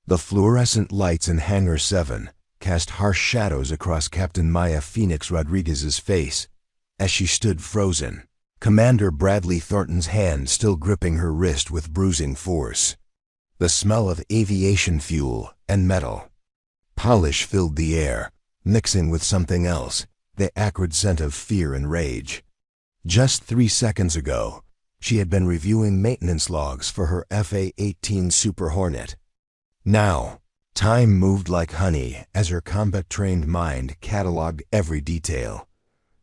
The fluorescent lights in Hangar 7 cast harsh shadows across Captain Maya Phoenix Rodriguez's face as she stood frozen, Commander Bradley Thornton's hand still gripping her wrist with bruising force. The smell of aviation fuel and metal polish filled the air, mixing with something else, the acrid scent of fear and rage. Just 3 seconds ago, she had been reviewing maintenance logs for her FA-18 Super Hornet. Now, time moved like honey as her combat-trained mind cataloged every detail.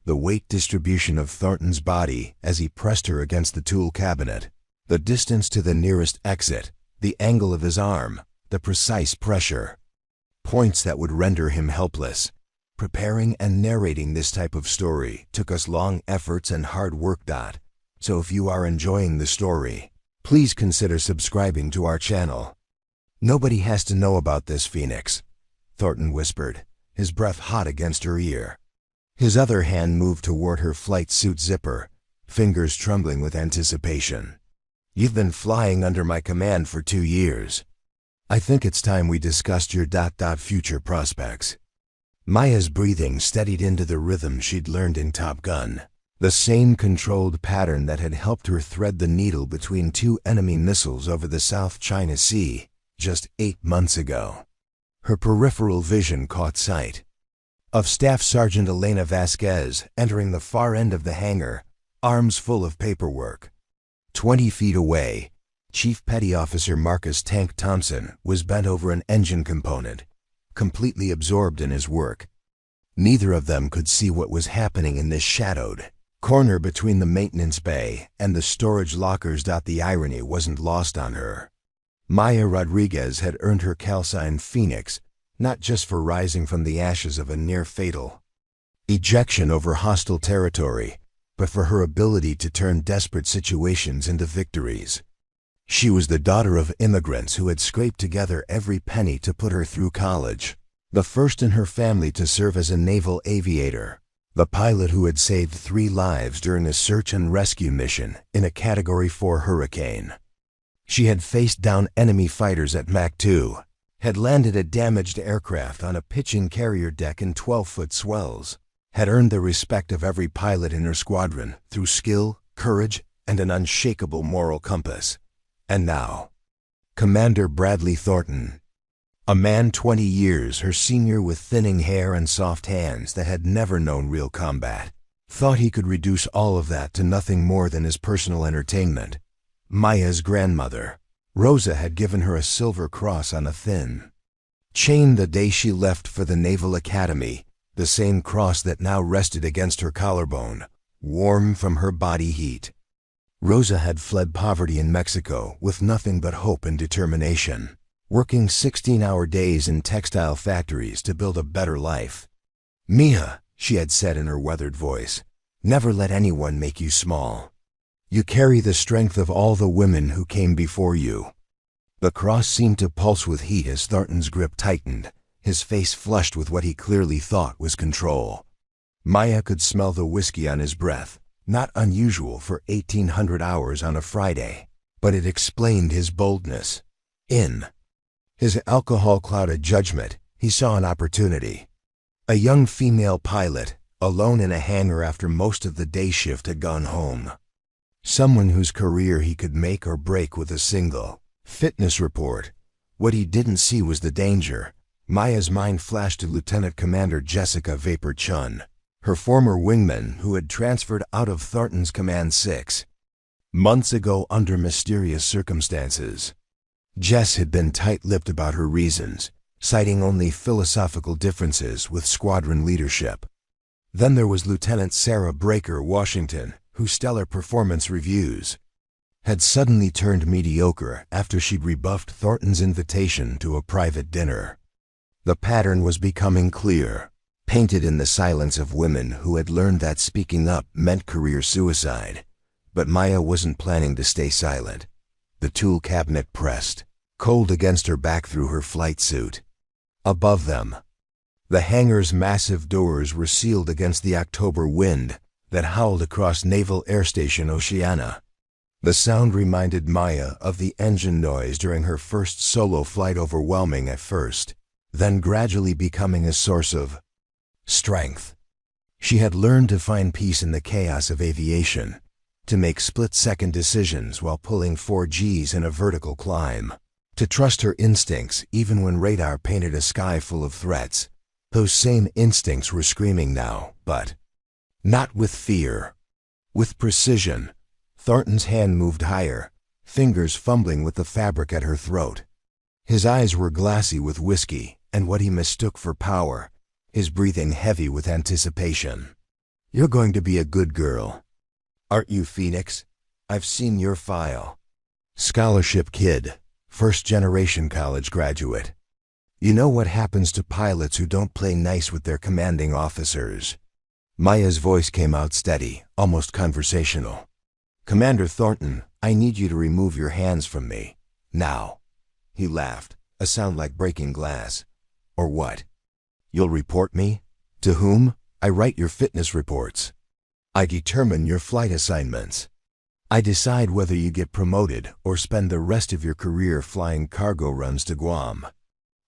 The weight distribution of Thornton's body as he pressed her against the tool cabinet, the distance to the nearest exit, the angle of his arm, the precise pressure. Points that would render him helpless. Preparing and narrating this type of story took us long efforts and hard work. So if you are enjoying the story, please consider subscribing to our channel. Nobody has to know about this, Phoenix, Thornton whispered, his breath hot against her ear. His other hand moved toward her flight suit zipper, fingers trembling with anticipation. You've been flying under my command for 2 years. I think it's time we discussed your future prospects. Maya's breathing steadied into the rhythm she'd learned in Top Gun, the same controlled pattern that had helped her thread the needle between 2 enemy missiles over the South China Sea just 8 months ago. Her peripheral vision caught sight of Staff Sergeant Elena Vasquez entering the far end of the hangar, arms full of paperwork. 20 feet away, Chief Petty Officer Marcus Tank Thompson was bent over an engine component, completely absorbed in his work. Neither of them could see what was happening in this shadowed corner between the maintenance bay and the storage lockers. The irony wasn't lost on her. Maya Rodriguez had earned her calsign Phoenix, not just for rising from the ashes of a near-fatal ejection over hostile territory, but for her ability to turn desperate situations into victories. She was the daughter of immigrants who had scraped together every penny to put her through college, the first in her family to serve as a naval aviator, the pilot who had saved 3 lives during a search and rescue mission in a Category 4 hurricane. She had faced down enemy fighters at Mach 2, had landed a damaged aircraft on a pitching carrier deck in 12-foot swells, had earned the respect of every pilot in her squadron through skill, courage, and an unshakable moral compass. And now, Commander Bradley Thornton, a man 20 years her senior with thinning hair and soft hands that had never known real combat, thought he could reduce all of that to nothing more than his personal entertainment. Maya's grandmother, Rosa, had given her a silver cross on a thin chain the day she left for the Naval Academy, the same cross that now rested against her collarbone, warm from her body heat. Rosa had fled poverty in Mexico with nothing but hope and determination, working 16-hour days in textile factories to build a better life. "Mia," she had said in her weathered voice, "never let anyone make you small. You carry the strength of all the women who came before you." The cross seemed to pulse with heat as Thornton's grip tightened, his face flushed with what he clearly thought was control. Maya could smell the whiskey on his breath, not unusual for 1800 hours on a Friday, but it explained his boldness. In his alcohol-clouded judgment, he saw an opportunity. A young female pilot, alone in a hangar after most of the day shift had gone home. Someone whose career he could make or break with a single fitness report. What he didn't see was the danger. Maya's mind flashed to Lieutenant Commander Jessica Vapor Chun, her former wingman who had transferred out of Thornton's Command 6 months ago under mysterious circumstances. Jess had been tight-lipped about her reasons, citing only philosophical differences with squadron leadership. Then there was Lieutenant Sarah Breaker Washington, whose stellar performance reviews had suddenly turned mediocre after she'd rebuffed Thornton's invitation to a private dinner. The pattern was becoming clear, painted in the silence of women who had learned that speaking up meant career suicide. But Maya wasn't planning to stay silent. The tool cabinet pressed, cold against her back through her flight suit. Above them, the hangar's massive doors were sealed against the October wind that howled across Naval Air Station Oceana. The sound reminded Maya of the engine noise during her first solo flight, overwhelming at first, then gradually becoming a source of strength. She had learned to find peace in the chaos of aviation, to make split-second decisions while pulling 4Gs in a vertical climb, to trust her instincts even when radar painted a sky full of threats. Those same instincts were screaming now, but not with fear, with precision. Thornton's hand moved higher, fingers fumbling with the fabric at her throat. His eyes were glassy with whiskey and what he mistook for power, his breathing heavy with anticipation. "You're going to be a good girl, aren't you, Phoenix? I've seen your file. Scholarship kid, first-generation college graduate. You know what happens to pilots who don't play nice with their commanding officers." Maya's voice came out steady, almost conversational. "Commander Thornton, I need you to remove your hands from me. Now." He laughed, a sound like breaking glass. "Or what? You'll report me? To whom? I write your fitness reports. I determine your flight assignments. I decide whether you get promoted or spend the rest of your career flying cargo runs to Guam."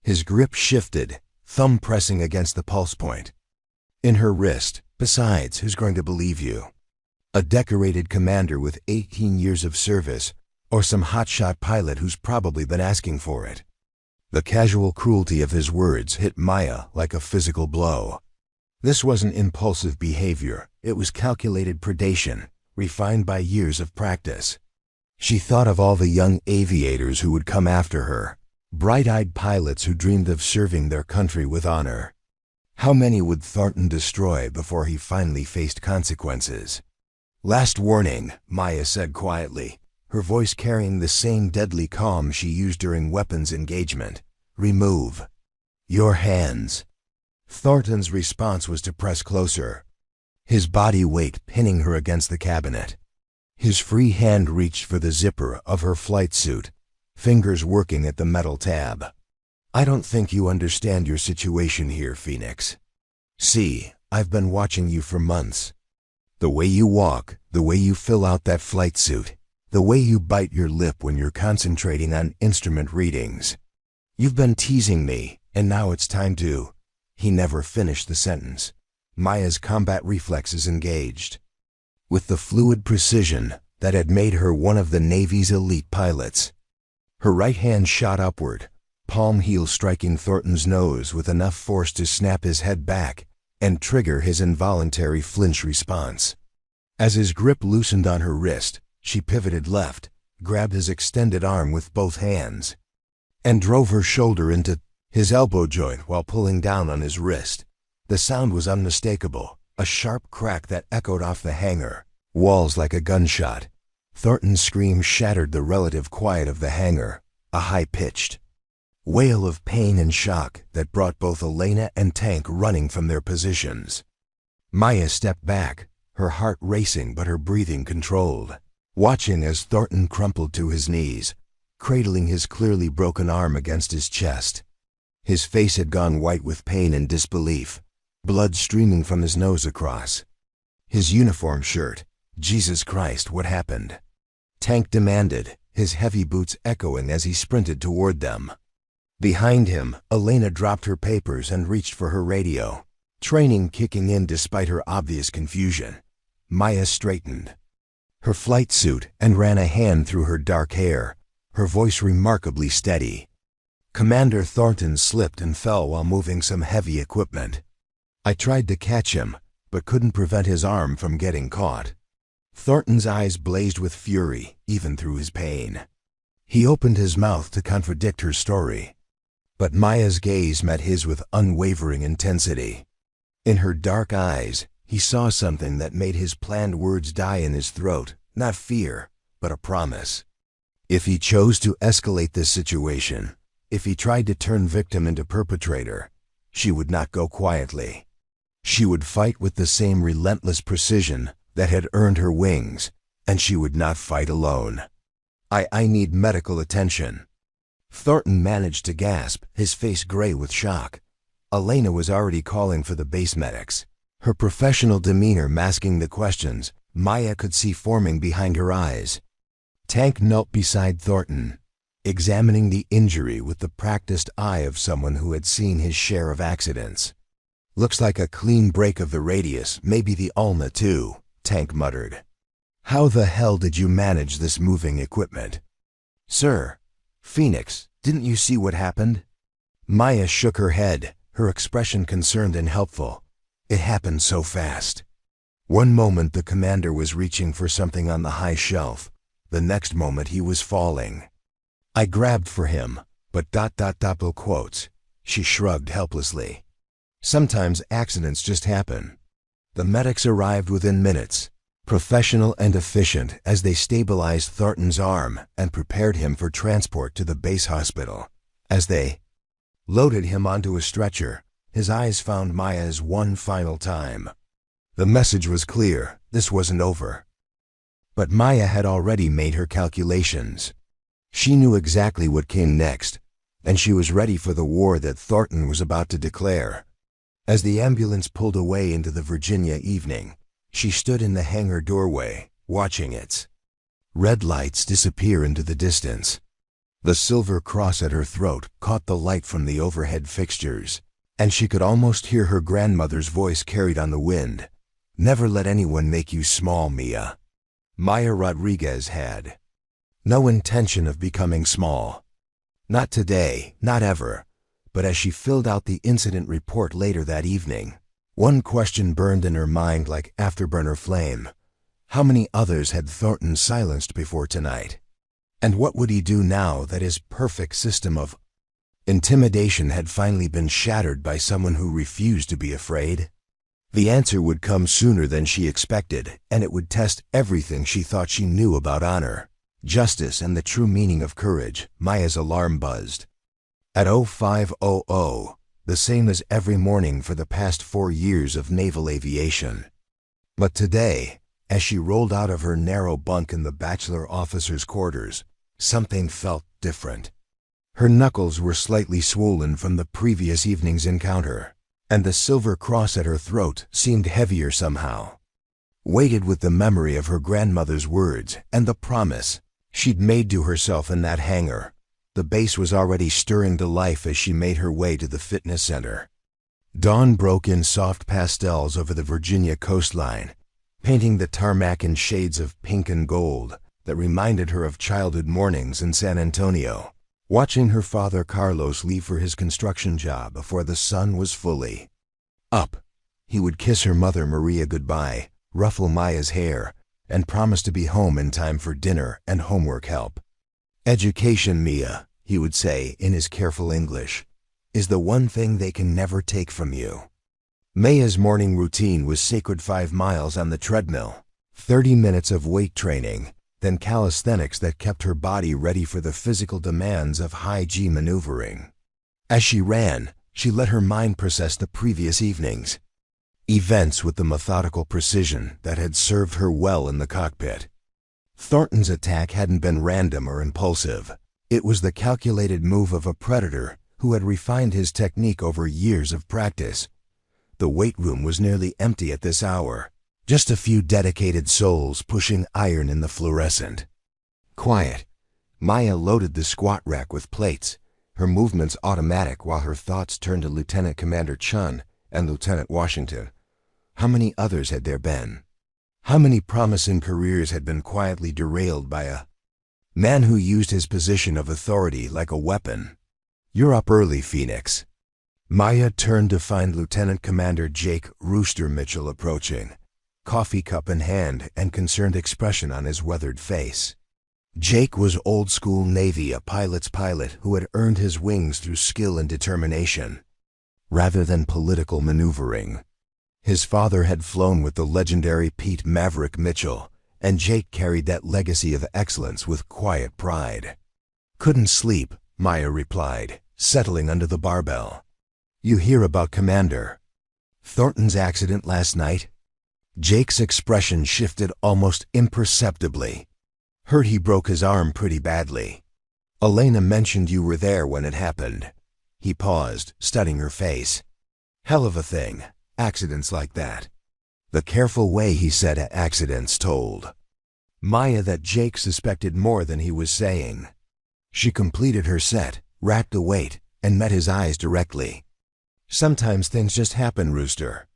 His grip shifted, thumb pressing against the pulse point. "In her wrist. Besides, who's going to believe you? A decorated commander with 18 years of service, or some hotshot pilot who's probably been asking for it?" The casual cruelty of his words hit Maya like a physical blow. This wasn't impulsive behavior, it was calculated predation, refined by years of practice. She thought of all the young aviators who would come after her, bright-eyed pilots who dreamed of serving their country with honor. How many would Thornton destroy before he finally faced consequences? "Last warning," Maya said quietly, her voice carrying the same deadly calm she used during weapons engagement. "Remove your hands." Thornton's response was to press closer, his body weight pinning her against the cabinet. His free hand reached for the zipper of her flight suit, fingers working at the metal tab. "I don't think you understand your situation here, Phoenix. See, I've been watching you for months. The way you walk, the way you fill out that flight suit, the way you bite your lip when you're concentrating on instrument readings. You've been teasing me, and now it's time to—" He never finished the sentence. Maya's combat reflexes engaged. With the fluid precision that had made her one of the Navy's elite pilots. Her right hand shot upward, palm heel striking Thornton's nose with enough force to snap his head back and trigger his involuntary flinch response. As his grip loosened on her wrist, she pivoted left, grabbed his extended arm with both hands, and drove her shoulder into his elbow joint while pulling down on his wrist. The sound was unmistakable, a sharp crack that echoed off the hangar walls like a gunshot. Thornton's scream shattered the relative quiet of the hangar, a high-pitched wail of pain and shock that brought both Elena and Tank running from their positions. Maya stepped back, her heart racing but her breathing controlled, watching as Thornton crumpled to his knees, cradling his clearly broken arm against his chest. His face had gone white with pain and disbelief, blood streaming from his nose across his uniform shirt. "Jesus Christ, what happened?" Tank demanded, his heavy boots echoing as he sprinted toward them. Behind him, Elena dropped her papers and reached for her radio, training kicking in despite her obvious confusion. Maya straightened her flight suit and ran a hand through her dark hair, her voice remarkably steady. "Commander Thornton slipped and fell while moving some heavy equipment. I tried to catch him, but couldn't prevent his arm from getting caught." Thornton's eyes blazed with fury, even through his pain. He opened his mouth to contradict her story, but Maya's gaze met his with unwavering intensity. In her dark eyes, he saw something that made his planned words die in his throat, not fear, but a promise. If he chose to escalate this situation, if he tried to turn victim into perpetrator, she would not go quietly. She would fight with the same relentless precision that had earned her wings, and she would not fight alone. I need medical attention." Thornton managed to gasp, his face gray with shock. Elena was already calling for the base medics, her professional demeanor masking the questions Maya could see forming behind her eyes. Tank knelt beside Thornton, examining the injury with the practiced eye of someone who had seen his share of accidents. "Looks like a clean break of the radius, maybe the ulna too," Tank muttered. "How the hell did you manage this moving equipment?" "Sir, Phoenix, didn't you see what happened?" Maya shook her head, her expression concerned and helpful. "It happened so fast. One moment the commander was reaching for something on the high shelf. The next moment he was falling. I grabbed for him, but ... double quotes. She shrugged helplessly. "Sometimes accidents just happen." The medics arrived within minutes, professional and efficient as they stabilized Thornton's arm and prepared him for transport to the base hospital. As they loaded him onto a stretcher, his eyes found Maya's one final time. The message was clear, this wasn't over. But Maya had already made her calculations. She knew exactly what came next, and she was ready for the war that Thornton was about to declare. As the ambulance pulled away into the Virginia evening, she stood in the hangar doorway, watching its red lights disappear into the distance. The silver cross at her throat caught the light from the overhead fixtures, and she could almost hear her grandmother's voice carried on the wind. "Never let anyone make you small, Mia." Maya Rodriguez had no intention of becoming small. Not today, not ever. But as she filled out the incident report later that evening, one question burned in her mind like afterburner flame. How many others had Thornton silenced before tonight? And what would he do now that his perfect system of intimidation had finally been shattered by someone who refused to be afraid? The answer would come sooner than she expected, and it would test everything she thought she knew about honor, justice, and the true meaning of courage. Maya's alarm buzzed. At 0500, the same as every morning for the past 4 years of naval aviation. But today, as she rolled out of her narrow bunk in the bachelor officer's quarters, something felt different. Her knuckles were slightly swollen from the previous evening's encounter, and the silver cross at her throat seemed heavier somehow, weighted with the memory of her grandmother's words and the promise she'd made to herself in that hangar. The base was already stirring to life as she made her way to the fitness center. Dawn broke in soft pastels over the Virginia coastline, painting the tarmac in shades of pink and gold that reminded her of childhood mornings in San Antonio, watching her father Carlos leave for his construction job before the sun was fully up. He would kiss her mother Maria goodbye, ruffle Maya's hair, and promise to be home in time for dinner and homework help. "Education, Mia," he would say in his careful English, "is the one thing they can never take from you." Maya's morning routine was sacred 5 miles on the treadmill, 30 minutes of weight training, then calisthenics that kept her body ready for the physical demands of high-G maneuvering. As she ran, she let her mind process the previous evening's events with the methodical precision that had served her well in the cockpit. Thornton's attack hadn't been random or impulsive. It was the calculated move of a predator who had refined his technique over years of practice. The weight room was nearly empty at this hour, just a few dedicated souls pushing iron in the fluorescent. Quiet. Maya loaded the squat rack with plates, her movements automatic while her thoughts turned to Lieutenant Commander Chun and Lieutenant Washington. How many others had there been? How many promising careers had been quietly derailed by a man who used his position of authority like a weapon? "You're up early, Phoenix." Maya turned to find Lieutenant Commander Jake Rooster Mitchell approaching, coffee cup in hand and concerned expression on his weathered face. Jake was old-school Navy, a pilot's pilot who had earned his wings through skill and determination, rather than political maneuvering. His father had flown with the legendary Pete Maverick Mitchell, and Jake carried that legacy of excellence with quiet pride. "Couldn't sleep," Maya replied, settling under the barbell. "You hear about Commander Thornton's accident last night?" Jake's expression shifted almost imperceptibly. "Heard he broke his arm pretty badly. Elena mentioned you were there when it happened." He paused, studying her face. "Hell of a thing. Accidents like that." The careful way he said accidents told. Maya that Jake suspected more than he was saying. She completed her set, racked the weight, and met his eyes directly. Sometimes things just happen, Rooster.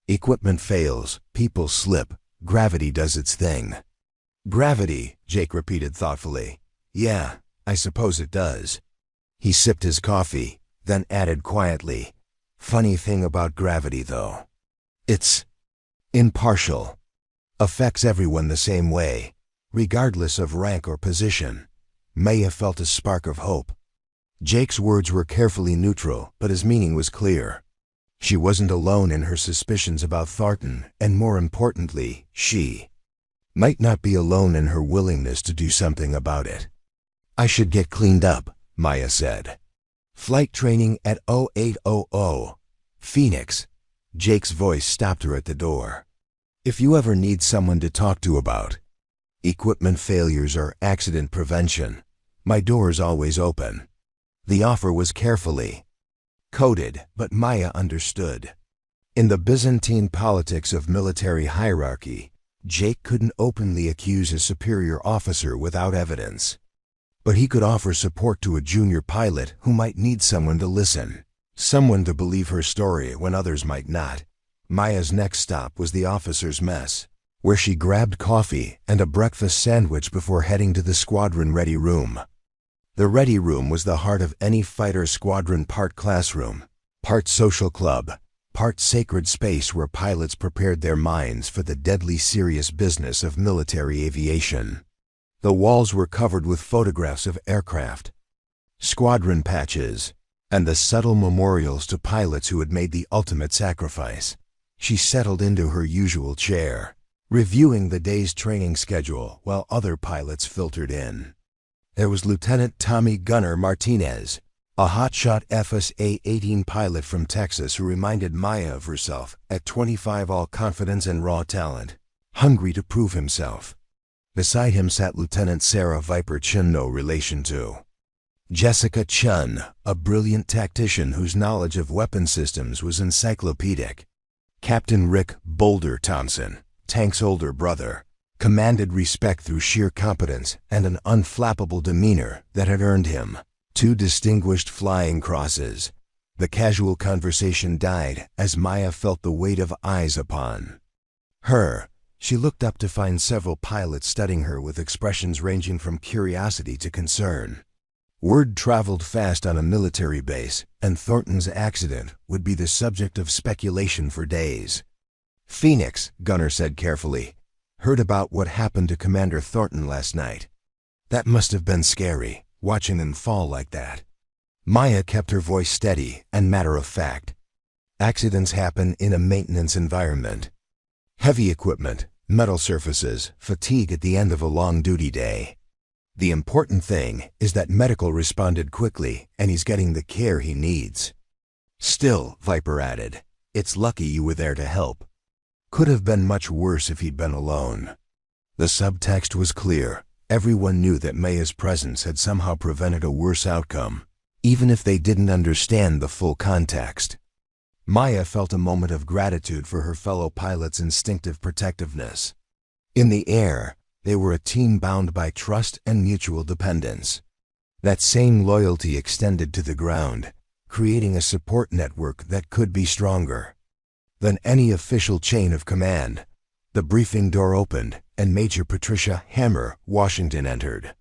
Equipment fails, people slip, gravity does its thing. Gravity, Jake repeated thoughtfully. Yeah, I suppose it does. He sipped his coffee, then added quietly, funny thing about gravity though. It's impartial. Affects everyone the same way, regardless of rank or position. Maya felt a spark of hope. Jake's words were carefully neutral, but his meaning was clear. She wasn't alone in her suspicions about Thornton, and more importantly, she might not be alone in her willingness to do something about it. I should get cleaned up, Maya said. Flight training at 0800. Phoenix. Jake's voice stopped her at the door. If you ever need someone to talk to about equipment failures or accident prevention, my door's always open. The offer was carefully coded, but Maya understood. In the Byzantine politics of military hierarchy, Jake couldn't openly accuse a superior officer without evidence. But he could offer support to a junior pilot who might need someone to listen, someone to believe her story when others might not. Maya's next stop was the officer's mess, where she grabbed coffee and a breakfast sandwich before heading to the squadron ready room. The ready room was the heart of any fighter squadron, part classroom, part social club, part sacred space where pilots prepared their minds for the deadly serious business of military aviation. The walls were covered with photographs of aircraft, squadron patches, and the subtle memorials to pilots who had made the ultimate sacrifice. She settled into her usual chair, reviewing the day's training schedule while other pilots filtered in. There was Lieutenant Tommy Gunner Martinez, a hotshot FSA-18 pilot from Texas who reminded Maya of herself at 25, all confidence and raw talent, hungry to prove himself. Beside him sat Lieutenant Sarah Viper Chun, no relation to Jessica Chun, a brilliant tactician whose knowledge of weapon systems was encyclopedic. Captain Rick Boulder Thompson, Tank's older brother, commanded respect through sheer competence and an unflappable demeanor that had earned him 2 distinguished flying crosses. The casual conversation died as Maya felt the weight of eyes upon her. She looked up to find several pilots studying her with expressions ranging from curiosity to concern. Word traveled fast on a military base, and Thornton's accident would be the subject of speculation for days. Phoenix, Gunner said carefully, heard about what happened to Commander Thornton last night. That must have been scary, watching him fall like that. Maya kept her voice steady and matter-of-fact. Accidents happen in a maintenance environment. Heavy equipment, metal surfaces, fatigue at the end of a long duty day. The important thing is that medical responded quickly and he's getting the care he needs. Still, Viper added, it's lucky you were there to help. Could have been much worse if he'd been alone. The subtext was clear. Everyone knew that Maya's presence had somehow prevented a worse outcome, even if they didn't understand the full context. Maya felt a moment of gratitude for her fellow pilot's instinctive protectiveness. In the air, they were a team bound by trust and mutual dependence. That same loyalty extended to the ground, creating a support network that could be stronger than any official chain of command. The briefing door opened, and Major Patricia Hammer Washington entered.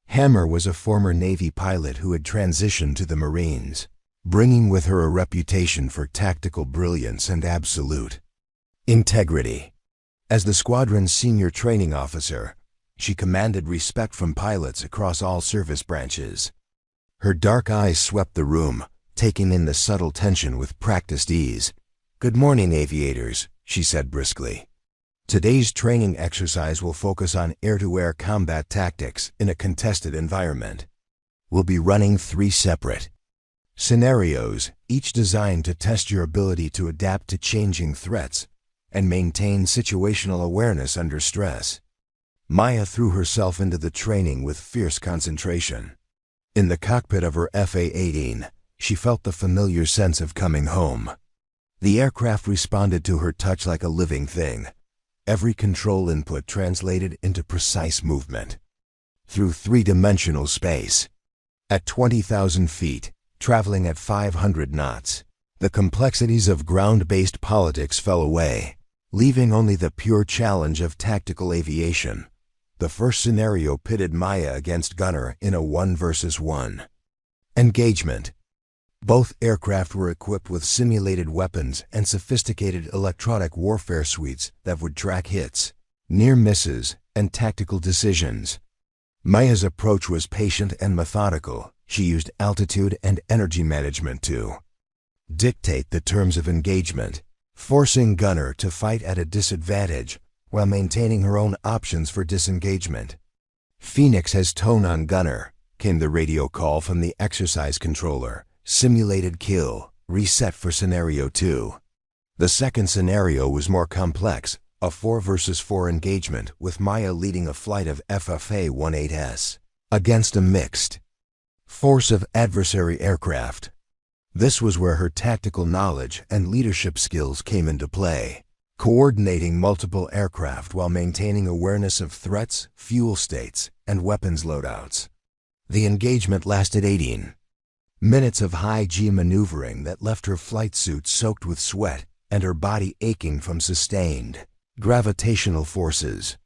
Hammer was a former Navy pilot who had transitioned to the Marines, bringing with her a reputation for tactical brilliance and absolute integrity. As the squadron's senior training officer, she commanded respect from pilots across all service branches. Her dark eyes swept the room, taking in the subtle tension with practiced ease. "Good morning, aviators," she said briskly. "Today's training exercise will focus on air-to-air combat tactics in a contested environment. We'll be running 3 separate scenarios, each designed to test your ability to adapt to changing threats and maintain situational awareness under stress." Maya threw herself into the training with fierce concentration. In the cockpit of her FA-18, she felt the familiar sense of coming home. The aircraft responded to her touch like a living thing. every control input translated into precise movement. Through three-dimensional space. At 20,000 feet, traveling at 500 knots, the complexities of ground-based politics fell away, leaving only the pure challenge of tactical aviation. The first scenario pitted Maya against Gunner in a 1 versus 1 engagement. Both aircraft were equipped with simulated weapons and sophisticated electronic warfare suites that would track hits, near misses, and tactical decisions. Maya's approach was patient and methodical. She used altitude and energy management to dictate the terms of engagement, forcing Gunner to fight at a disadvantage while maintaining her own options for disengagement. "Phoenix has tone on Gunner," came the radio call from the exercise controller. "Simulated kill, reset for scenario 2. The second scenario was more complex, a 4 versus 4 engagement with Maya leading a flight of FFA-18S against a mixed force of adversary aircraft. This was where her tactical knowledge and leadership skills came into play, coordinating multiple aircraft while maintaining awareness of threats, fuel states, and weapons loadouts. The engagement lasted 18 minutes of high-G maneuvering that left her flight suit soaked with sweat and her body aching from sustained gravitational forces.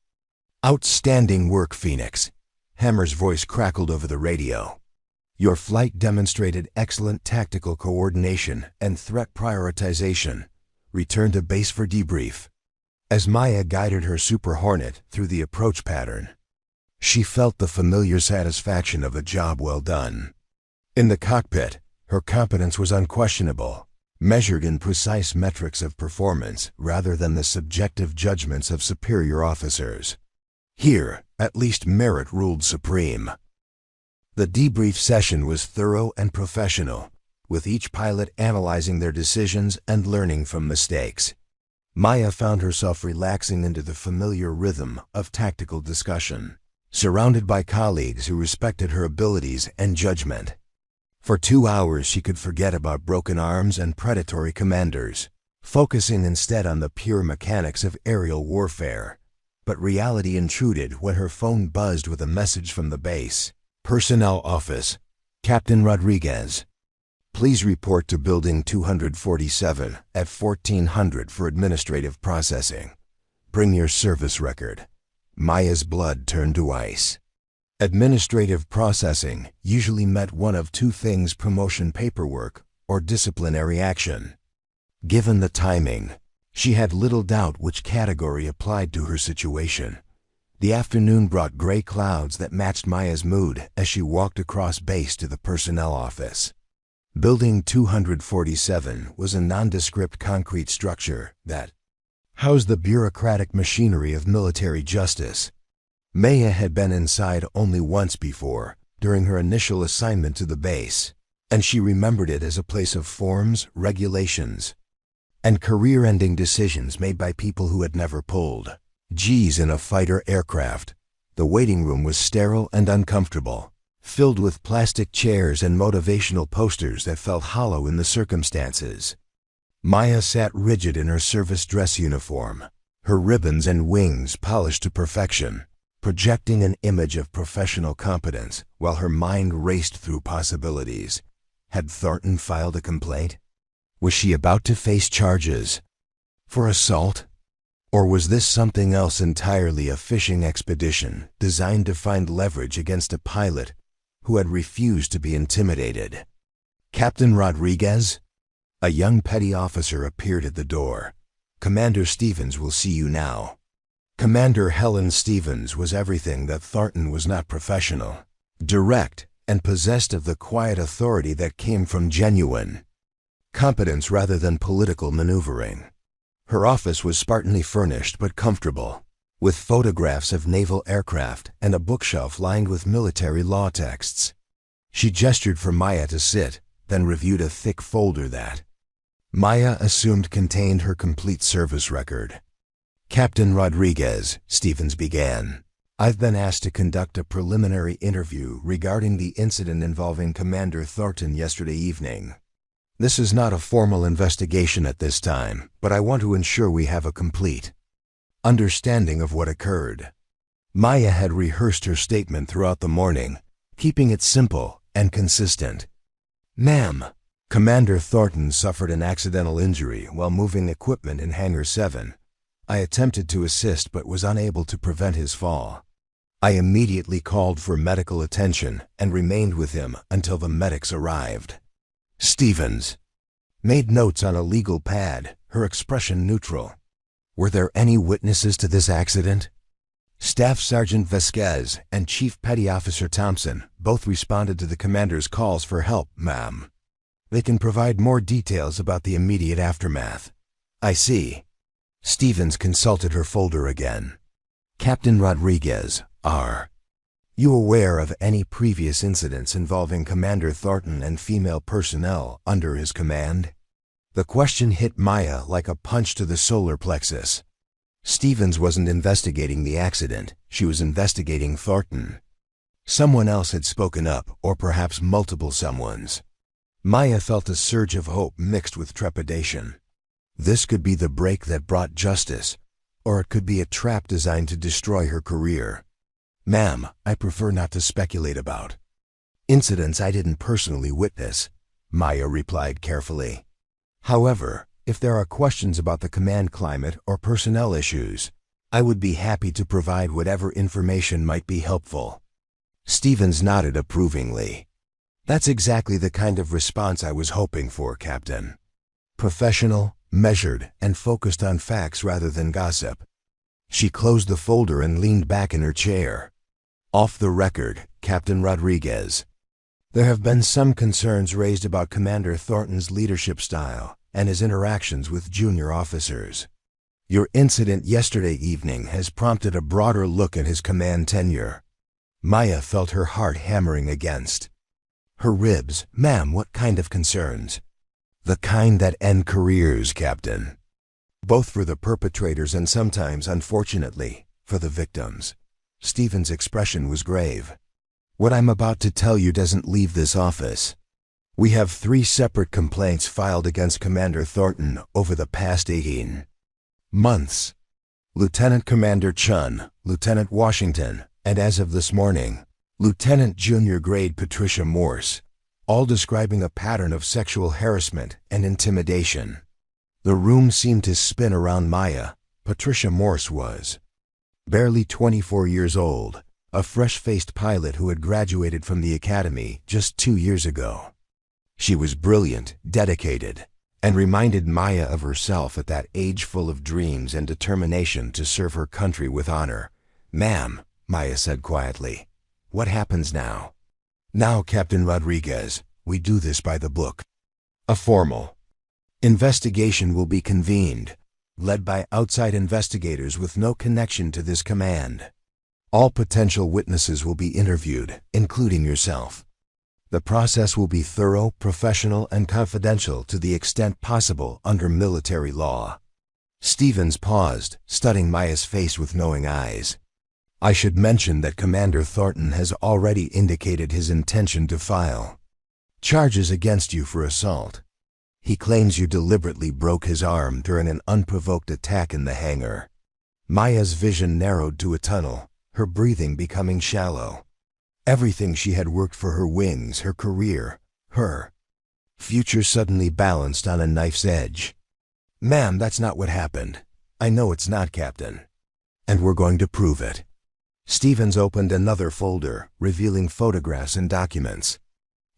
"Outstanding work, Phoenix," Hammer's voice crackled over the radio. "Your flight demonstrated excellent tactical coordination and threat prioritization. Return to base for debrief." As Maya guided her Super Hornet through the approach pattern, she felt the familiar satisfaction of a job well done. In the cockpit, her competence was unquestionable, measured in precise metrics of performance rather than the subjective judgments of superior officers. Here, at least merit ruled supreme. The debrief session was thorough and professional, with each pilot analyzing their decisions and learning from mistakes. Maya found herself relaxing into the familiar rhythm of tactical discussion, surrounded by colleagues who respected her abilities and judgment. For 2 hours she could forget about broken arms and predatory commanders, focusing instead on the pure mechanics of aerial warfare. But reality intruded when her phone buzzed with a message from the base. "Personnel office. Captain Rodriguez. Please report to Building 247 at 1400 for administrative processing. Bring your service record." Maya's blood turned to ice. Administrative processing usually meant one of two things: promotion paperwork or disciplinary action. Given the timing, she had little doubt which category applied to her situation. The afternoon brought gray clouds that matched Maya's mood as she walked across base to the personnel office. Building 247 was a nondescript concrete structure that housed the bureaucratic machinery of military justice. Maya had been inside only once before, during her initial assignment to the base, and she remembered it as a place of forms, regulations, and career-ending decisions made by people who had never pulled G's in a fighter aircraft. The waiting room was sterile and uncomfortable, filled with plastic chairs and motivational posters that felt hollow in the circumstances. Maya sat rigid in her service dress uniform, her ribbons and wings polished to perfection, projecting an image of professional competence while her mind raced through possibilities. Had Thornton filed a complaint? Was she about to face charges for assault? Or was this something else entirely, a fishing expedition designed to find leverage against a pilot who had refused to be intimidated? "Captain Rodriguez?" A young petty officer appeared at the door. "Commander Stevens will see you now." Commander Helen Stevens was everything that Thornton was not: professional, direct, and possessed of the quiet authority that came from genuine competence rather than political maneuvering. Her office was spartanly furnished but comfortable, with photographs of naval aircraft and a bookshelf lined with military law texts. She gestured for Maya to sit, then reviewed a thick folder that Maya assumed contained her complete service record. "Captain Rodriguez," Stevens began, "I've been asked to conduct a preliminary interview regarding the incident involving Commander Thornton yesterday evening. This is not a formal investigation at this time, but I want to ensure we have a complete understanding of what occurred. Maya had rehearsed her statement throughout the morning, keeping it simple and consistent. "Ma'am, Commander Thornton suffered an accidental injury while moving equipment in Hangar 7. I attempted to assist but was unable to prevent his fall. I immediately called for medical attention and remained with him until the medics arrived." Stevens made notes on a legal pad, her expression neutral. "Were there any witnesses to this accident?" Staff Sergeant Vasquez and Chief Petty Officer Thompson both responded to the commander's calls for help, ma'am. They can provide more details about the immediate aftermath. "I see." Stevens consulted her folder again. "Captain Rodriguez, are you aware of any previous incidents involving Commander Thornton and female personnel under his command?" The question hit Maya like a punch to the solar plexus. Stevens wasn't investigating the accident, she was investigating Thornton. Someone else had spoken up, or perhaps multiple someones. Maya felt a surge of hope mixed with trepidation. This could be the break that brought justice, or it could be a trap designed to destroy her career. "Ma'am, I prefer not to speculate about incidents I didn't personally witness," Maya replied carefully. "However, if there are questions about the command climate or personnel issues, I would be happy to provide whatever information might be helpful." Stevens nodded approvingly. "That's exactly the kind of response I was hoping for, Captain. Professional, measured, and focused on facts rather than gossip." She closed the folder and leaned back in her chair. "Off the record, Captain Rodriguez. There have been some concerns raised about Commander Thornton's leadership style and his interactions with junior officers. Your incident yesterday evening has prompted a broader look at his command tenure." Maya felt her heart hammering against her ribs. "Ma'am, what kind of concerns?" "The kind that end careers, Captain. Both for the perpetrators and sometimes, unfortunately, for the victims." Stevens' expression was grave. "What I'm about to tell you doesn't leave this office. We have 3 separate complaints filed against Commander Thornton over the past 18 months. Lieutenant Commander Chun, Lieutenant Washington, and as of this morning, Lieutenant Junior Grade Patricia Morse, all describing a pattern of sexual harassment and intimidation." The room seemed to spin around Maya. Patricia Morse was barely 24 years old, a fresh-faced pilot who had graduated from the academy just 2 years ago. She was brilliant, dedicated, and reminded Maya of herself at that age, full of dreams and determination to serve her country with honor. "Ma'am," Maya said quietly, "what happens now?" "Now, Captain Rodriguez, we do this by the book. A formal investigation will be convened, led by outside investigators with no connection to this command. All potential witnesses will be interviewed, including yourself. The process will be thorough, professional, and confidential to the extent possible under military law." Stevens paused, studying Maya's face with knowing eyes. "I should mention that Commander Thornton has already indicated his intention to file charges against you for assault. He claims you deliberately broke his arm during an unprovoked attack in the hangar." Maya's vision narrowed to a tunnel, her breathing becoming shallow. Everything she had worked for, her wings, her career, her future, suddenly balanced on a knife's edge. "Ma'am, that's not what happened. I know it's not, Captain. And we're going to prove it." Stevens opened another folder, revealing photographs and documents.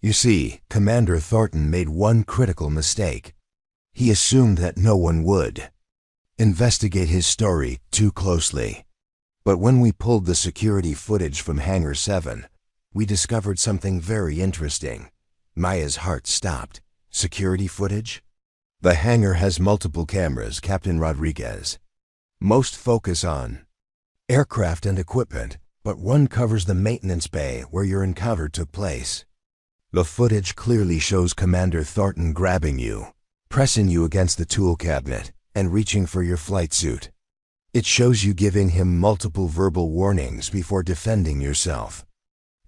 "You see, Commander Thornton made one critical mistake. He assumed that no one would investigate his story too closely. But when we pulled the security footage from Hangar 7, we discovered something very interesting." Maya's heart stopped. "Security footage?" "The hangar has multiple cameras, Captain Rodriguez. Most focus on aircraft and equipment, but one covers the maintenance bay where your encounter took place. The footage clearly shows Commander Thornton grabbing you, pressing you against the tool cabinet, and reaching for your flight suit. It shows you giving him multiple verbal warnings before defending yourself.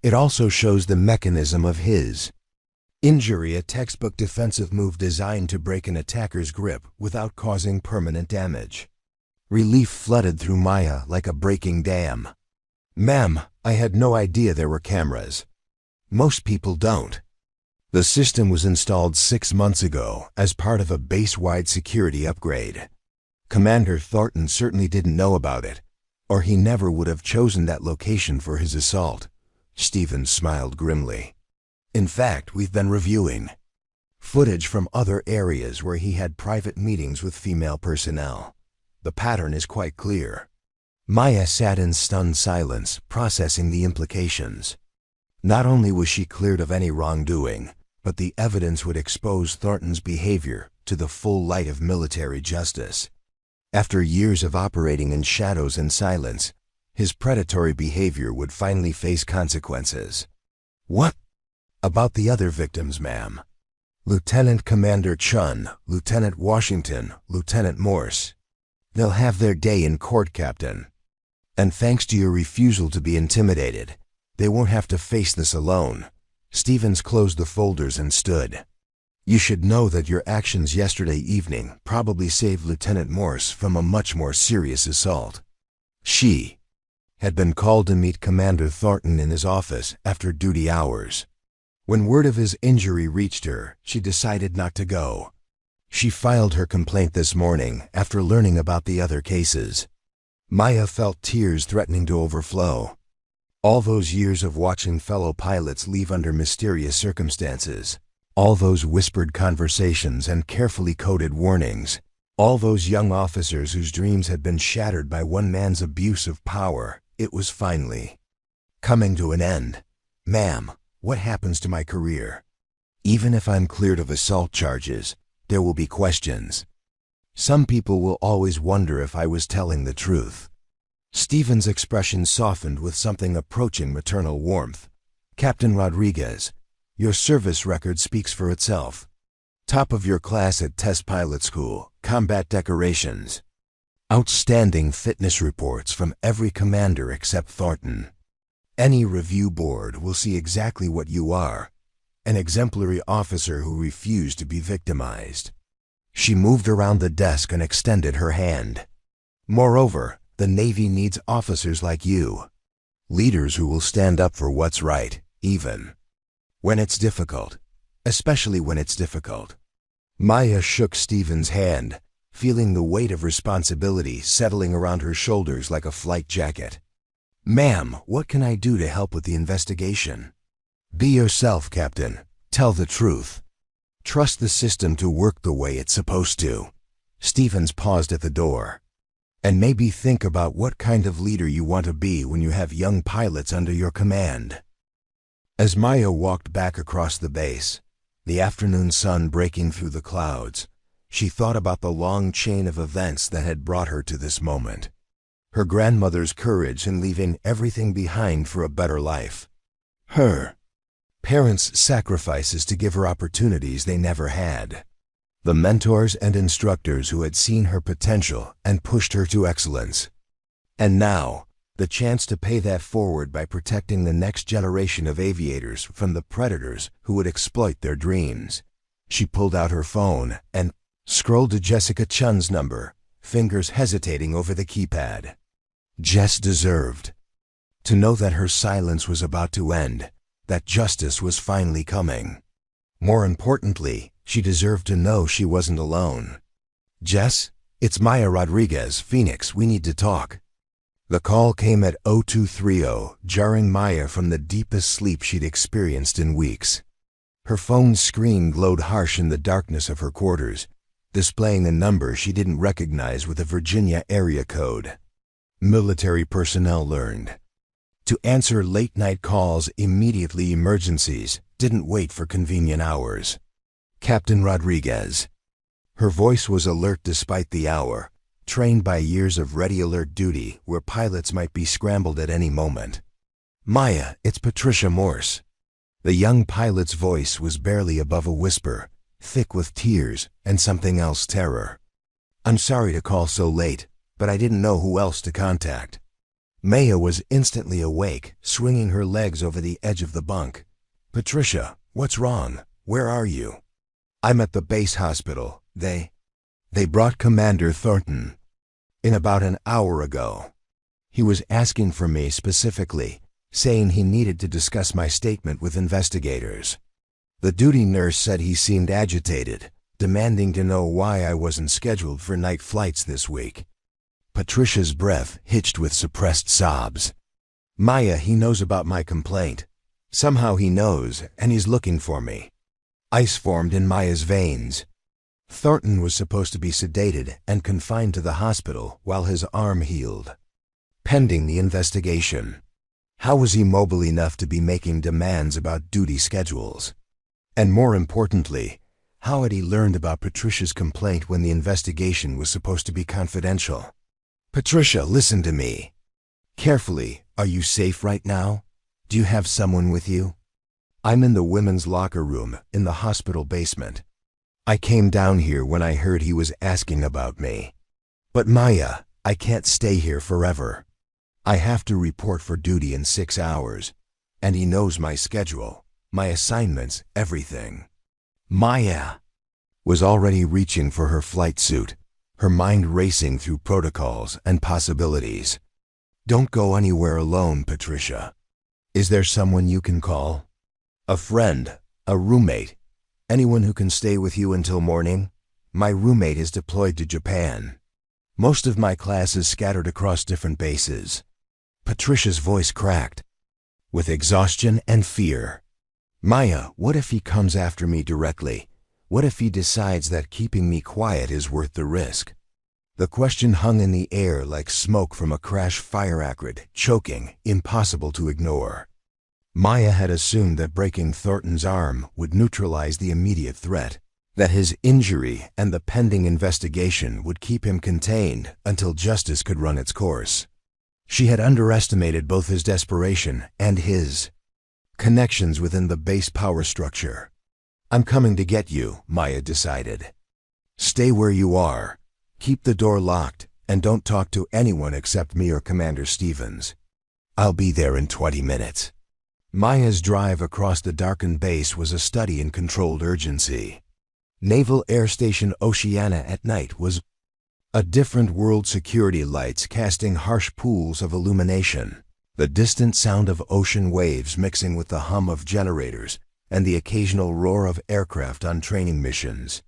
It also shows the mechanism of his injury, a textbook defensive move designed to break an attacker's grip without causing permanent damage. Relief flooded through Maya like a breaking dam. "Ma'am, I had no idea there were cameras. Most people don't. The system was installed 6 months ago as part of a base-wide security upgrade. Commander Thornton certainly didn't know about it, or he never would have chosen that location for his assault." Stevens smiled grimly. "In fact, we've been reviewing footage from other areas where he had private meetings with female personnel. The pattern is quite clear." Maya sat in stunned silence, processing the implications. Not only was she cleared of any wrongdoing, but the evidence would expose Thornton's behavior to the full light of military justice. After years of operating in shadows and silence, his predatory behavior would finally face consequences. "What about the other victims, ma'am? Lieutenant Commander Chun, Lieutenant Washington, Lieutenant Morse. They'll have their day in court, Captain. And thanks to your refusal to be intimidated, they won't have to face this alone." Stevens closed the folders and stood. "You should know that your actions yesterday evening probably saved Lieutenant Morse from a much more serious assault." She had been called to meet Commander Thornton in his office after duty hours. When word of his injury reached her, she decided not to go. She filed her complaint this morning after learning about the other cases. Maya felt tears threatening to overflow. All those years of watching fellow pilots leave under mysterious circumstances, all those whispered conversations and carefully coded warnings, all those young officers whose dreams had been shattered by one man's abuse of power, it was finally coming to an end. "Ma'am, what happens to my career? Even if I'm cleared of assault charges, there will be questions. Some people will always wonder if I was telling the truth." Stevens' expression softened with something approaching maternal warmth. "Captain Rodriguez, your service record speaks for itself. Top of your class at test pilot school, combat decorations. Outstanding fitness reports from every commander except Thornton. Any review board will see exactly what you are, an exemplary officer who refused to be victimized." She moved around the desk and extended her hand. "Moreover, the Navy needs officers like you, leaders who will stand up for what's right, even when it's difficult, especially when it's difficult." Maya shook Stevens' hand, feeling the weight of responsibility settling around her shoulders like a flight jacket. "Ma'am, what can I do to help with the investigation?" "Be yourself, Captain. Tell the truth. Trust the system to work the way it's supposed to." Stevens paused at the door. "And maybe think about what kind of leader you want to be when you have young pilots under your command." As Maya walked back across the base, the afternoon sun breaking through the clouds, she thought about the long chain of events that had brought her to this moment. Her grandmother's courage in leaving everything behind for a better life. Her parents' sacrifices to give her opportunities they never had. The mentors and instructors who had seen her potential and pushed her to excellence. And now, the chance to pay that forward by protecting the next generation of aviators from the predators who would exploit their dreams. She pulled out her phone and scrolled to Jessica Chun's number, fingers hesitating over the keypad. Jess deserved to know that her silence was about to end, that justice was finally coming. More importantly, she deserved to know she wasn't alone. "Jess, it's Maya Rodriguez, Phoenix, we need to talk." The call came at 0230, jarring Maya from the deepest sleep she'd experienced in weeks. Her phone's screen glowed harsh in the darkness of her quarters, displaying a number she didn't recognize with a Virginia area code. Military personnel learned to answer late-night calls, immediately emergencies, didn't wait for convenient hours. "Captain Rodriguez." Her voice was alert despite the hour, trained by years of ready alert duty where pilots might be scrambled at any moment. "Maya, it's Patricia Morse." The young pilot's voice was barely above a whisper, thick with tears and something else, terror. "I'm sorry to call so late, but I didn't know who else to contact." Maya was instantly awake, swinging her legs over the edge of the bunk. "Patricia, what's wrong? Where are you?" "I'm at the base hospital. They brought Commander Thornton." In about an hour ago. He was asking for me specifically, saying he needed to discuss my statement with investigators. The duty nurse said he seemed agitated, demanding to know why I wasn't scheduled for night flights this week. Patricia's breath hitched with suppressed sobs. Maya, he knows about my complaint. Somehow he knows, and he's looking for me. Ice formed in Maya's veins. Thornton was supposed to be sedated and confined to the hospital while his arm healed. Pending the investigation. How was he mobile enough to be making demands about duty schedules? And more importantly, how had he learned about Patricia's complaint when the investigation was supposed to be confidential? Patricia, listen to me. Carefully, are you safe right now? Do you have someone with you? I'm in the women's locker room in the hospital basement. I came down here when I heard he was asking about me. But Maya, I can't stay here forever. I have to report for duty in 6 hours, and he knows my schedule, my assignments, everything. Maya was already reaching for her flight suit, her mind racing through protocols and possibilities. Don't go anywhere alone, Patricia. Is there someone you can call? A friend, a roommate, anyone who can stay with you until morning? My roommate is deployed to Japan. Most of my class is scattered across different bases. Patricia's voice cracked with exhaustion and fear. Maya, what if he comes after me directly? What if he decides that keeping me quiet is worth the risk? The question hung in the air like smoke from a crash fire acrid, choking, impossible to ignore. Maya had assumed that breaking Thornton's arm would neutralize the immediate threat, that his injury and the pending investigation would keep him contained until justice could run its course. She had underestimated both his desperation and his connections within the base power structure. I'm coming to get you, Maya decided. Stay where you are. Keep the door locked, and don't talk to anyone except me or Commander Stevens. I'll be there in 20 minutes. Maya's drive across the darkened base was a study in controlled urgency. Naval Air Station Oceana at night was a different world, security lights casting harsh pools of illumination, the distant sound of ocean waves mixing with the hum of generators, and the occasional roar of aircraft on training missions.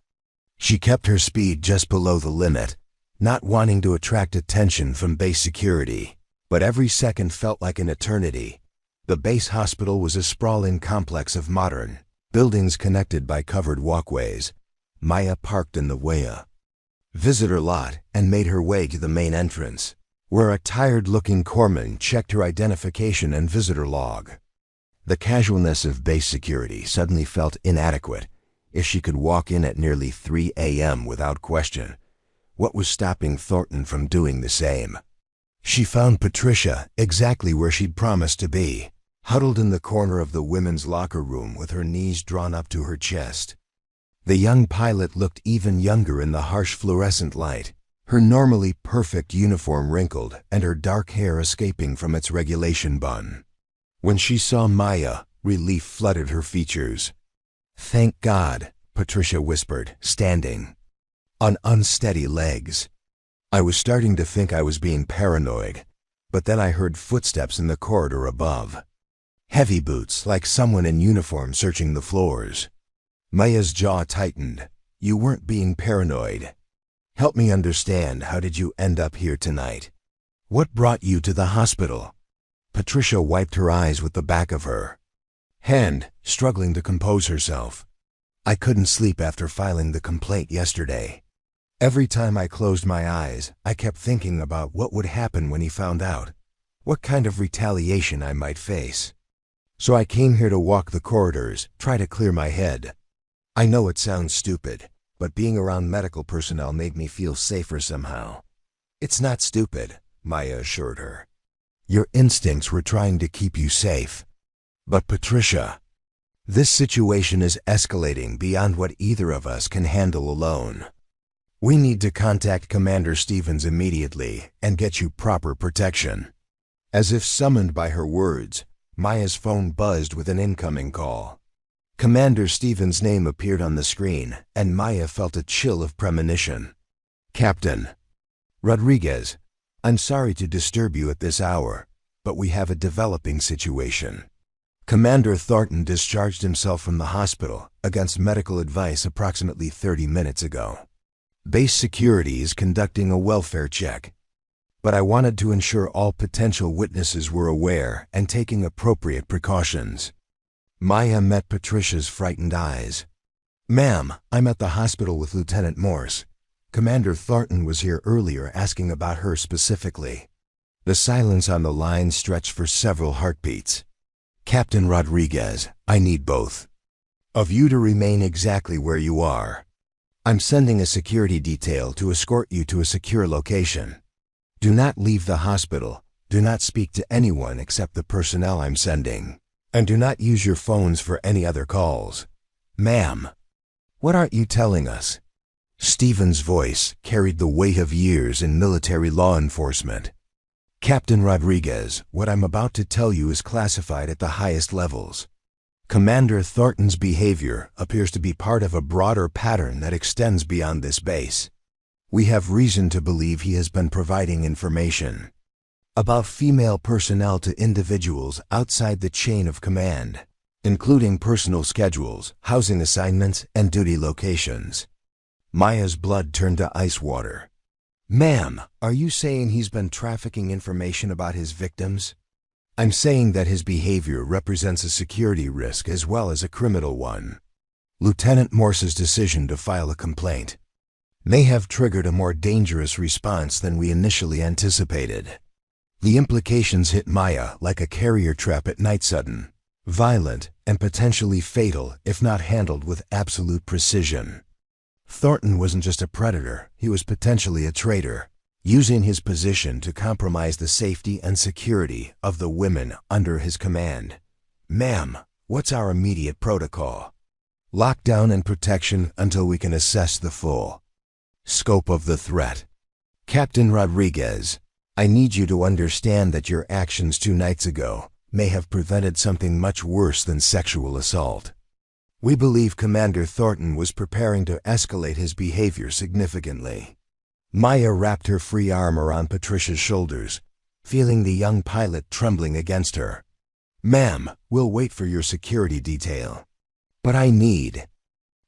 She kept her speed just below the limit, not wanting to attract attention from base security, but every second felt like an eternity. The base hospital was a sprawling complex of modern buildings connected by covered walkways. Maya parked in the Wea visitor lot and made her way to the main entrance, where a tired-looking corpsman checked her identification and visitor log. The casualness of base security suddenly felt inadequate. If she could walk in at nearly 3 a.m. without question, what was stopping Thornton from doing the same? She found Patricia exactly where she'd promised to be, huddled in the corner of the women's locker room with her knees drawn up to her chest. The young pilot looked even younger in the harsh fluorescent light, her normally perfect uniform wrinkled and her dark hair escaping from its regulation bun. When she saw Maya, relief flooded her features. "Thank God," Patricia whispered, standing on unsteady legs. I was starting to think I was being paranoid, but then I heard footsteps in the corridor above. Heavy boots, like someone in uniform searching the floors. Maya's jaw tightened. "You weren't being paranoid. Help me understand, how did you end up here tonight? What brought you to the hospital?" Patricia wiped her eyes with the back of her hand, struggling to compose herself. "I couldn't sleep after filing the complaint yesterday. Every time I closed my eyes, I kept thinking about what would happen when he found out, what kind of retaliation I might face. So I came here to walk the corridors, try to clear my head. I know it sounds stupid, but being around medical personnel made me feel safer somehow." "It's not stupid," Maya assured her. "Your instincts were trying to keep you safe. But Patricia, this situation is escalating beyond what either of us can handle alone. We need to contact Commander Stevens immediately and get you proper protection." As if summoned by her words, Maya's phone buzzed with an incoming call. Commander Stevens' name appeared on the screen, and Maya felt a chill of premonition. "Captain." Rodriguez, I'm sorry to disturb you at this hour, but we have a developing situation. Commander Thornton discharged himself from the hospital against medical advice approximately 30 minutes ago. Base security is conducting a welfare check, but I wanted to ensure all potential witnesses were aware and taking appropriate precautions. Maya met Patricia's frightened eyes. Ma'am, I'm at the hospital with Lieutenant Morse. Commander Thornton was here earlier asking about her specifically. The silence on the line stretched for several heartbeats. Captain Rodriguez, I need both of you to remain exactly where you are. I'm sending a security detail to escort you to a secure location. Do not leave the hospital, do not speak to anyone except the personnel I'm sending, and do not use your phones for any other calls. Ma'am, what aren't you telling us? Stephen's voice carried the weight of years in military law enforcement. Captain Rodriguez, what I'm about to tell you is classified at the highest levels. Commander Thornton's behavior appears to be part of a broader pattern that extends beyond this base. We have reason to believe he has been providing information about female personnel to individuals outside the chain of command, including personal schedules, housing assignments, and duty locations. Maya's blood turned to ice water. Ma'am, are you saying he's been trafficking information about his victims? I'm saying that his behavior represents a security risk as well as a criminal one. Lieutenant Morse's decision to file a complaint may have triggered a more dangerous response than we initially anticipated. The implications hit Maya like a carrier trap at night, sudden, violent, and potentially fatal if not handled with absolute precision. Thornton wasn't just a predator, he was potentially a traitor, using his position to compromise the safety and security of the women under his command. Ma'am, what's our immediate protocol? Lockdown and protection until we can assess the full scope of the threat. Captain Rodriguez, I need you to understand that your actions 2 nights ago may have prevented something much worse than sexual assault. We believe Commander Thornton was preparing to escalate his behavior significantly. Maya wrapped her free arm around Patricia's shoulders, feeling the young pilot trembling against her. Ma'am, we'll wait for your security detail. But I need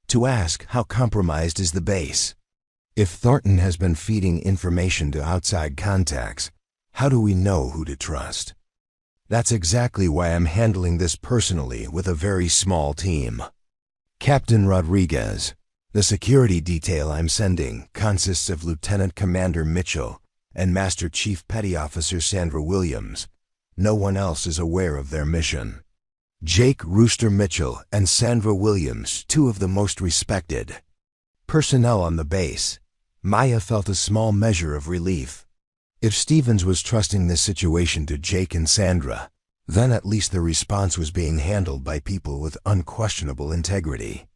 to ask, how compromised is the base? If Thornton has been feeding information to outside contacts, how do we know who to trust? That's exactly why I'm handling this personally with a very small team. Captain Rodriguez, the security detail I'm sending consists of Lieutenant Commander Mitchell and Master Chief Petty Officer Sandra Williams. No one else is aware of their mission. Jake Rooster Mitchell and Sandra Williams, 2 of the most respected personnel on the base. Maya felt a small measure of relief. If Stevens was trusting this situation to Jake and Sandra, then at least the response was being handled by people with unquestionable integrity.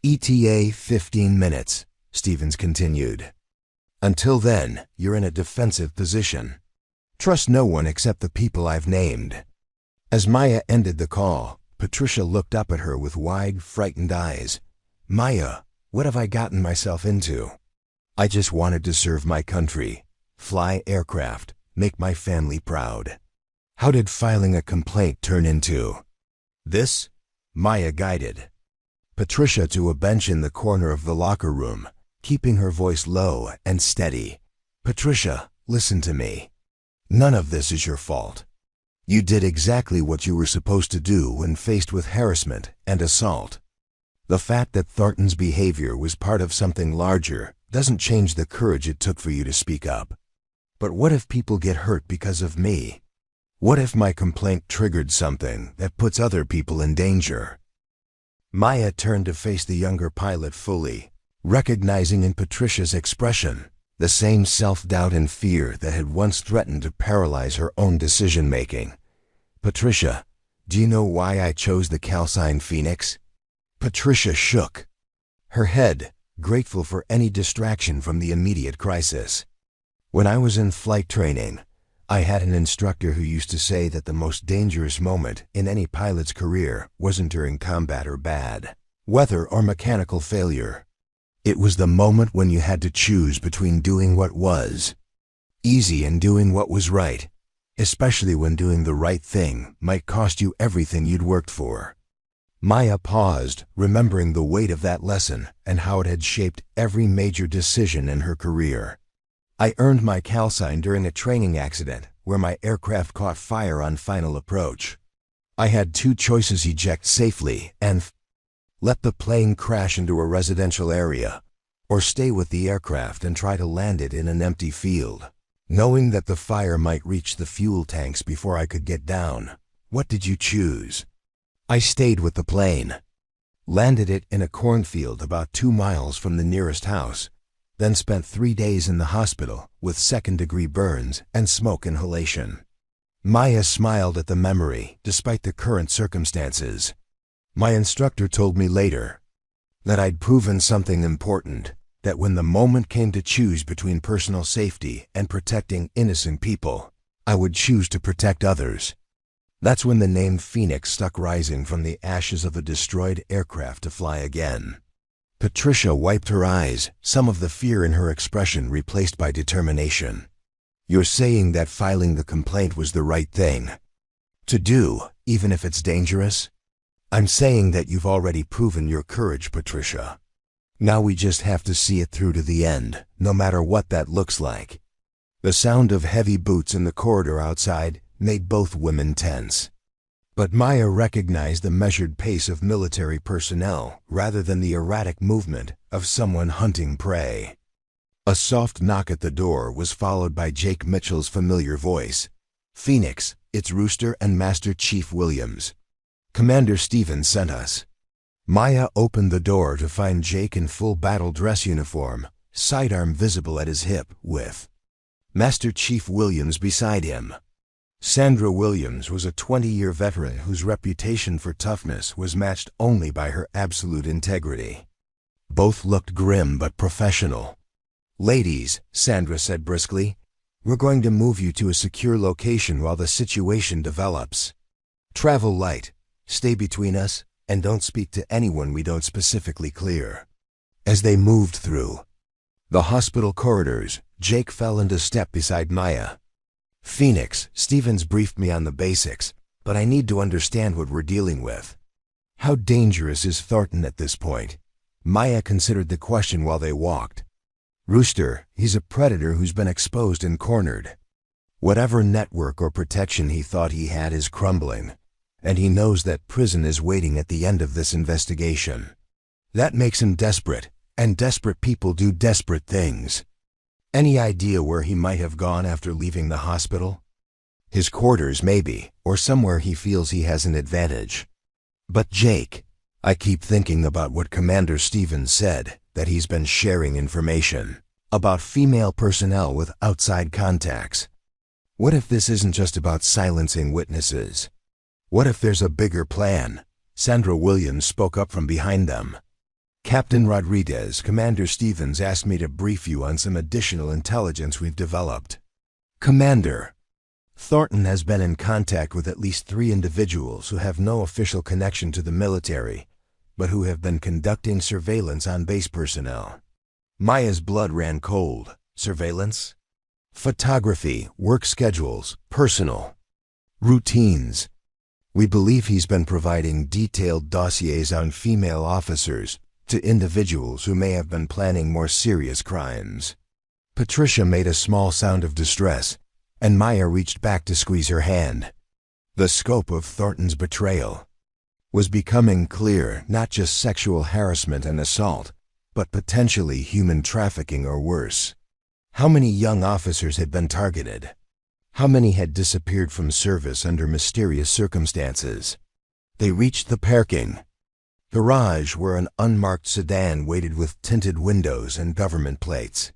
ETA 15 minutes, Stevens continued. Until then, you're in a defensive position. Trust no one except the people I've named. As Maya ended the call, Patricia looked up at her with wide, frightened eyes. Maya, what have I gotten myself into? I just wanted to serve my country, fly aircraft, make my family proud. How did filing a complaint turn into this? Maya guided Patricia to a bench in the corner of the locker room, keeping her voice low and steady. Patricia, listen to me. None of this is your fault. You did exactly what you were supposed to do when faced with harassment and assault. The fact that Thornton's behavior was part of something larger doesn't change the courage it took for you to speak up. But what if people get hurt because of me? What if my complaint triggered something that puts other people in danger? Maya turned to face the younger pilot fully, recognizing in Patricia's expression the same self-doubt and fear that had once threatened to paralyze her own decision-making. Patricia, do you know why I chose the calcined Phoenix? Patricia shook her head, grateful for any distraction from the immediate crisis. When I was in flight training, I had an instructor who used to say that the most dangerous moment in any pilot's career wasn't during combat or bad weather or mechanical failure. It was the moment when you had to choose between doing what was easy in doing what was right, especially when doing the right thing might cost you everything you'd worked for. Maya paused, remembering the weight of that lesson and how it had shaped every major decision in her career. I earned my call sign during a training accident where my aircraft caught fire on final approach. I had two choices: eject safely and let the plane crash into a residential area, or stay with the aircraft and try to land it in an empty field. Knowing that the fire might reach the fuel tanks before I could get down, what did you choose? I stayed with the plane, landed it in a cornfield about 2 miles from the nearest house, then spent 3 days in the hospital with second-degree burns and smoke inhalation. Maya smiled at the memory despite the current circumstances. My instructor told me later that I'd proven something important, that when the moment came to choose between personal safety and protecting innocent people, I would choose to protect others. That's when the name Phoenix stuck rising from the ashes of a destroyed aircraft to fly again. Patricia wiped her eyes, some of the fear in her expression replaced by determination. You're saying that filing the complaint was the right thing to do, even if it's dangerous? I'm saying that you've already proven your courage, Patricia. Now we just have to see it through to the end, no matter what that looks like. The sound of heavy boots in the corridor outside made both women tense. But Maya recognized the measured pace of military personnel rather than the erratic movement of someone hunting prey. A soft knock at the door was followed by Jake Mitchell's familiar voice. "Phoenix, it's Rooster and Master Chief Williams. Commander Stevens sent us." Maya opened the door to find Jake in full battle dress uniform, sidearm visible at his hip, with Master Chief Williams beside him. Sandra Williams was a 20-year veteran whose reputation for toughness was matched only by her absolute integrity. Both looked grim but professional. "Ladies," Sandra said briskly, "we're going to move you to a secure location while the situation develops. Travel light, stay between us, and don't speak to anyone we don't specifically clear." As they moved through the hospital corridors, Jake fell into step beside Maya. "Phoenix, Stevens briefed me on the basics, but I need to understand what we're dealing with. How dangerous is Thornton at this point?" Maya considered the question while they walked. "Rooster, he's a predator who's been exposed and cornered. Whatever network or protection he thought he had is crumbling, and he knows that prison is waiting at the end of this investigation. That makes him desperate, and desperate people do desperate things. Any idea where he might have gone after leaving the hospital? His quarters, maybe, or somewhere he feels he has an advantage. But Jake, I keep thinking about what Commander Stevens said, that he's been sharing information about female personnel with outside contacts. What if this isn't just about silencing witnesses? What if there's a bigger plan?" Sandra Williams spoke up from behind them. "Captain Rodriguez, Commander Stevens asked me to brief you on some additional intelligence we've developed." "Commander, Thornton has been in contact with at least 3 individuals who have no official connection to the military, but who have been conducting surveillance on base personnel." Maya's blood ran cold. Surveillance? Photography, work schedules, personal routines. "We believe he's been providing detailed dossiers on female officers to individuals who may have been planning more serious crimes." Patricia made a small sound of distress, and Maya reached back to squeeze her hand. The scope of Thornton's betrayal was becoming clear: not just sexual harassment and assault, but potentially human trafficking or worse. How many young officers had been targeted? How many had disappeared from service under mysterious circumstances? They reached the parking garage where an unmarked sedan waited with tinted windows and government plates.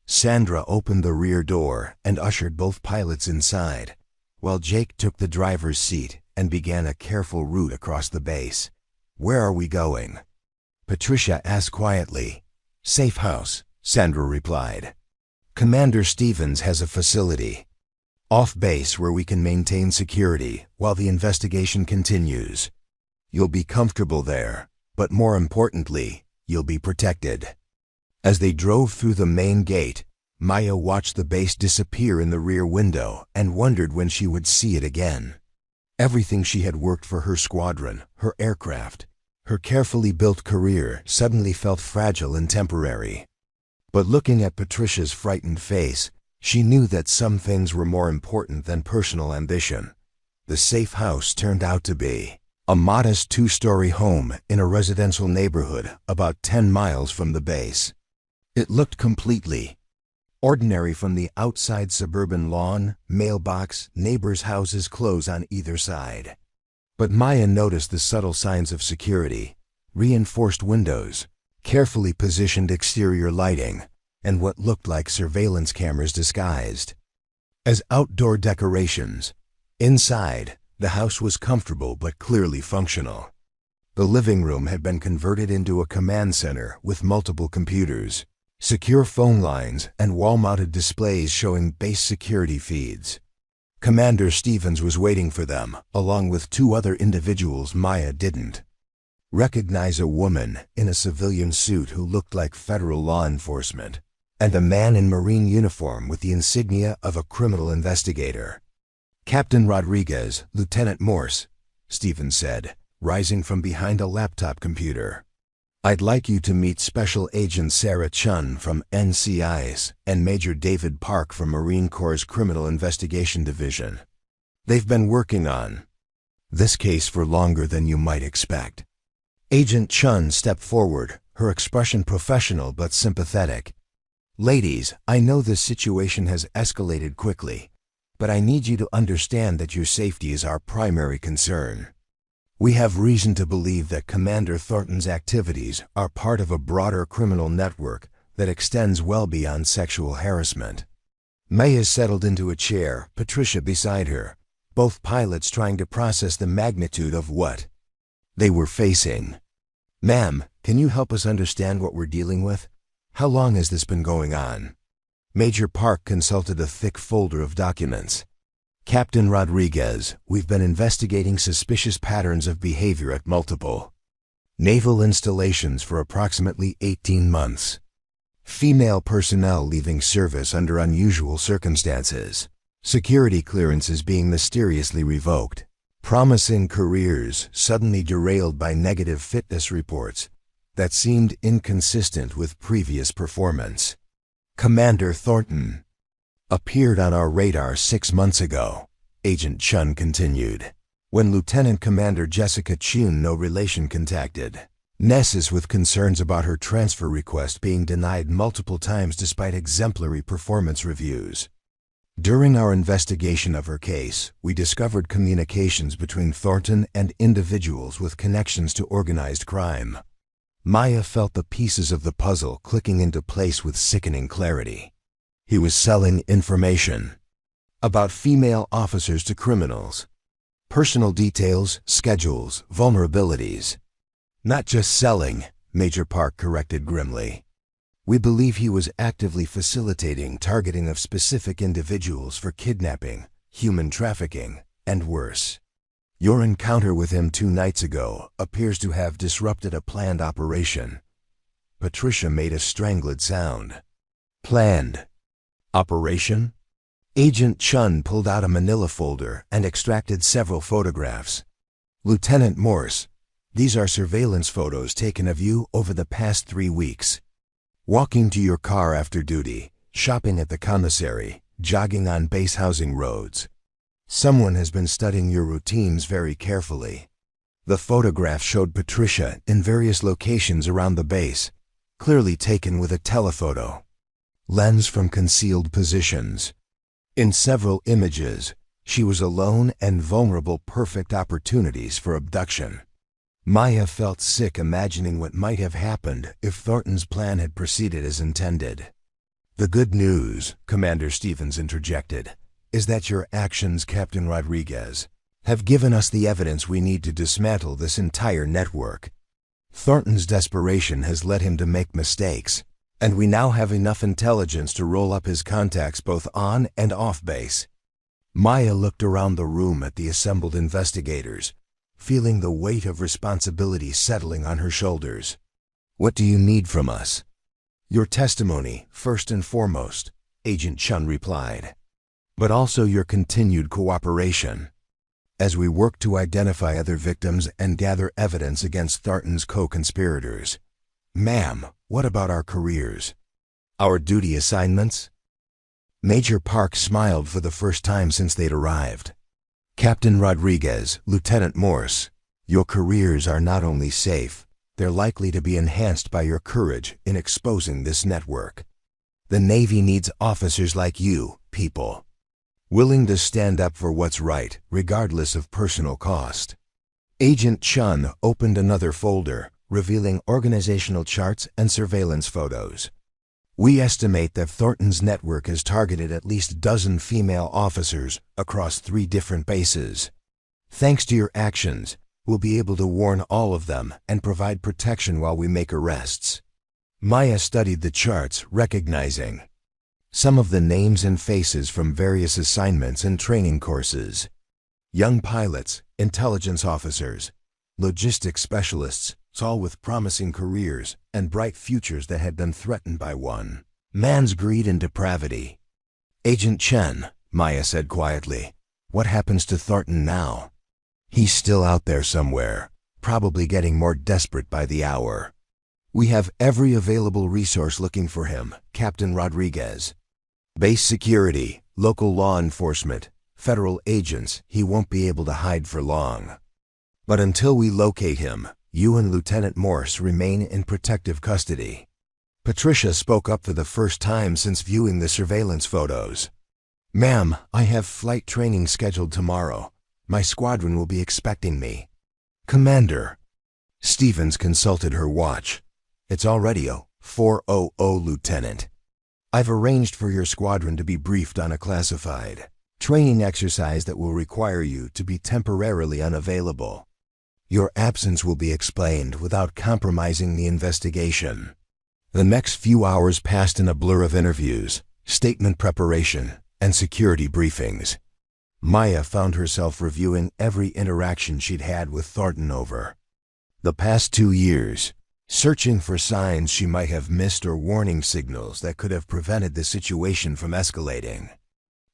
Sandra opened the rear door and ushered both pilots inside, while Jake took the driver's seat and began a careful route across the base. "Where are we going?" Patricia asked quietly. "Safe house," Sandra replied. "Commander Stevens has a facility off base where we can maintain security while the investigation continues. You'll be comfortable there, but more importantly, you'll be protected." As they drove through the main gate, Maya watched the base disappear in the rear window and wondered when she would see it again. Everything she had worked for, her squadron, her aircraft, her carefully built career, suddenly felt fragile and temporary. But looking at Patricia's frightened face, she knew that some things were more important than personal ambition. The safe house turned out to be a modest 2-story home in a residential neighborhood about 10 miles from the base. It looked completely ordinary from the outside: suburban lawn, mailbox, neighbors' houses close on either side. But Maya noticed the subtle signs of security: reinforced windows, carefully positioned exterior lighting, and what looked like surveillance cameras disguised as outdoor decorations. Inside, the house was comfortable but clearly functional. The living room had been converted into a command center with multiple computers, secure phone lines, and wall-mounted displays showing base security feeds. Commander Stevens was waiting for them, along with 2 other individuals Maya didn't recognize: a woman in a civilian suit who looked like federal law enforcement, and a man in Marine uniform with the insignia of a criminal investigator. "Captain Rodriguez, Lieutenant Morse," Stevens said, rising from behind a laptop computer. "I'd like you to meet Special Agent Sarah Chun from NCIS and Major David Park from Marine Corps' Criminal Investigation Division. They've been working on this case for longer than you might expect." Agent Chun stepped forward, her expression professional but sympathetic. "Ladies, I know this situation has escalated quickly, but I need you to understand that your safety is our primary concern. We have reason to believe that Commander Thornton's activities are part of a broader criminal network that extends well beyond sexual harassment." Maya settled into a chair, Patricia beside her, both pilots trying to process the magnitude of what they were facing. "Ma'am, can you help us understand what we're dealing with? How long has this been going on?" Major Park consulted a thick folder of documents. "Captain Rodriguez, we've been investigating suspicious patterns of behavior at multiple naval installations for approximately 18 months. Female personnel leaving service under unusual circumstances. Security clearances being mysteriously revoked. Promising careers suddenly derailed by negative fitness reports that seemed inconsistent with previous performance. Commander Thornton appeared on our radar 6 months ago," Agent Chun continued, "when Lieutenant Commander Jessica Chun, no relation, contacted Nessus with concerns about her transfer request being denied multiple times despite exemplary performance reviews. During our investigation of her case, we discovered communications between Thornton and individuals with connections to organized crime." Maya felt the pieces of the puzzle clicking into place with sickening clarity. He was selling information about female officers to criminals. Personal details, schedules, vulnerabilities. "Not just selling," Major Park corrected grimly. "We believe he was actively facilitating targeting of specific individuals for kidnapping, human trafficking, and worse. Your encounter with him 2 nights ago appears to have disrupted a planned operation." Patricia made a strangled sound. "Planned operation?" Agent Chun pulled out a manila folder and extracted several photographs. "Lieutenant Morse, these are surveillance photos taken of you over the past 3 weeks. Walking to your car after duty, shopping at the commissary, jogging on base housing roads. Someone has been studying your routines very carefully." The photograph showed Patricia in various locations around the base, clearly taken with a telephoto lens from concealed positions. In several images, she was alone and vulnerable, perfect opportunities for abduction. Maya felt sick imagining what might have happened if Thornton's plan had proceeded as intended. "The good news," Commander Stevens interjected, "is that your actions, Captain Rodriguez, have given us the evidence we need to dismantle this entire network. Thornton's desperation has led him to make mistakes, and we now have enough intelligence to roll up his contacts both on and off base." Maya looked around the room at the assembled investigators, feeling the weight of responsibility settling on her shoulders. "What do you need from us?" "Your testimony, first and foremost," Agent Chun replied, "but also your continued cooperation as we work to identify other victims and gather evidence against Thornton's co-conspirators." "Ma'am, what about our careers? Our duty assignments?" Major Park smiled for the first time since they'd arrived. "Captain Rodriguez, Lieutenant Morse, your careers are not only safe, they're likely to be enhanced by your courage in exposing this network. The Navy needs officers like you, people, willing to stand up for what's right, regardless of personal cost." Agent Chun opened another folder, revealing organizational charts and surveillance photos. "We estimate that Thornton's network has targeted at least a dozen female officers across 3 different bases. Thanks to your actions, we'll be able to warn all of them and provide protection while we make arrests." Maya studied the charts, recognizing some of the names and faces from various assignments and training courses. Young pilots, intelligence officers, logistics specialists, all with promising careers and bright futures that had been threatened by one man's greed and depravity. "Agent Chen," Maya said quietly, "what happens to Thornton now?" "He's still out there somewhere, probably getting more desperate by the hour. We have every available resource looking for him, Captain Rodriguez. Base security, local law enforcement, federal agents. He won't be able to hide for long. But until we locate him, you and Lieutenant Morse remain in protective custody." Patricia spoke up for the first time since viewing the surveillance photos. "Ma'am, I have flight training scheduled tomorrow. My squadron will be expecting me." "Commander." Stevens consulted her watch. "It's already 0400, Lieutenant. I've arranged for your squadron to be briefed on a classified training exercise that will require you to be temporarily unavailable. Your absence will be explained without compromising the investigation." The next few hours passed in a blur of interviews, statement preparation, and security briefings. Maya found herself reviewing every interaction she'd had with Thornton over the past 2 years, searching for signs she might have missed or warning signals that could have prevented the situation from escalating.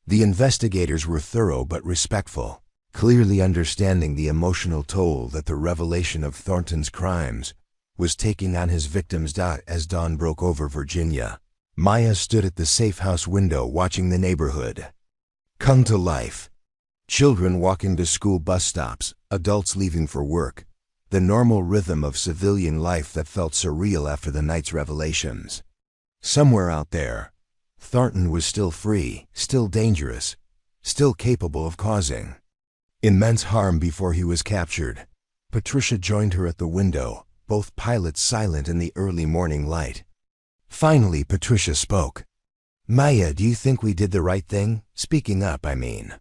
The investigators were thorough but respectful, clearly understanding the emotional toll that the revelation of Thornton's crimes was taking on his victims. As dawn broke over Virginia, Maya stood at the safe house window watching the neighborhood come to life. Children walking to school bus stops, adults leaving for work, the normal rhythm of civilian life that felt surreal after the night's revelations. Somewhere out there, Thornton was still free, still dangerous, still capable of causing immense harm before he was captured. Patricia joined her at the window, both pilots silent in the early morning light. Finally, Patricia spoke. "Maya, do you think we did the right thing? Speaking up, I mean.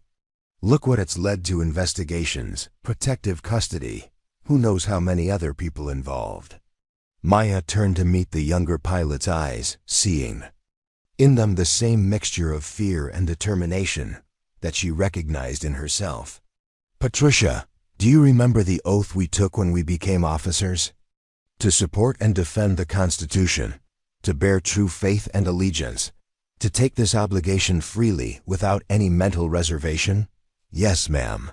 Look what it's led to: investigations, protective custody. Who knows how many other people involved?" Maya turned to meet the younger pilot's eyes, seeing in them the same mixture of fear and determination that she recognized in herself. "Patricia, do you remember the oath we took when we became officers? To support and defend the Constitution, to bear true faith and allegiance, to take this obligation freely without any mental reservation?" "Yes, ma'am."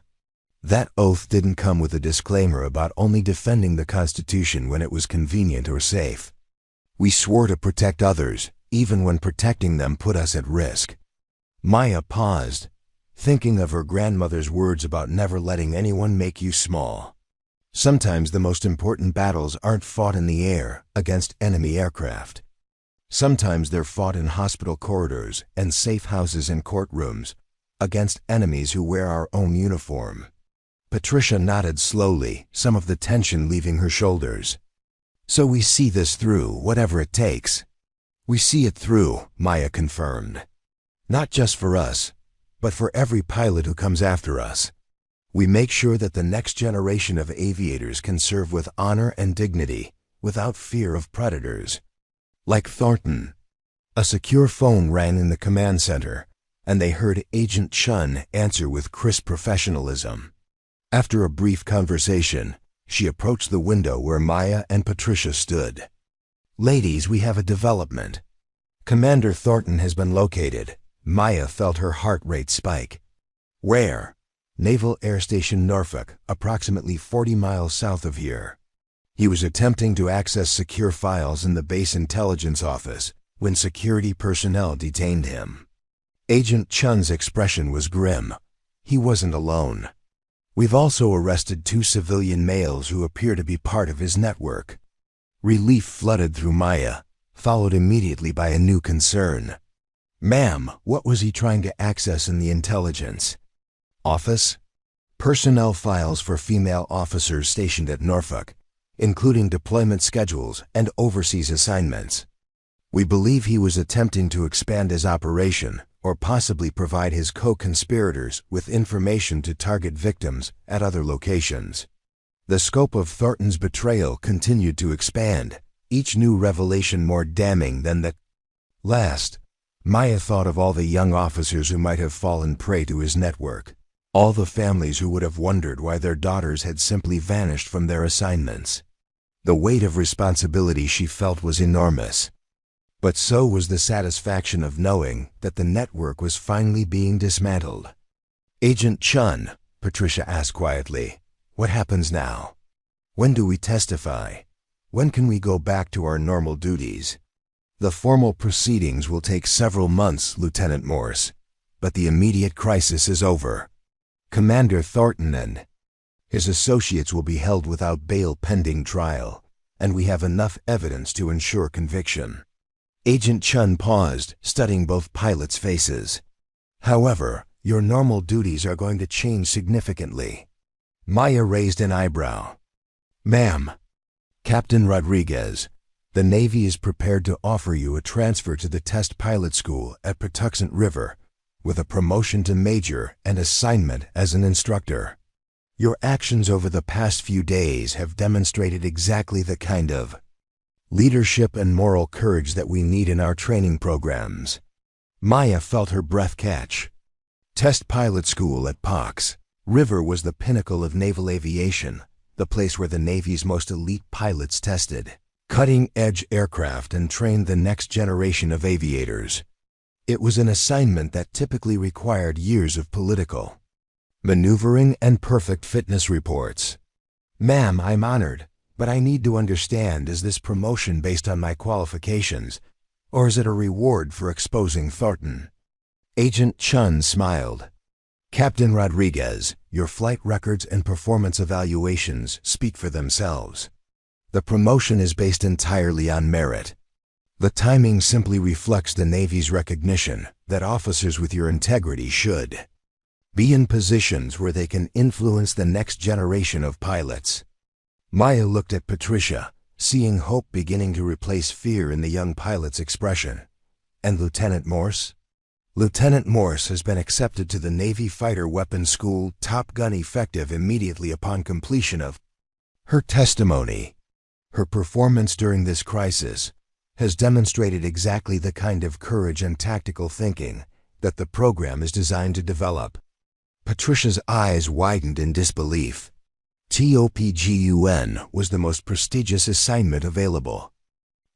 That oath didn't come with a disclaimer about only defending the Constitution when it was convenient or safe. We swore to protect others, even when protecting them put us at risk. Maya paused, thinking of her grandmother's words about never letting anyone make you small. Sometimes the most important battles aren't fought in the air against enemy aircraft. Sometimes they're fought in hospital corridors and safe houses and courtrooms against enemies who wear our own uniform. Patricia nodded slowly, some of the tension leaving her shoulders. "So we see this through, whatever it takes." "We see it through," Maya confirmed. "Not just for us, but for every pilot who comes after us. We make sure that the next generation of aviators can serve with honor and dignity, without fear of predators like Thornton." A secure phone rang in the command center, and they heard Agent Chun answer with crisp professionalism. After a brief conversation, she approached the window where Maya and Patricia stood. "Ladies, we have a development. Commander Thornton has been located. Maya felt her heart rate spike. Where? Naval Air Station Norfolk, approximately 40 miles south of here. He was attempting to access secure files in the base intelligence office when security personnel detained him. Agent Chun's expression was grim. He wasn't alone. We've also arrested 2 civilian males who appear to be part of his network. Relief flooded through Maya, followed immediately by a new concern. Ma'am, what was he trying to access in the intelligence office? Personnel files for female officers stationed at Norfolk, including deployment schedules and overseas assignments. We believe he was attempting to expand his operation or possibly provide his co-conspirators with information to target victims at other locations. The scope of Thornton's betrayal continued to expand, each new revelation more damning than the last. Maya thought of all the young officers who might have fallen prey to his network, all the families who would have wondered why their daughters had simply vanished from their assignments. The weight of responsibility she felt was enormous. But so was the satisfaction of knowing that the network was finally being dismantled. Agent Chun, Patricia asked quietly, what happens now? When do we testify? When can we go back to our normal duties? The formal proceedings will take several months, Lieutenant Morse, but the immediate crisis is over. Commander Thornton and his associates will be held without bail pending trial, and we have enough evidence to ensure conviction. Agent Chun paused, studying both pilots' faces. However, your normal duties are going to change significantly. Maya raised an eyebrow. Ma'am, Captain Rodriguez, the Navy is prepared to offer you a transfer to the test pilot school at Patuxent River, with a promotion to major and assignment as an instructor. Your actions over the past few days have demonstrated exactly the kind of leadership and moral courage that we need in our training programs. Maya felt her breath catch. Test pilot school at Pox River was the pinnacle of naval aviation, the place where the Navy's most elite pilots tested cutting-edge aircraft and trained the next generation of aviators. It was an assignment that typically required years of political maneuvering and perfect fitness reports. Ma'am, I'm honored, but I need to understand, is this promotion based on my qualifications, or is it a reward for exposing Thornton? Agent Chun smiled. Captain Rodriguez, your flight records and performance evaluations speak for themselves. The promotion is based entirely on merit. The timing simply reflects the Navy's recognition that officers with your integrity should be in positions where they can influence the next generation of pilots. Maya looked at Patricia, seeing hope beginning to replace fear in the young pilot's expression. And Lieutenant Morse? Lieutenant Morse has been accepted to the Navy Fighter Weapons School, Top Gun, effective immediately upon completion of her testimony. Her performance during this crisis has demonstrated exactly the kind of courage and tactical thinking that the program is designed to develop. Patricia's eyes widened in disbelief. TOPGUN was the most prestigious assignment available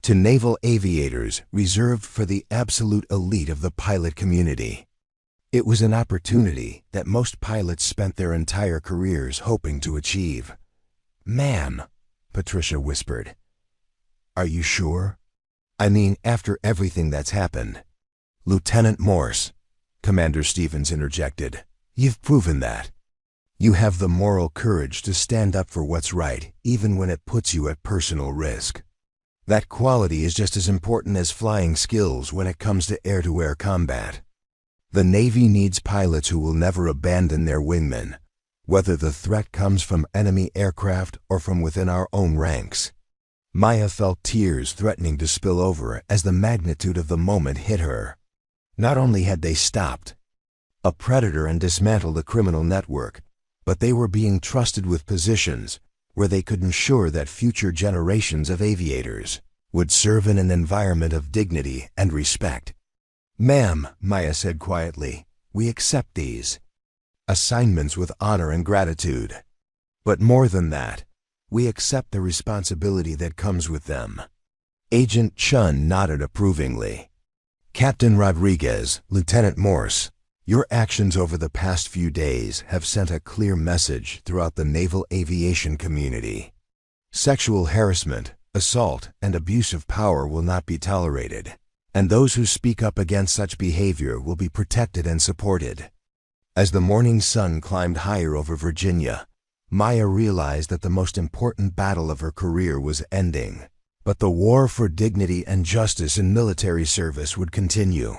to naval aviators, reserved for the absolute elite of the pilot community. It was an opportunity that most pilots spent their entire careers hoping to achieve. Ma'am, Patricia whispered, are you sure? I mean, after everything that's happened. Lieutenant Morse, Commander Stevens interjected, you've proven that. You have the moral courage to stand up for what's right, even when it puts you at personal risk. That quality is just as important as flying skills when it comes to air-to-air combat. The Navy needs pilots who will never abandon their wingmen, whether the threat comes from enemy aircraft or from within our own ranks. Maya felt tears threatening to spill over as the magnitude of the moment hit her. Not only had they stopped a predator and dismantled a criminal network, but they were being trusted with positions where they could ensure that future generations of aviators would serve in an environment of dignity and respect. Ma'am, Maya said quietly, we accept these assignments with honor and gratitude. But more than that, we accept the responsibility that comes with them. Agent Chun nodded approvingly. Captain Rodriguez, Lieutenant Morse, your actions over the past few days have sent a clear message throughout the naval aviation community. Sexual harassment, assault, and abuse of power will not be tolerated, and those who speak up against such behavior will be protected and supported. As the morning sun climbed higher over Virginia, Maya realized that the most important battle of her career was ending, but the war for dignity and justice in military service would continue.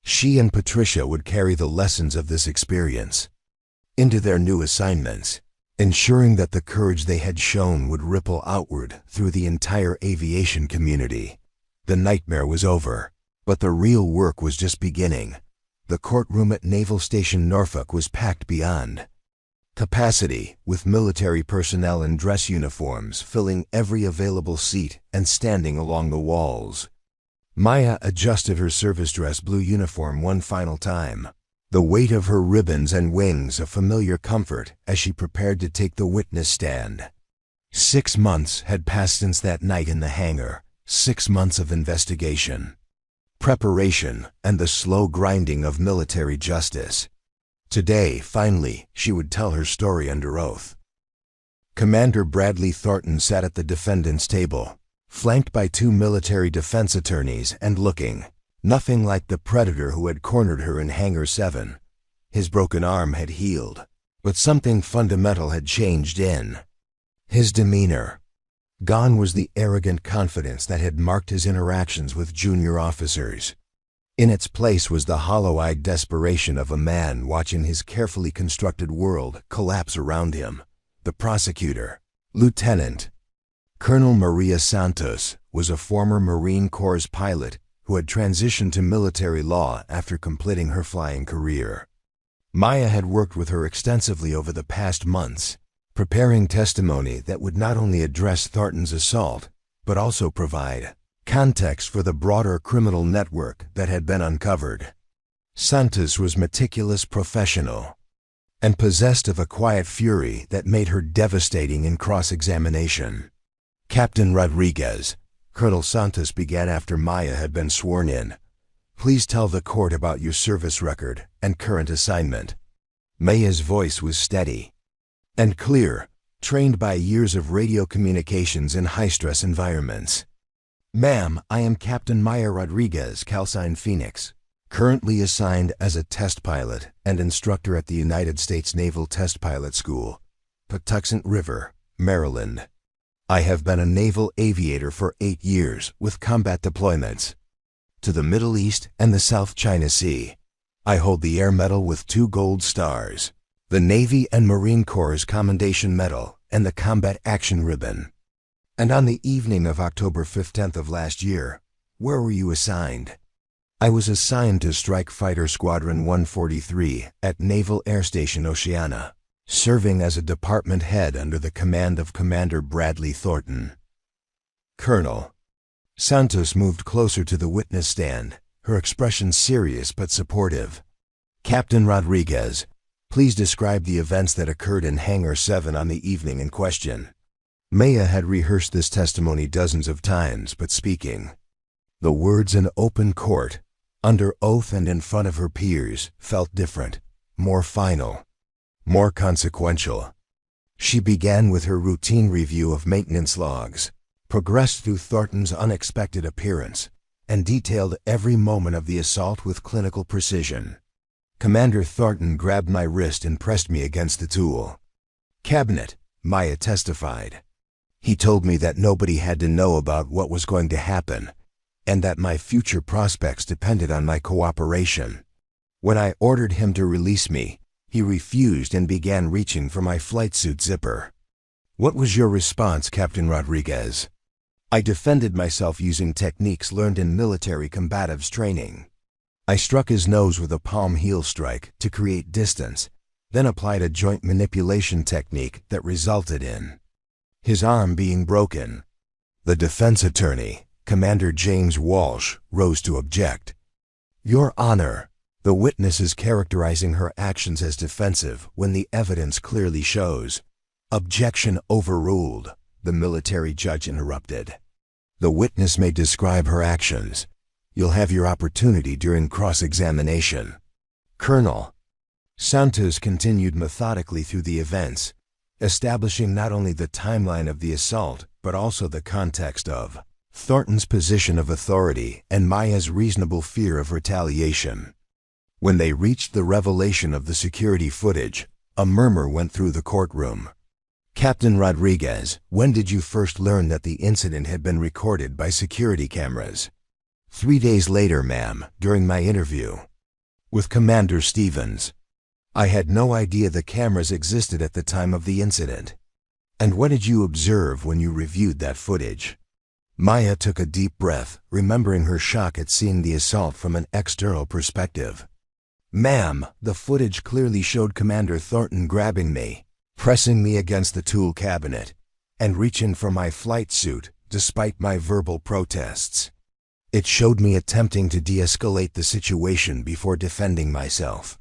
She and Patricia would carry the lessons of this experience into their new assignments, ensuring that the courage they had shown would ripple outward through the entire aviation community. The nightmare was over, but the real work was just beginning. The courtroom at Naval Station Norfolk was packed beyond capacity, with military personnel in dress uniforms filling every available seat and standing along the walls. Maya adjusted her service dress blue uniform one final time, the weight of her ribbons and wings a familiar comfort as she prepared to take the witness stand. 6 months had passed since that night in the hangar, 6 months of investigation, preparation, and the slow grinding of military justice. Today, finally, she would tell her story under oath. Commander Bradley Thornton sat at the defendant's table, flanked by 2 military defense attorneys and looking nothing like the predator who had cornered her in Hangar 7. His broken arm had healed, but something fundamental had changed in his demeanor. Gone was the arrogant confidence that had marked his interactions with junior officers. In its place was the hollow-eyed desperation of a man watching his carefully constructed world collapse around him. The prosecutor, Lieutenant Colonel Maria Santos, was a former Marine Corps pilot who had transitioned to military law after completing her flying career. Maya had worked with her extensively over the past months, preparing testimony that would not only address Thornton's assault, but also provide context for the broader criminal network that had been uncovered. Santos was meticulous, professional, and possessed of a quiet fury that made her devastating in cross-examination. Captain Rodriguez, Colonel Santos began after Maya had been sworn in. Please tell the court about your service record and current assignment. Maya's voice was steady and clear, trained by years of radio communications in high-stress environments. Ma'am, I am Captain Maya Rodriguez, Calcine Phoenix, currently assigned as a test pilot and instructor at the United States Naval Test Pilot School, Patuxent River, Maryland. I have been a naval aviator for 8 years with combat deployments to the Middle East and the South China Sea. I hold the Air Medal with 2 gold stars, the Navy and Marine Corps Commendation Medal, and the Combat Action Ribbon. And on the evening of October 15th of last year, where were you assigned? I was assigned to Strike Fighter Squadron 143 at Naval Air Station Oceana, serving as a department head under the command of Commander Bradley Thornton. Colonel. Santos moved closer to the witness stand, her expression serious but supportive. Captain Rodriguez, please describe the events that occurred in Hangar 7 on the evening in question. Maya had rehearsed this testimony dozens of times, but speaking the words in open court, under oath and in front of her peers, felt different, more final, more consequential. She began with her routine review of maintenance logs, progressed through Thornton's unexpected appearance, and detailed every moment of the assault with clinical precision. Commander Thornton grabbed my wrist and pressed me against the tool. Cabinet, Maya testified. He told me that nobody had to know about what was going to happen, and that my future prospects depended on my cooperation. When I ordered him to release me, he refused and began reaching for my flight suit zipper. What was your response, Captain Rodriguez? I defended myself using techniques learned in military combatives training. I struck his nose with a palm heel strike to create distance, then applied a joint manipulation technique that resulted in his arm being broken. The defense attorney, Commander James Walsh, rose to object. Your Honor, the witness is characterizing her actions as defensive when the evidence clearly shows. Objection overruled, the military judge interrupted. The witness may describe her actions, You'll have your opportunity during cross-examination. Colonel Santos continued methodically through the events, establishing not only the timeline of the assault, but also the context of Thornton's position of authority and Maya's reasonable fear of retaliation. When they reached the revelation of the security footage, a murmur went through the courtroom. Captain Rodriguez, when did you first learn that the incident had been recorded by security cameras? 3 days later, ma'am, during my interview with Commander Stevens. I had no idea the cameras existed at the time of the incident. And what did you observe when you reviewed that footage? Maya took a deep breath, remembering her shock at seeing the assault from an external perspective. Ma'am, the footage clearly showed Commander Thornton grabbing me, pressing me against the tool cabinet, and reaching for my flight suit, despite my verbal protests. It showed me attempting to de-escalate the situation before defending myself.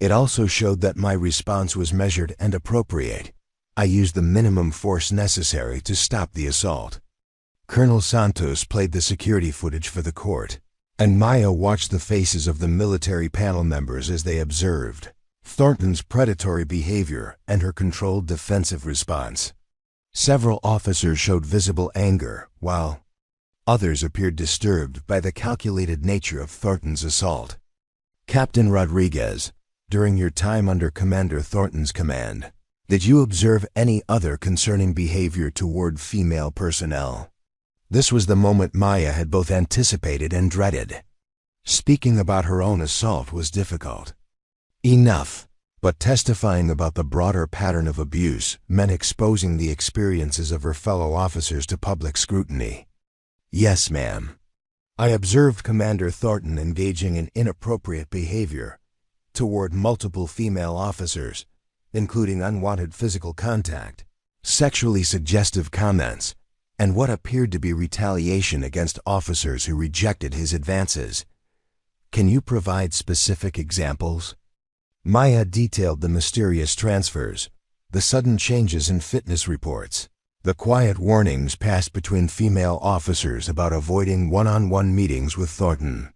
It also showed that my response was measured and appropriate. I used the minimum force necessary to stop the assault. Colonel Santos played the security footage for the court, and Maya watched the faces of the military panel members as they observed Thornton's predatory behavior and her controlled defensive response. Several officers showed visible anger, while others appeared disturbed by the calculated nature of Thornton's assault. Captain Rodriguez, during your time under Commander Thornton's command, did you observe any other concerning behavior toward female personnel? This was the moment Maya had both anticipated and dreaded. Speaking about her own assault was difficult enough, but testifying about the broader pattern of abuse meant exposing the experiences of her fellow officers to public scrutiny. Yes, ma'am. I observed Commander Thornton engaging in inappropriate behavior toward multiple female officers, including unwanted physical contact, sexually suggestive comments, and what appeared to be retaliation against officers who rejected his advances. Can you provide specific examples? Maya detailed the mysterious transfers, the sudden changes in fitness reports, the quiet warnings passed between female officers about avoiding one-on-one meetings with Thornton.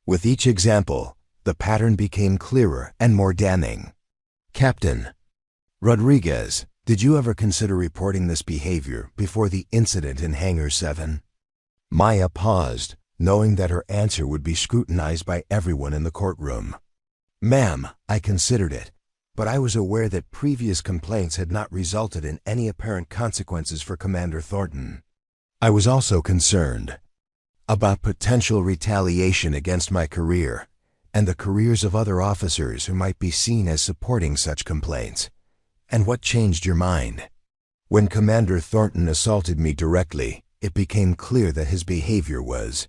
With each example, the pattern became clearer and more damning. Captain Rodriguez, did you ever consider reporting this behavior before the incident in Hangar 7? Maya paused, knowing that her answer would be scrutinized by everyone in the courtroom. Ma'am, I considered it, but I was aware that previous complaints had not resulted in any apparent consequences for Commander Thornton. I was also concerned about potential retaliation against my career and the careers of other officers who might be seen as supporting such complaints. And what changed your mind? When Commander Thornton assaulted me directly, it became clear that his behavior was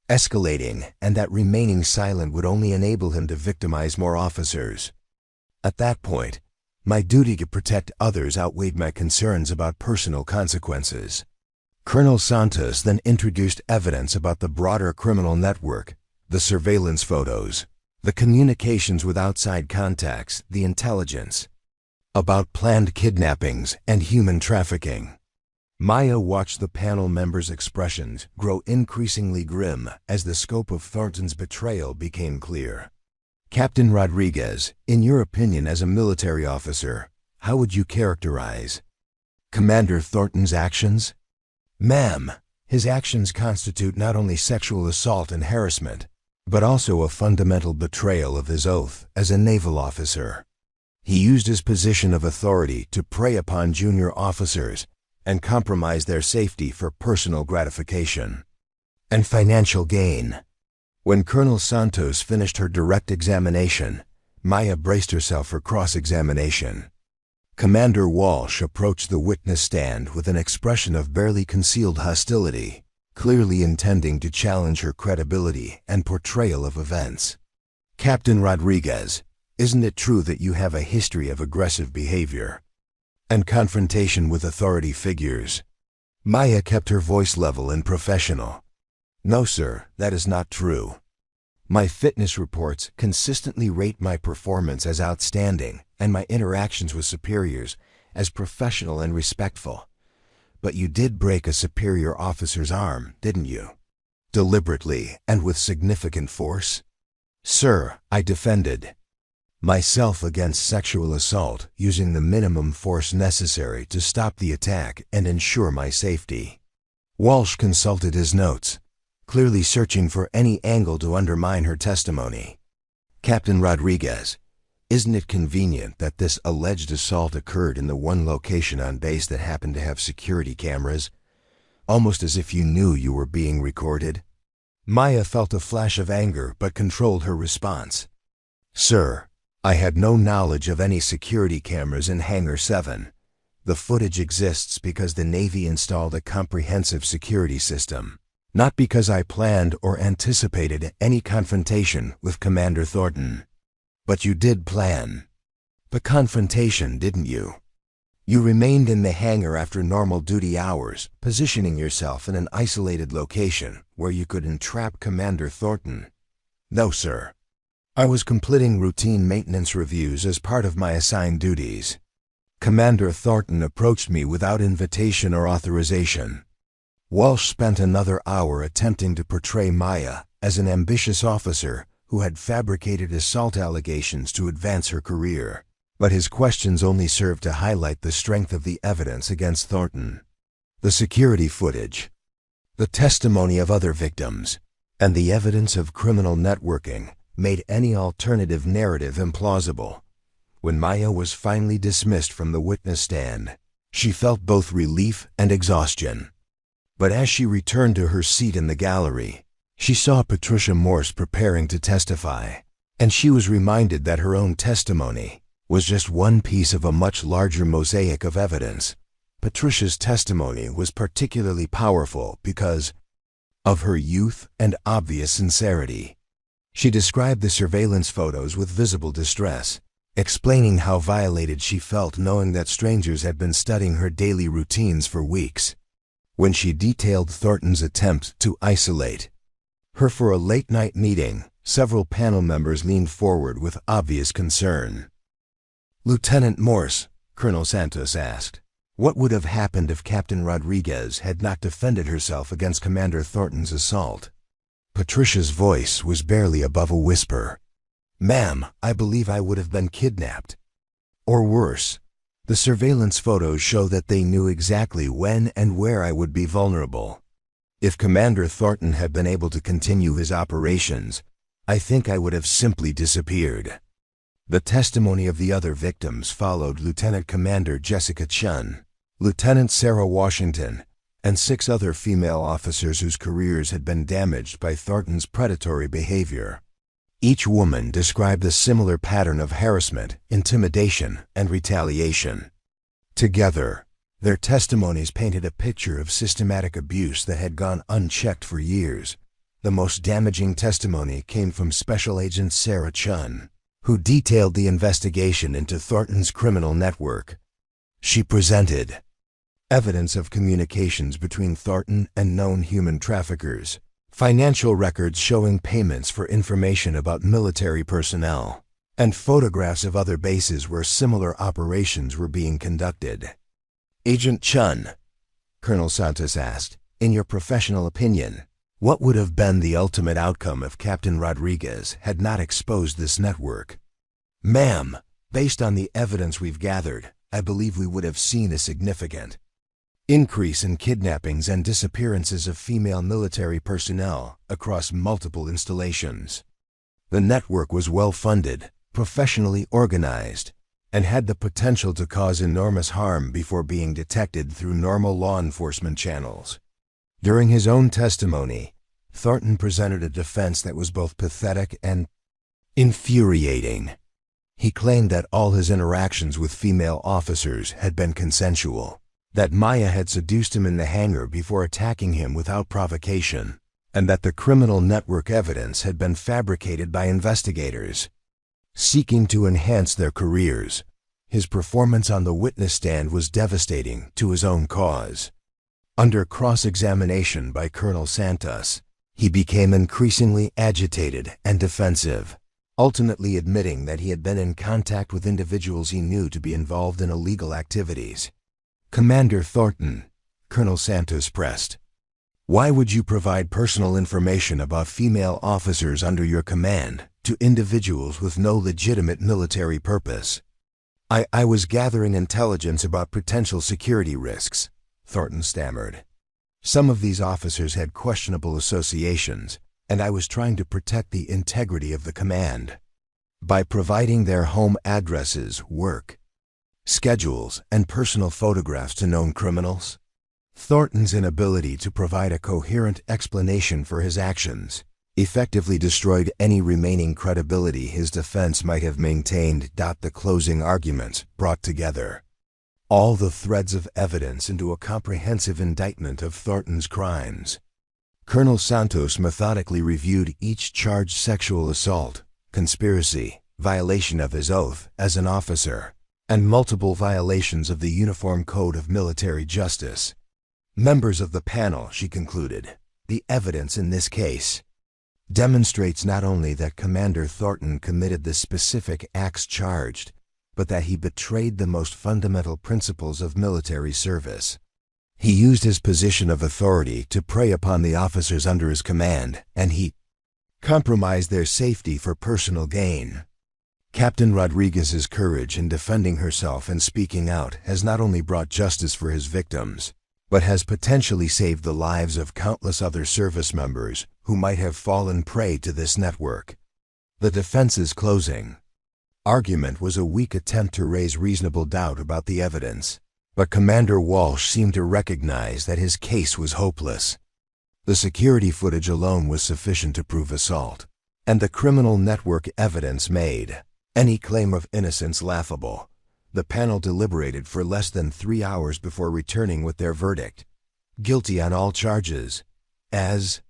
escalating and that remaining silent would only enable him to victimize more officers. At that point, my duty to protect others outweighed my concerns about personal consequences. Colonel Santos then introduced evidence about the broader criminal network, the surveillance photos, the communications with outside contacts, the intelligence, about planned kidnappings and human trafficking. Maya watched the panel members' expressions grow increasingly grim as the scope of Thornton's betrayal became clear. Captain Rodriguez, in your opinion as a military officer, how would you characterize Commander Thornton's actions? Ma'am, his actions constitute not only sexual assault and harassment, but also a fundamental betrayal of his oath as a naval officer. He used his position of authority to prey upon junior officers and compromise their safety for personal gratification and financial gain. When Colonel Santos finished her direct examination, Maya braced herself for cross-examination. Commander Walsh approached the witness stand with an expression of barely concealed hostility, clearly intending to challenge her credibility and portrayal of events. Captain Rodriguez, isn't it true that you have a history of aggressive behavior and confrontation with authority figures? Maya kept her voice level and professional. No, sir, that is not true. My fitness reports consistently rate my performance as outstanding and my interactions with superiors as professional and respectful. But you did break a superior officer's arm, didn't you? deliberately and with significant force? Sir, I defended myself against sexual assault using the minimum force necessary to stop the attack and ensure my safety. Walsh consulted his notes, clearly searching for any angle to undermine her testimony. Captain Rodriguez, isn't it convenient that this alleged assault occurred in the one location on base that happened to have security cameras? Almost as if you knew you were being recorded. Maya felt a flash of anger but controlled her response. Sir, I had no knowledge of any security cameras in Hangar 7. The footage exists because the Navy installed a comprehensive security system, not because I planned or anticipated any confrontation with Commander Thornton. But you did plan the confrontation, didn't you? You remained in the hangar after normal duty hours, positioning yourself in an isolated location where you could entrap Commander Thornton. No, sir. I was completing routine maintenance reviews as part of my assigned duties. Commander Thornton approached me without invitation or authorization. Walsh spent another hour attempting to portray Maya as an ambitious officer who had fabricated assault allegations to advance her career, but his questions only served to highlight the strength of the evidence against Thornton. The security footage, the testimony of other victims, and the evidence of criminal networking made any alternative narrative implausible. When Maya was finally dismissed from the witness stand, she felt both relief and exhaustion. But as she returned to her seat in the gallery, she saw Patricia Morse preparing to testify, and she was reminded that her own testimony was just one piece of a much larger mosaic of evidence. Patricia's testimony was particularly powerful because of her youth and obvious sincerity. She described the surveillance photos with visible distress, explaining how violated she felt knowing that strangers had been studying her daily routines for weeks. When she detailed Thornton's attempt to isolate her for a late-night meeting, several panel members leaned forward with obvious concern. Lieutenant Morse, Colonel Santos asked, what would have happened if Captain Rodriguez had not defended herself against Commander Thornton's assault? Patricia's voice was barely above a whisper. Ma'am, I believe I would have been kidnapped. Or worse. The surveillance photos show that they knew exactly when and where I would be vulnerable. If Commander Thornton had been able to continue his operations, I think I would have simply disappeared. The testimony of the other victims followed Lieutenant Commander Jessica Chun, Lieutenant Sarah Washington, and 6 other female officers whose careers had been damaged by Thornton's predatory behavior. Each woman described a similar pattern of harassment, intimidation, and retaliation. Together, their testimonies painted a picture of systematic abuse that had gone unchecked for years. The most damaging testimony came from Special Agent Sarah Chun, who detailed the investigation into Thornton's criminal network. She presented evidence of communications between Thornton and known human traffickers, financial records showing payments for information about military personnel, and photographs of other bases where similar operations were being conducted. Agent Chun, Colonel Santos asked, in your professional opinion, what would have been the ultimate outcome if Captain Rodriguez had not exposed this network? Ma'am, based on the evidence we've gathered, I believe we would have seen a significant increase in kidnappings and disappearances of female military personnel across multiple installations. The network was well-funded, professionally organized, and had the potential to cause enormous harm before being detected through normal law enforcement channels. During his own testimony, Thornton presented a defense that was both pathetic and infuriating. He claimed that all his interactions with female officers had been consensual, that Maya had seduced him in the hangar before attacking him without provocation, and that the criminal network evidence had been fabricated by investigators seeking to enhance their careers. His performance on the witness stand was devastating to his own cause. Under cross-examination by Colonel Santos, he became increasingly agitated and defensive, ultimately admitting that he had been in contact with individuals he knew to be involved in illegal activities. Commander Thornton, Colonel Santos pressed, Why would you provide personal information about female officers under your command to individuals with no legitimate military purpose? I was gathering intelligence about potential security risks, Thornton stammered. Some of these officers had questionable associations, and I was trying to protect the integrity of the command. By providing their home addresses, work schedules, and personal photographs to known criminals? Thornton's inability to provide a coherent explanation for his actions effectively destroyed any remaining credibility his defense might have maintained. The closing arguments brought together all the threads of evidence into a comprehensive indictment of Thornton's crimes. Colonel Santos methodically reviewed each charged sexual assault, conspiracy, violation of his oath as an officer, and multiple violations of the Uniform Code of Military Justice. Members of the panel, she concluded, the evidence in this case demonstrates not only that Commander Thornton committed the specific acts charged, but that he betrayed the most fundamental principles of military service. He used his position of authority to prey upon the officers under his command, and he compromised their safety for personal gain. Captain Rodriguez's courage in defending herself and speaking out has not only brought justice for his victims, but has potentially saved the lives of countless other service members who might have fallen prey to this network. The defense's closing argument was a weak attempt to raise reasonable doubt about the evidence, but Commander Walsh seemed to recognize that his case was hopeless. The security footage alone was sufficient to prove assault, and the criminal network evidence made any claim of innocence laughable. The panel deliberated for less than 3 hours before returning with their verdict: guilty on all charges. As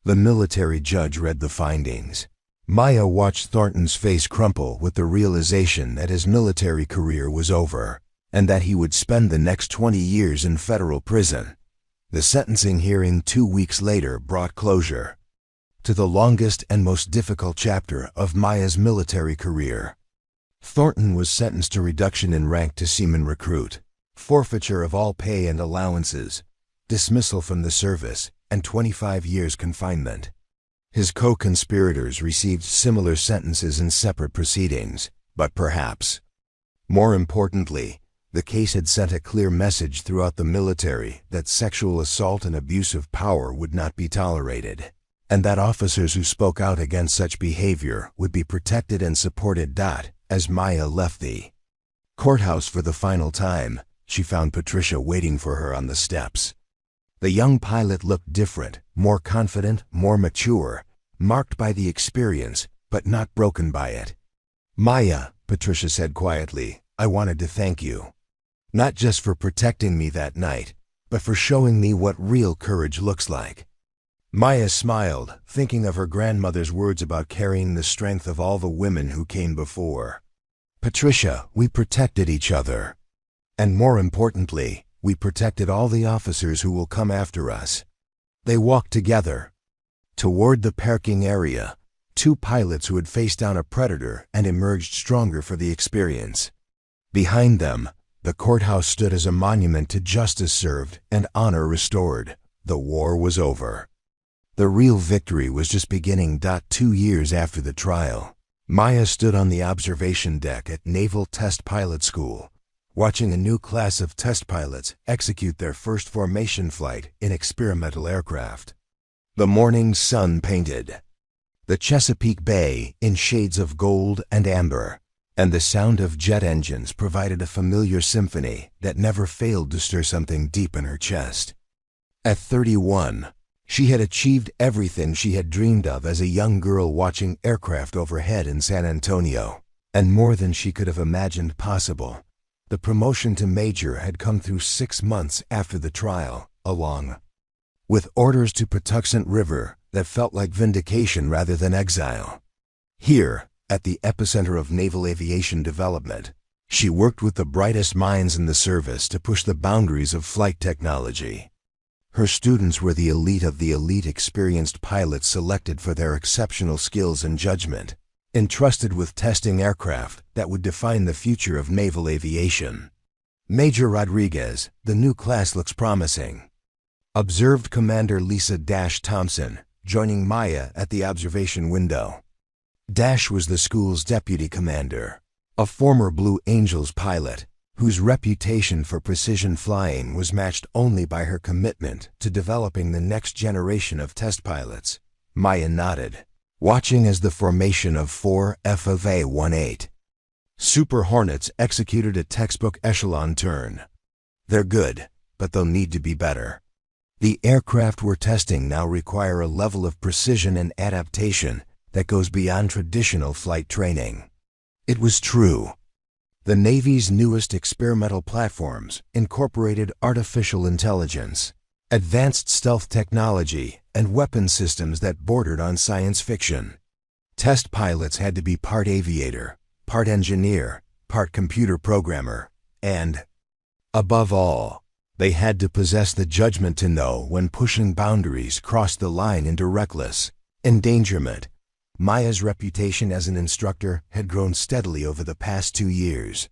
the military judge read the findings, Maya watched Thornton's face crumple with the realization that his military career was over, and that he would spend the next 20 years in federal prison. The sentencing hearing 2 weeks later brought closure to the longest and most difficult chapter of Maya's military career. Thornton was sentenced to reduction in rank to seaman recruit, forfeiture of all pay and allowances, dismissal from the service, and 25 years confinement. His co-conspirators received similar sentences in separate proceedings, but perhaps more importantly, the case had sent a clear message throughout the military that sexual assault and abuse of power would not be tolerated, and that officers who spoke out against such behavior would be protected and supported. As Maya left the courthouse for the final time, she found Patricia waiting for her on the steps. The young pilot looked different, more confident, more mature, marked by the experience, but not broken by it. "Maya," Patricia said quietly, "I wanted to thank you. Not just for protecting me that night, but for showing me what real courage looks like." Maya smiled, thinking of her grandmother's words about carrying the strength of all the women who came before. "Patricia, we protected each other. And more importantly, we protected all the officers who will come after us." They walked together toward the parking area, two pilots who had faced down a predator and emerged stronger for the experience. Behind them, the courthouse stood as a monument to justice served and honor restored. The war was over. The real victory was just beginning. 2 years after the trial, Maya stood on the observation deck at Naval Test Pilot School, watching a new class of test pilots execute their first formation flight in experimental aircraft. The morning sun painted the Chesapeake Bay in shades of gold and amber, and the sound of jet engines provided a familiar symphony that never failed to stir something deep in her chest. At 31, she had achieved everything she had dreamed of as a young girl watching aircraft overhead in San Antonio, and more than she could have imagined possible. The promotion to major had come through 6 months after the trial, along with orders to Patuxent River that felt like vindication rather than exile. Here, at the epicenter of naval aviation development, she worked with the brightest minds in the service to push the boundaries of flight technology. Her students were the elite of the elite, experienced pilots selected for their exceptional skills and judgment, entrusted with testing aircraft that would define the future of naval aviation. "Major Rodriguez, the new class looks promising." observed Commander Lisa Thompson, joining Maya at the observation window. Dash was the school's deputy commander, a former Blue Angels pilot, whose reputation for precision flying was matched only by her commitment to developing the next generation of test pilots. Maya nodded, watching as the formation of 4 FA-18 Super Hornets executed a textbook echelon turn. They're good, but they'll need to be better. The aircraft we're testing now require a level of precision and adaptation that goes beyond traditional flight training. It was true. The Navy's newest experimental platforms incorporated artificial intelligence, advanced stealth technology, and weapon systems that bordered on science fiction. Test pilots had to be part aviator, part engineer, part computer programmer, and, above all, they had to possess the judgment to know when pushing boundaries crossed the line into reckless endangerment. Maya's reputation as an instructor had grown steadily over the past 2 years.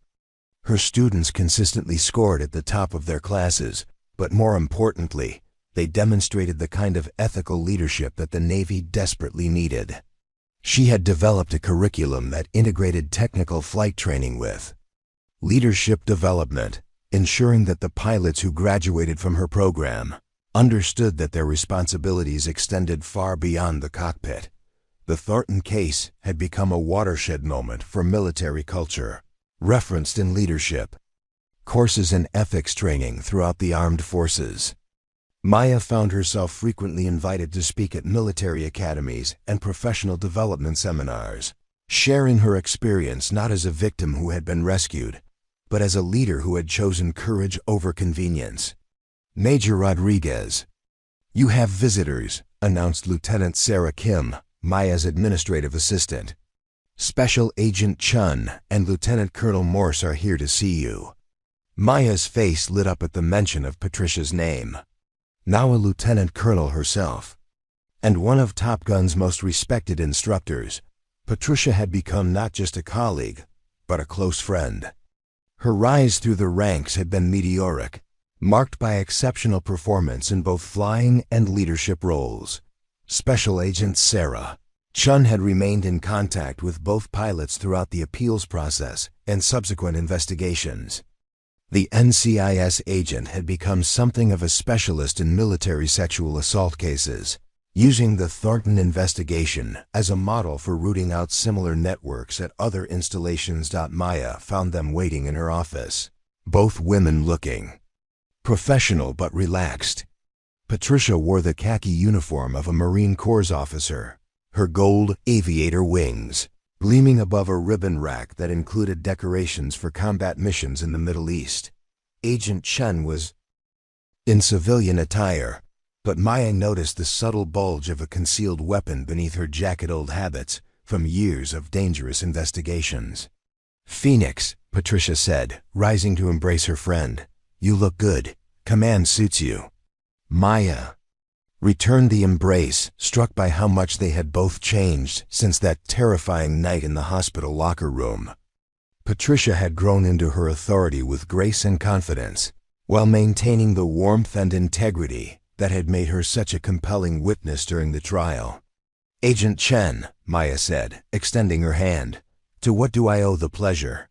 Her students consistently scored at the top of their classes, but more importantly, they demonstrated the kind of ethical leadership that the Navy desperately needed. She had developed a curriculum that integrated technical flight training with leadership development, ensuring that the pilots who graduated from her program understood that their responsibilities extended far beyond the cockpit. The Thornton case had become a watershed moment for military culture, referenced in leadership courses and ethics training throughout the armed forces. Maya found herself frequently invited to speak at military academies and professional development seminars, sharing her experience not as a victim who had been rescued, but as a leader who had chosen courage over convenience. Major Rodriguez. "You have visitors," announced Lieutenant Sarah Kim, Maya's administrative assistant. "Special Agent Chun and Lieutenant Colonel Morse are here to see you." Maya's face lit up at the mention of Patricia's name. Now a lieutenant colonel herself, and one of Top Gun's most respected instructors, Patricia had become not just a colleague, but a close friend. Her rise through the ranks had been meteoric, marked by exceptional performance in both flying and leadership roles. Special Agent Sarah Chun had remained in contact with both pilots throughout the appeals process and subsequent investigations. The NCIS agent had become something of a specialist in military sexual assault cases, using the Thornton investigation as a model for rooting out similar networks at other installations. Maya found them waiting in her office, both women looking professional but relaxed. Patricia wore the khaki uniform of a Marine Corps officer, her gold aviator wings gleaming above a ribbon rack that included decorations for combat missions in the Middle East. Agent Chen was in civilian attire, but Maya noticed the subtle bulge of a concealed weapon beneath her jacket-old habits from years of dangerous investigations. "Phoenix," Patricia said, rising to embrace her friend. "You look good. Command suits you." Maya returned the embrace, struck by how much they had both changed since that terrifying night in the hospital locker room. Patricia had grown into her authority with grace and confidence, while maintaining the warmth and integrity that had made her such a compelling witness during the trial. "Agent Chen," Maya said, extending her hand, "to what do I owe the pleasure?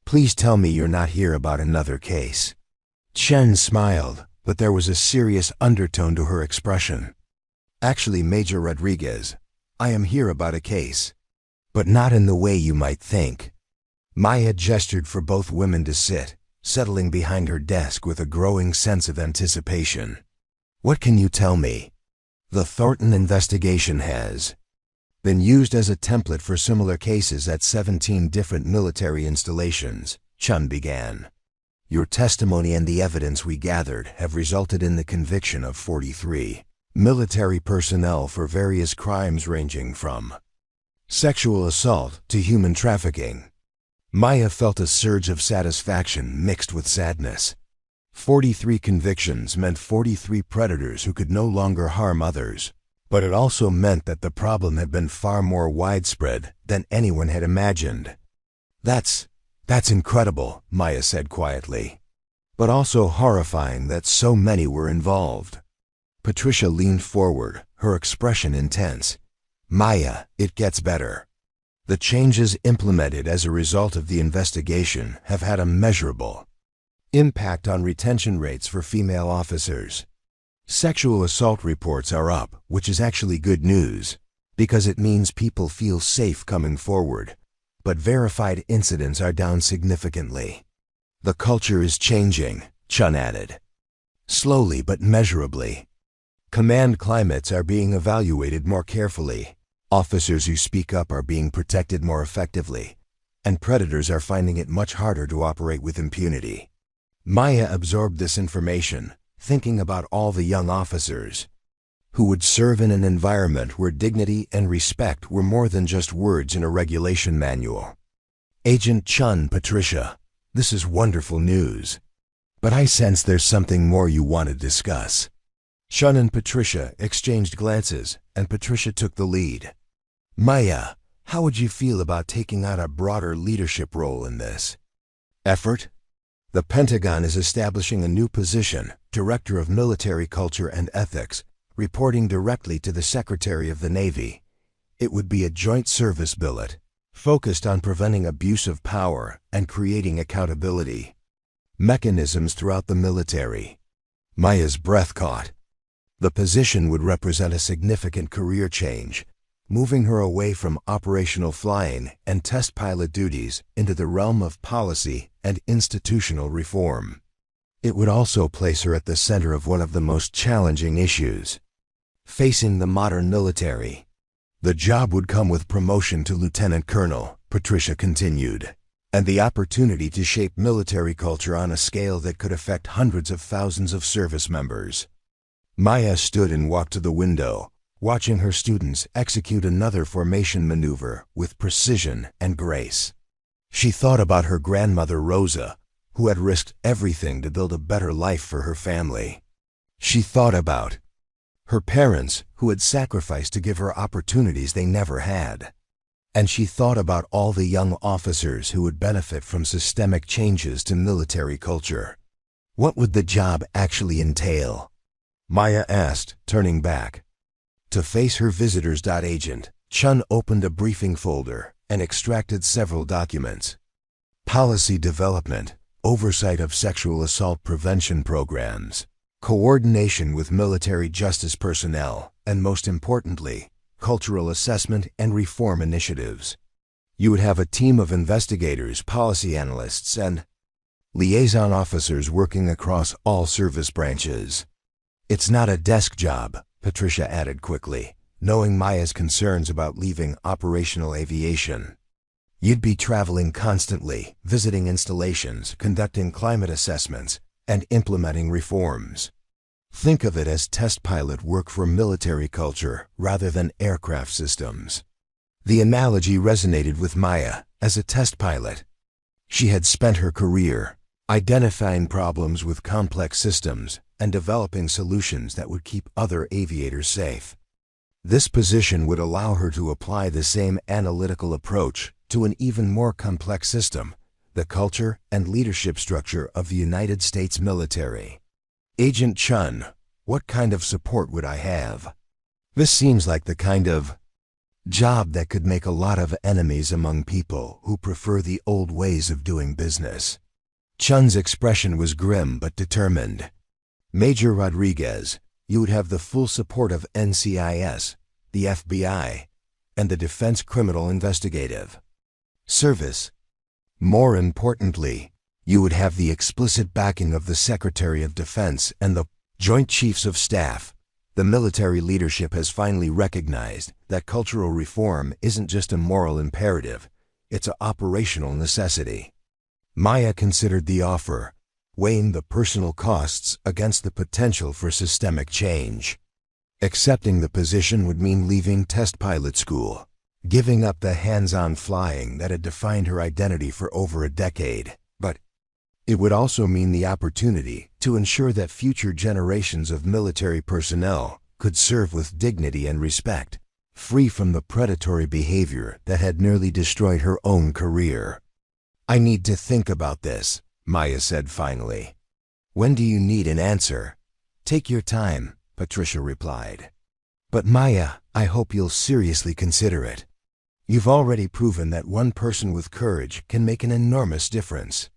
Please tell me you're not here about another case." Chen smiled, but there was a serious undertone to her expression. "Actually, Major Rodriguez, I am here about a case, but not in the way you might think." Maya gestured for both women to sit, settling behind her desk with a growing sense of anticipation. "What can you tell me?" "The Thornton investigation has been used as a template for similar cases at 17 different military installations," Chun began. "Your testimony and the evidence we gathered have resulted in the conviction of 43 military personnel for various crimes ranging from sexual assault to human trafficking." Maya felt a surge of satisfaction mixed with sadness. 43 convictions meant 43 predators who could no longer harm others, but it also meant that the problem had been far more widespread than anyone had imagined. That's incredible," Maya said quietly, "but also horrifying that so many were involved." Patricia leaned forward, her expression intense. Maya, it gets better. The changes implemented as a result of the investigation have had a measurable impact on retention rates for female officers. Sexual assault reports are up, which is actually good news, because it means people feel safe coming forward, but verified incidents are down significantly. The culture is changing, Chun added. Slowly but measurably. Command climates are being evaluated more carefully. Officers who speak up are being protected more effectively, and predators are finding it much harder to operate with impunity. Maya absorbed this information, thinking about all the young officers who would serve in an environment where dignity and respect were more than just words in a regulation manual. Agent Chun, Patricia, this is wonderful news. But I sense there's something more you want to discuss. Chun and Patricia exchanged glances, and Patricia took the lead. Maya, how would you feel about taking on a broader leadership role in this effort? The Pentagon is establishing a new position, Director of Military Culture and Ethics, reporting directly to the Secretary of the Navy. It would be a joint service billet, focused on preventing abuse of power and creating accountability mechanisms throughout the military. Maya's breath caught. The position would represent a significant career change, moving her away from operational flying and test pilot duties into the realm of policy and institutional reform. It would also place her at the center of one of the most challenging issues facing the modern military. The job would come with promotion to lieutenant colonel, Patricia continued, and the opportunity to shape military culture on a scale that could affect hundreds of thousands of service members. Maya stood and walked to the window, watching her students execute another formation maneuver with precision and grace. She thought about her grandmother Rosa, who had risked everything to build a better life for her family. She thought about her parents, who had sacrificed to give her opportunities they never had. And she thought about all the young officers who would benefit from systemic changes to military culture. What would the job actually entail? Maya asked, turning back. To face her visitors. Agent Chun opened a briefing folder and extracted several documents. Policy development, oversight of sexual assault prevention programs, coordination with military justice personnel, and most importantly, cultural assessment and reform initiatives. You would have a team of investigators, policy analysts, and liaison officers working across all service branches. It's not a desk job, Patricia added quickly, knowing Maya's concerns about leaving operational aviation. You'd be traveling constantly, visiting installations, conducting climate assessments, and implementing reforms. Think of it as test pilot work for military culture rather than aircraft systems. The analogy resonated with Maya. As a test pilot, she had spent her career identifying problems with complex systems and developing solutions that would keep other aviators safe. This position would allow her to apply the same analytical approach to an even more complex system, the culture and leadership structure of the United States military. Agent Chun, what kind of support would I have? This seems like the kind of job that could make a lot of enemies among people who prefer the old ways of doing business. Chun's expression was grim but determined. Major Rodriguez, you would have the full support of NCIS, the FBI, and the Defense Criminal Investigative Service. More importantly, you would have the explicit backing of the Secretary of Defense and the Joint Chiefs of Staff. The military leadership has finally recognized that cultural reform isn't just a moral imperative, it's an operational necessity. Maya considered the offer, weighing the personal costs against the potential for systemic change. Accepting the position would mean leaving test pilot school, giving up the hands-on flying that had defined her identity for over a decade. But it would also mean the opportunity to ensure that future generations of military personnel could serve with dignity and respect, free from the predatory behavior that had nearly destroyed her own career. I need to think about this, Maya said finally. When do you need an answer? Take your time, Patricia replied. But Maya, I hope you'll seriously consider it. You've already proven that one person with courage can make an enormous difference.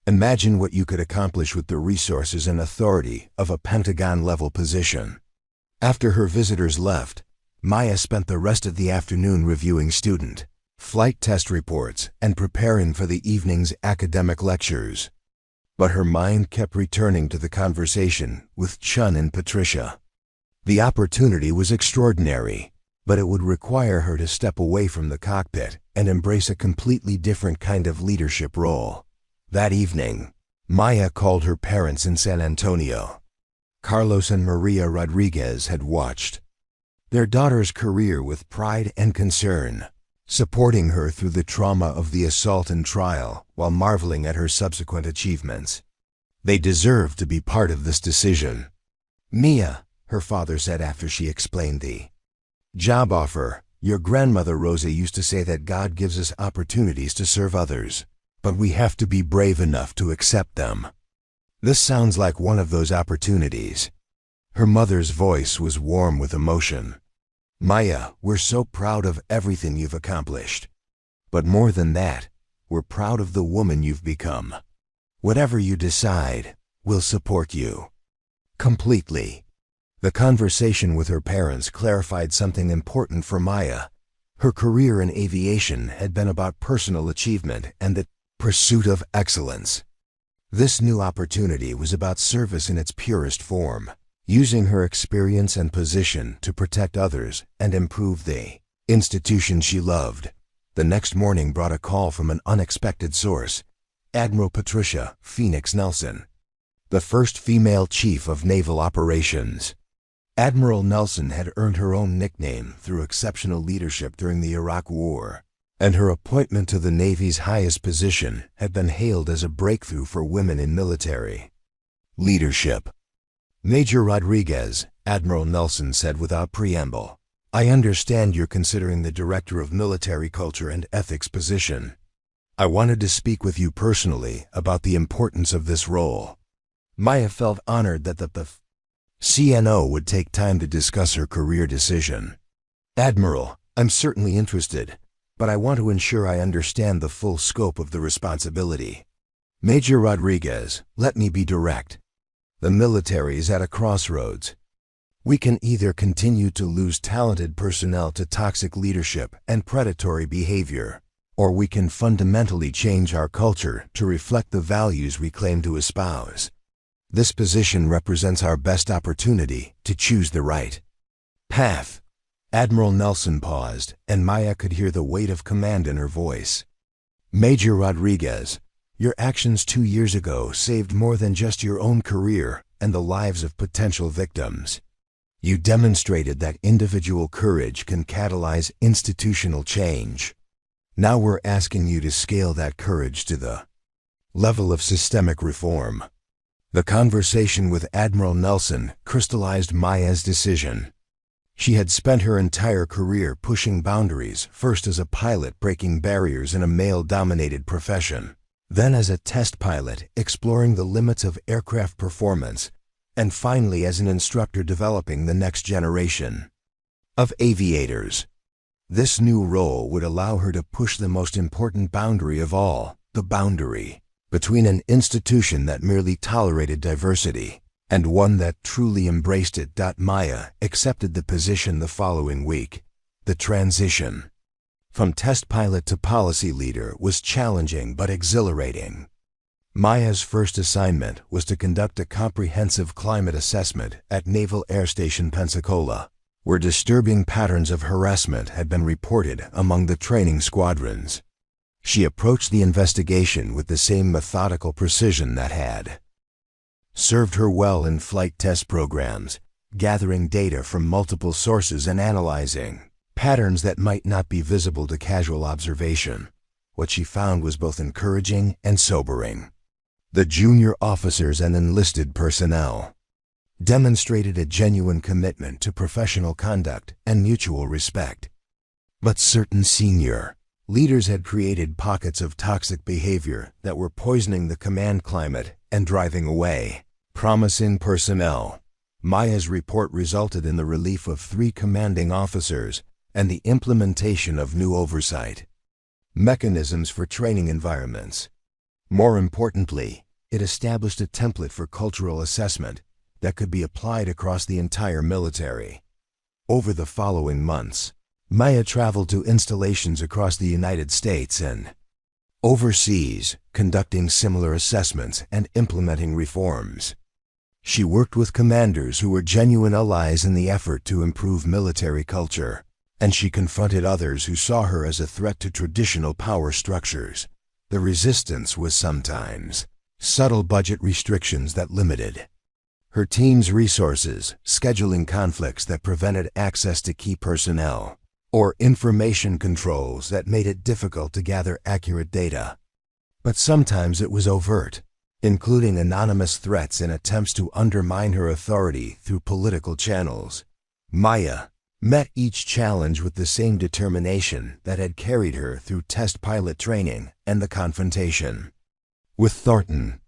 Imagine what you could accomplish with the resources and authority of a Pentagon-level position. After her visitors left, Maya spent the rest of the afternoon reviewing student, flight test reports, and preparing for the evening's academic lectures. But her mind kept returning to the conversation with Chun and Patricia. The opportunity was extraordinary, but it would require her to step away from the cockpit and embrace a completely different kind of leadership role. That evening, Maya called her parents in San Antonio. Carlos and Maria Rodriguez had watched their daughter's career with pride and concern, supporting her through the trauma of the assault and trial while marveling at her subsequent achievements. They deserved to be part of this decision. Mia, her father said after she explained the job offer, your grandmother Rosa used to say that God gives us opportunities to serve others, but we have to be brave enough to accept them. This sounds like one of those opportunities. Her mother's voice was warm with emotion. Maya, we're so proud of everything you've accomplished. But more than that, we're proud of the woman you've become. Whatever you decide, we'll support you completely. The conversation with her parents clarified something important for Maya. Her career in aviation had been about personal achievement and the pursuit of excellence. This new opportunity was about service in its purest form, using her experience and position to protect others and improve the institution she loved. The next morning brought a call from an unexpected source, Admiral Patricia Phoenix Nelson, the first female chief of naval operations. Admiral Nelson had earned her own nickname through exceptional leadership during the Iraq War, and her appointment to the Navy's highest position had been hailed as a breakthrough for women in military leadership. Major Rodriguez, Admiral Nelson said without preamble, I understand you're considering the Director of Military Culture and Ethics position. I wanted to speak with you personally about the importance of this role. Maya felt honored that the CNO would take time to discuss her career decision. Admiral, I'm certainly interested, but I want to ensure I understand the full scope of the responsibility. Major Rodriguez, let me be direct. The military is at a crossroads. We can either continue to lose talented personnel to toxic leadership and predatory behavior, or we can fundamentally change our culture to reflect the values we claim to espouse. This position represents our best opportunity to choose the right path. Admiral Nelson paused, and Maya could hear the weight of command in her voice. Major Rodriguez, your actions 2 years ago saved more than just your own career and the lives of potential victims. You demonstrated that individual courage can catalyze institutional change. Now we're asking you to scale that courage to the level of systemic reform. The conversation with Admiral Nelson crystallized Maya's decision. She had spent her entire career pushing boundaries, first as a pilot breaking barriers in a male-dominated profession, then as a test pilot exploring the limits of aircraft performance, and finally as an instructor developing the next generation of aviators. This new role would allow her to push the most important boundary of all, the boundary between an institution that merely tolerated diversity and one that truly embraced it. Maya accepted the position the following week. The transition from test pilot to policy leader was challenging but exhilarating. Maya's first assignment was to conduct a comprehensive climate assessment at Naval Air Station Pensacola, where disturbing patterns of harassment had been reported among the training squadrons. She approached the investigation with the same methodical precision that had served her well in flight test programs, gathering data from multiple sources and analyzing patterns that might not be visible to casual observation. What she found was both encouraging and sobering. The junior officers and enlisted personnel demonstrated a genuine commitment to professional conduct and mutual respect. But certain senior leaders had created pockets of toxic behavior that were poisoning the command climate and driving away promising personnel. Maya's report resulted in the relief of 3 commanding officers and the implementation of new oversight mechanisms for training environments. More importantly, it established a template for cultural assessment that could be applied across the entire military. Over the following months, Maya traveled to installations across the United States and overseas, conducting similar assessments and implementing reforms. She worked with commanders who were genuine allies in the effort to improve military culture, and she confronted others who saw her as a threat to traditional power structures. The resistance was sometimes subtle budget restrictions that limited her team's resources, scheduling conflicts that prevented access to key personnel, or information controls that made it difficult to gather accurate data. But sometimes it was overt, including anonymous threats and attempts to undermine her authority through political channels. Maya met each challenge with the same determination that had carried her through test pilot training and the confrontation with Thornton.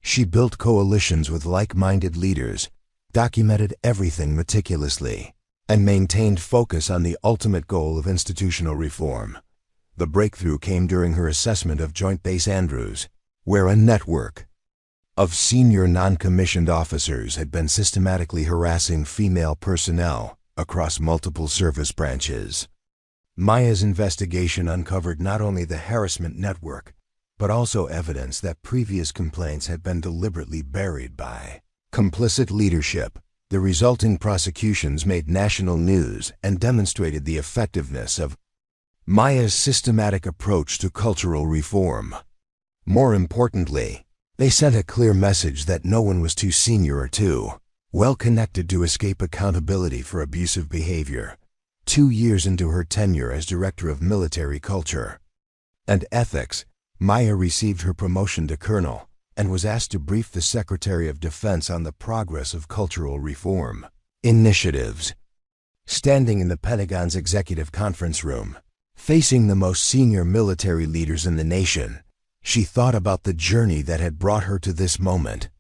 She built coalitions with like-minded leaders, documented everything meticulously, and maintained focus on the ultimate goal of institutional reform. The breakthrough came during her assessment of Joint Base Andrews, where a network of senior non-commissioned officers had been systematically harassing female personnel across multiple service branches. Maya's investigation uncovered not only the harassment network, but also evidence that previous complaints had been deliberately buried by complicit leadership. The resulting prosecutions made national news and demonstrated the effectiveness of Maya's systematic approach to cultural reform. More importantly, they sent a clear message that no one was too senior or too well connected to escape accountability for abusive behavior. 2 years into her tenure as Director of Military Culture and Ethics, Maya received her promotion to Colonel and was asked to brief the Secretary of Defense on the progress of cultural reform initiatives. Standing in the Pentagon's executive conference room, facing the most senior military leaders in the nation, she thought about the journey that had brought her to this moment.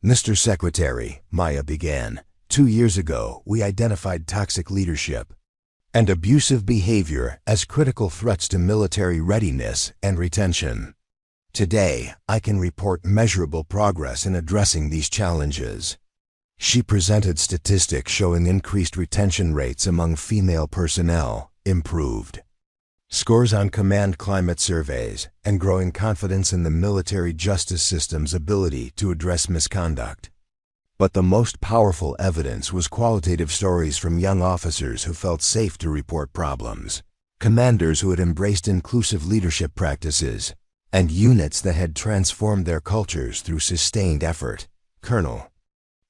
"Mr. Secretary," Maya began, "2 years ago we identified toxic leadership and abusive behavior as critical threats to military readiness and retention. Today, I can report measurable progress in addressing these challenges." She presented statistics showing increased retention rates among female personnel, improved scores on command climate surveys, and growing confidence in the military justice system's ability to address misconduct. But the most powerful evidence was qualitative stories from young officers who felt safe to report problems, commanders who had embraced inclusive leadership practices, and units that had transformed their cultures through sustained effort. "Colonel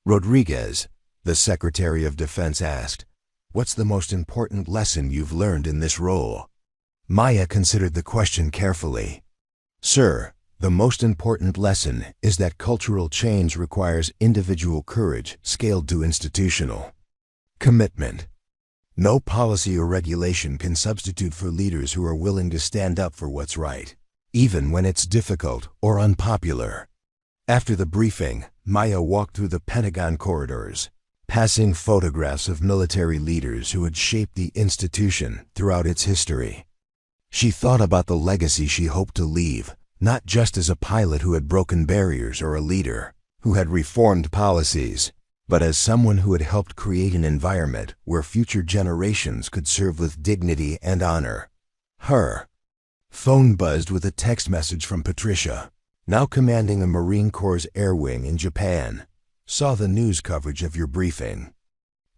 Rodriguez," the Secretary of Defense asked, "what's the most important lesson you've learned in this role?" Maya considered the question carefully. "Sir, the most important lesson is that cultural change requires individual courage scaled to institutional commitment. No policy or regulation can substitute for leaders who are willing to stand up for what's right, even when it's difficult or unpopular." After the briefing, Maya walked through the Pentagon corridors, passing photographs of military leaders who had shaped the institution throughout its history. She thought about the legacy she hoped to leave, not just as a pilot who had broken barriers or a leader who had reformed policies, but as someone who had helped create an environment where future generations could serve with dignity and honor. Her phone buzzed with a text message from Patricia, now commanding a Marine Corps Air Wing in Japan. "Saw the news coverage of your briefing.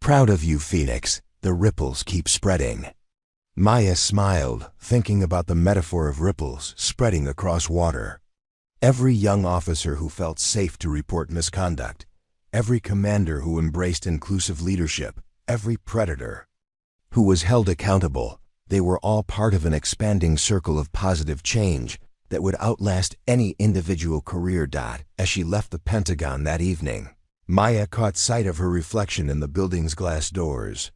Proud of you, Phoenix. The ripples keep spreading." Maya smiled, thinking about the metaphor of ripples spreading across water. Every young officer who felt safe to report misconduct, every commander who embraced inclusive leadership, every predator who was held accountable, they were all part of an expanding circle of positive change that would outlast any individual career. As she left the Pentagon that evening, Maya caught sight of her reflection in the building's glass doors.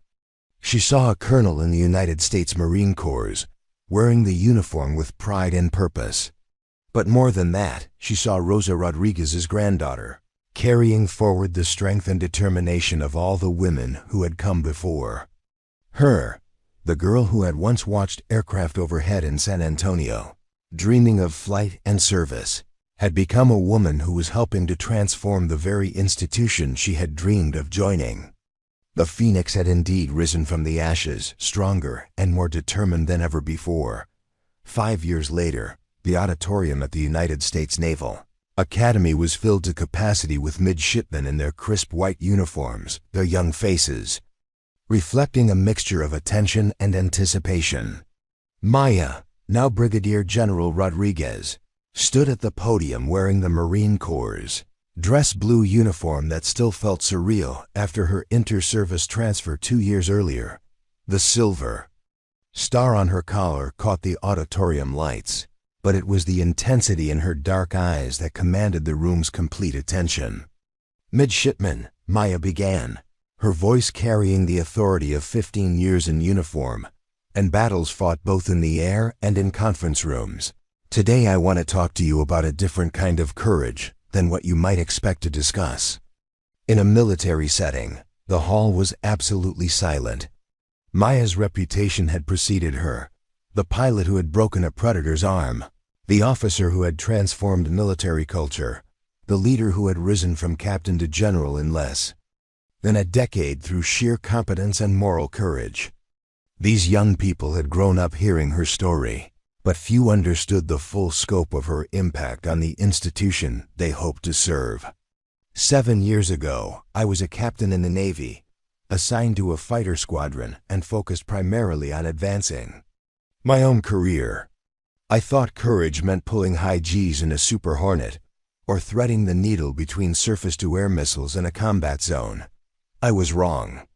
She saw a colonel in the United States Marine Corps, wearing the uniform with pride and purpose. But more than that, she saw Rosa Rodriguez's granddaughter, carrying forward the strength and determination of all the women who had come before. Her, the girl who had once watched aircraft overhead in San Antonio, dreaming of flight and service, had become a woman who was helping to transform the very institution she had dreamed of joining. The phoenix had indeed risen from the ashes, stronger and more determined than ever before. 5 years later, the auditorium at the United States Naval Academy was filled to capacity with midshipmen in their crisp white uniforms, their young faces reflecting a mixture of attention and anticipation. Maya, now Brigadier General Rodriguez, stood at the podium wearing the Marine Corps' dress blue uniform that still felt surreal after her inter-service transfer 2 years earlier. The silver star on her collar caught the auditorium lights, but it was the intensity in her dark eyes that commanded the room's complete attention. "Midshipman," Maya began, her voice carrying the authority of 15 years in uniform and battles fought both in the air and in conference rooms. "Today I want to talk to you about a different kind of courage than what you might expect to discuss." In a military setting, the hall was absolutely silent. Maya's reputation had preceded her, the pilot who had broken a predator's arm, the officer who had transformed military culture, the leader who had risen from captain to general in less than a decade through sheer competence and moral courage. These young people had grown up hearing her story, but few understood the full scope of her impact on the institution they hoped to serve. 7 years ago, I was a captain in the Navy, assigned to a fighter squadron and focused primarily on advancing my own career. I thought courage meant pulling high Gs in a Super Hornet or threading the needle between surface-to-air missiles in a combat zone. I was wrong.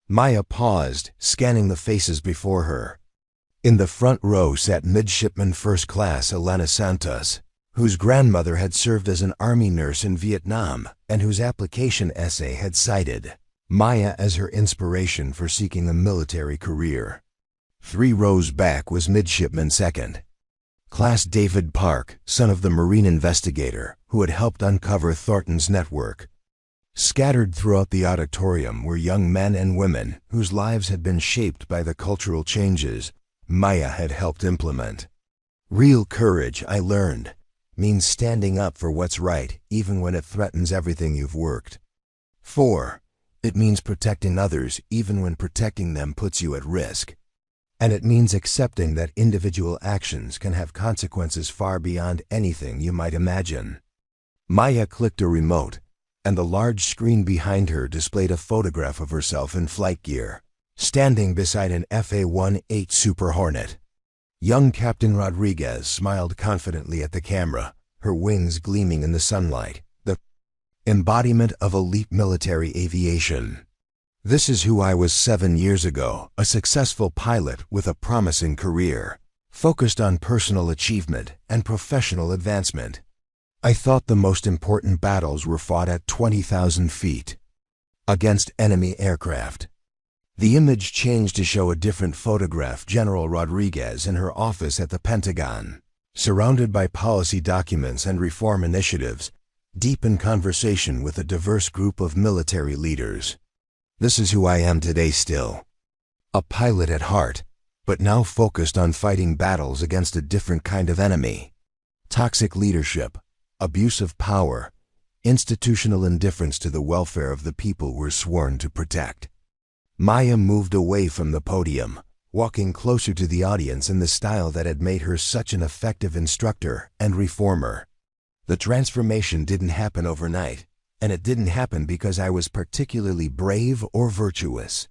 Maya paused, scanning the faces before her. In the front row sat Midshipman First Class Elena Santos, whose grandmother had served as an army nurse in Vietnam and whose application essay had cited Maya as her inspiration for seeking a military career. 3 rows back was Midshipman Second Class David Park, son of the Marine investigator who had helped uncover Thornton's network. Scattered throughout the auditorium were young men and women whose lives had been shaped by the cultural changes Maya had helped implement. Real courage, I learned, means standing up for what's right even when it threatens everything you've worked for. It means protecting others even when protecting them puts you at risk. And it means accepting that individual actions can have consequences far beyond anything you might imagine. Maya clicked a remote, and the large screen behind her displayed a photograph of herself in flight gear, standing beside an FA-18 Super Hornet. Young Captain Rodriguez smiled confidently at the camera, her wings gleaming in the sunlight, the embodiment of elite military aviation. "This is who I was 7 years ago, a successful pilot with a promising career, focused on personal achievement and professional advancement. I thought the most important battles were fought at 20,000 feet, against enemy aircraft." The image changed to show a different photograph, General Rodriguez in her office at the Pentagon, surrounded by policy documents and reform initiatives, deep in conversation with a diverse group of military leaders. "This is who I am today still. A pilot at heart, but now focused on fighting battles against a different kind of enemy. Toxic leadership, abuse of power, institutional indifference to the welfare of the people we're sworn to protect." Maya moved away from the podium, walking closer to the audience in the style that had made her such an effective instructor and reformer. "The transformation didn't happen overnight, and it didn't happen because I was particularly brave or virtuous.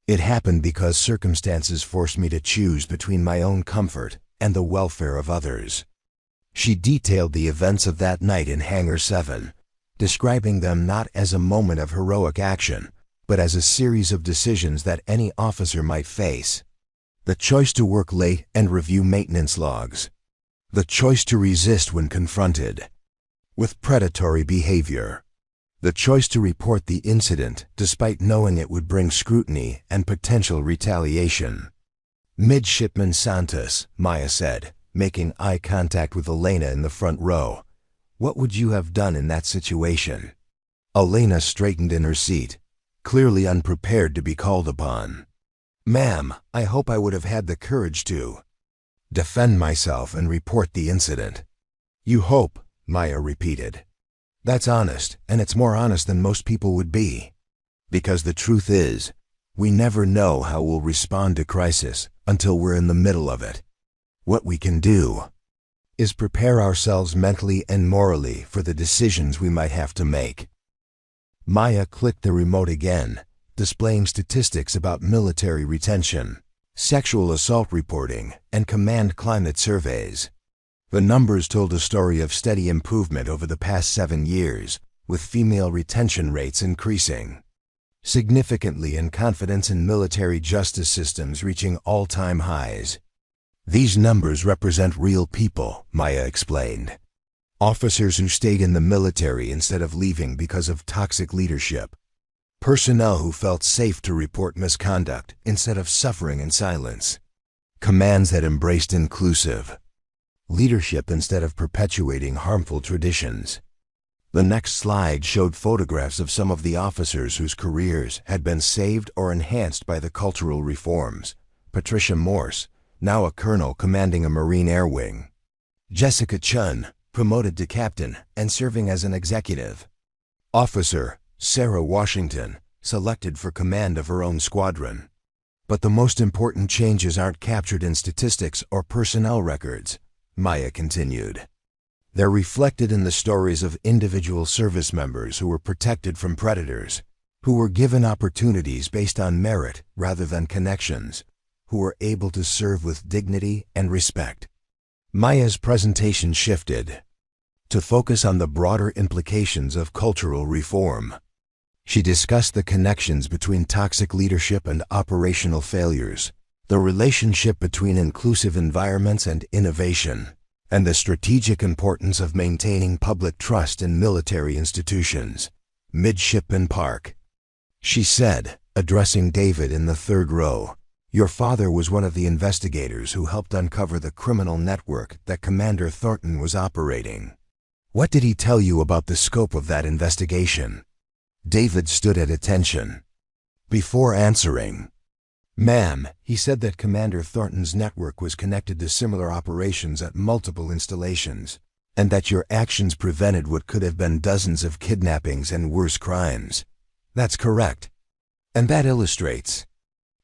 It happened because circumstances forced me to choose between my own comfort and the welfare of others." She detailed the events of that night in Hangar 7, describing them not as a moment of heroic action, but as a series of decisions that any officer might face. The choice to work late and review maintenance logs. The choice to resist when confronted with predatory behavior. The choice to report the incident despite knowing it would bring scrutiny and potential retaliation. "Midshipman Santos," Maya said, making eye contact with Elena in the front row, "what would you have done in that situation?" Elena straightened in her seat, clearly unprepared to be called upon. "Ma'am, I hope I would have had the courage to defend myself and report the incident." "You hope," Maya repeated. "That's honest, and it's more honest than most people would be. Because the truth is, we never know how we'll respond to crisis until we're in the middle of it. What we can do is prepare ourselves mentally and morally for the decisions we might have to make." Maya clicked the remote again, displaying statistics about military retention, sexual assault reporting, and command climate surveys. The numbers told a story of steady improvement over the past 7 years, with female retention rates increasing significantly and confidence in military justice systems reaching all-time highs. "These numbers represent real people," Maya explained. "Officers who stayed in the military instead of leaving because of toxic leadership. Personnel who felt safe to report misconduct instead of suffering in silence. Commands that embraced inclusive leadership instead of perpetuating harmful traditions." The next slide showed photographs of some of the officers whose careers had been saved or enhanced by the cultural reforms. Patricia Morse, now a colonel commanding a Marine Air Wing. Jessica Chun, promoted to captain and serving as an executive. Officer Sarah Washington, selected for command of her own squadron. But the most important changes aren't captured in statistics or personnel records, Maya continued. They're reflected in the stories of individual service members who were protected from predators, who were given opportunities based on merit rather than connections, who were able to serve with dignity and respect. Maya's presentation shifted to focus on the broader implications of cultural reform. She discussed the connections between toxic leadership and operational failures, the relationship between inclusive environments and innovation, and the strategic importance of maintaining public trust in military institutions. Midshipman Park. She said, addressing David in the third row, "Your father was one of the investigators who helped uncover the criminal network that Commander Thornton was operating. What did he tell you about the scope of that investigation?" David stood at attention. Before answering, "Ma'am, he said that Commander Thornton's network was connected to similar operations at multiple installations, and that your actions prevented what could have been dozens of kidnappings and worse crimes." "That's correct. And that illustrates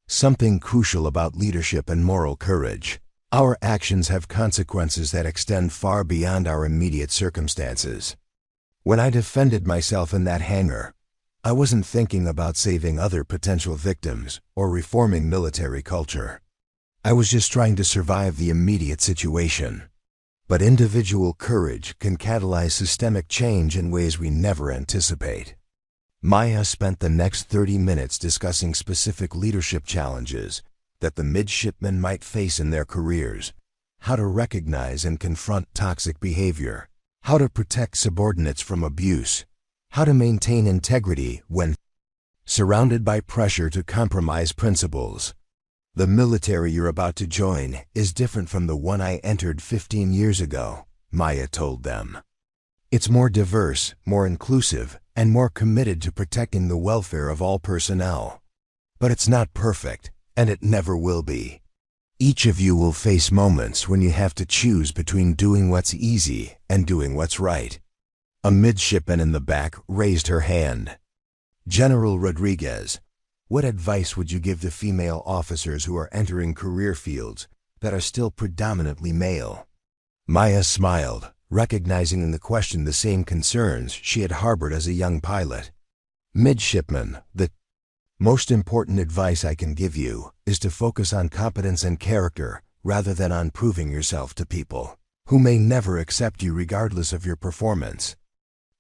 something crucial about leadership and moral courage. Our actions have consequences that extend far beyond our immediate circumstances. When I defended myself in that hangar, I wasn't thinking about saving other potential victims or reforming military culture. I was just trying to survive the immediate situation. But individual courage can catalyze systemic change in ways we never anticipate." Maya spent the next 30 minutes discussing specific leadership challenges that the midshipmen might face in their careers, how to recognize and confront toxic behavior, how to protect subordinates from abuse, how to maintain integrity when surrounded by pressure to compromise principles. "The military you're about to join is different from the one I entered 15 years ago, Maya told them. "It's more diverse, more inclusive, and more committed to protecting the welfare of all personnel. But it's not perfect, and it never will be. Each of you will face moments when you have to choose between doing what's easy and doing what's right." A midshipman in the back raised her hand. "General Rodriguez, what advice would you give to female officers who are entering career fields that are still predominantly male?" Maya smiled, recognizing in the question the same concerns she had harbored as a young pilot. "Midshipman, the most important advice I can give you is to focus on competence and character rather than on proving yourself to people who may never accept you regardless of your performance.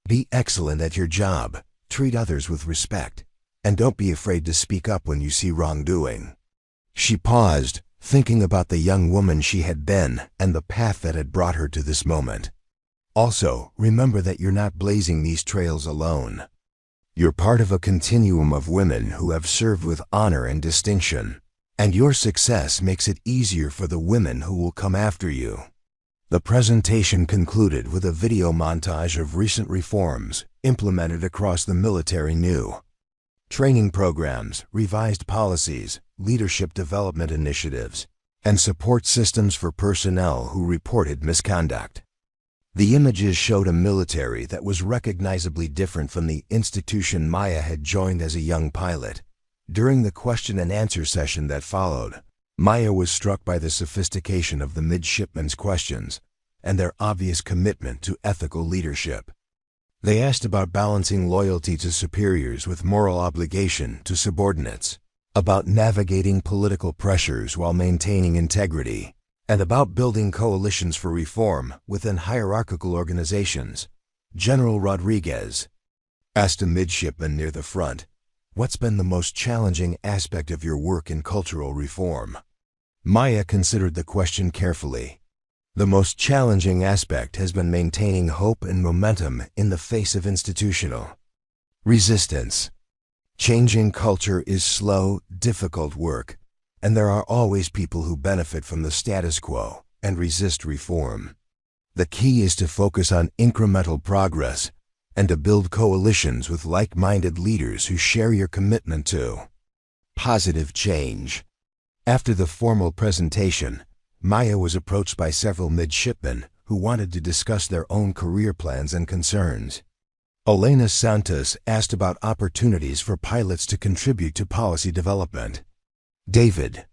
Be excellent at your job, treat others with respect, and don't be afraid to speak up when you see wrongdoing." She paused, thinking about the young woman she had been and the path that had brought her to this moment. "Also, remember that you're not blazing these trails alone. You're part of a continuum of women who have served with honor and distinction, and your success makes it easier for the women who will come after you. The presentation concluded with a video montage of recent reforms implemented across the military: new training programs, revised policies, leadership development initiatives, and support systems for personnel who reported misconduct. The images showed a military that was recognizably different from the institution Maya had joined as a young pilot. During the question and answer session that followed, Maya was struck by the sophistication of the midshipmen's questions and their obvious commitment to ethical leadership. They asked about balancing loyalty to superiors with moral obligation to subordinates, about navigating political pressures while maintaining integrity, and about building coalitions for reform within hierarchical organizations. General Rodriguez asked a midshipman near the front, "What's been the most challenging aspect of your work in cultural reform?" Maya considered the question carefully. "The most challenging aspect has been maintaining hope and momentum in the face of institutional resistance. Changing culture is slow, difficult work, and there are always people who benefit from the status quo and resist reform. The key is to focus on incremental progress and to build coalitions with like-minded leaders who share your commitment to positive change." After the formal presentation, Maya was approached by several midshipmen who wanted to discuss their own career plans and concerns. Elena Santos asked about opportunities for pilots to contribute to policy development. David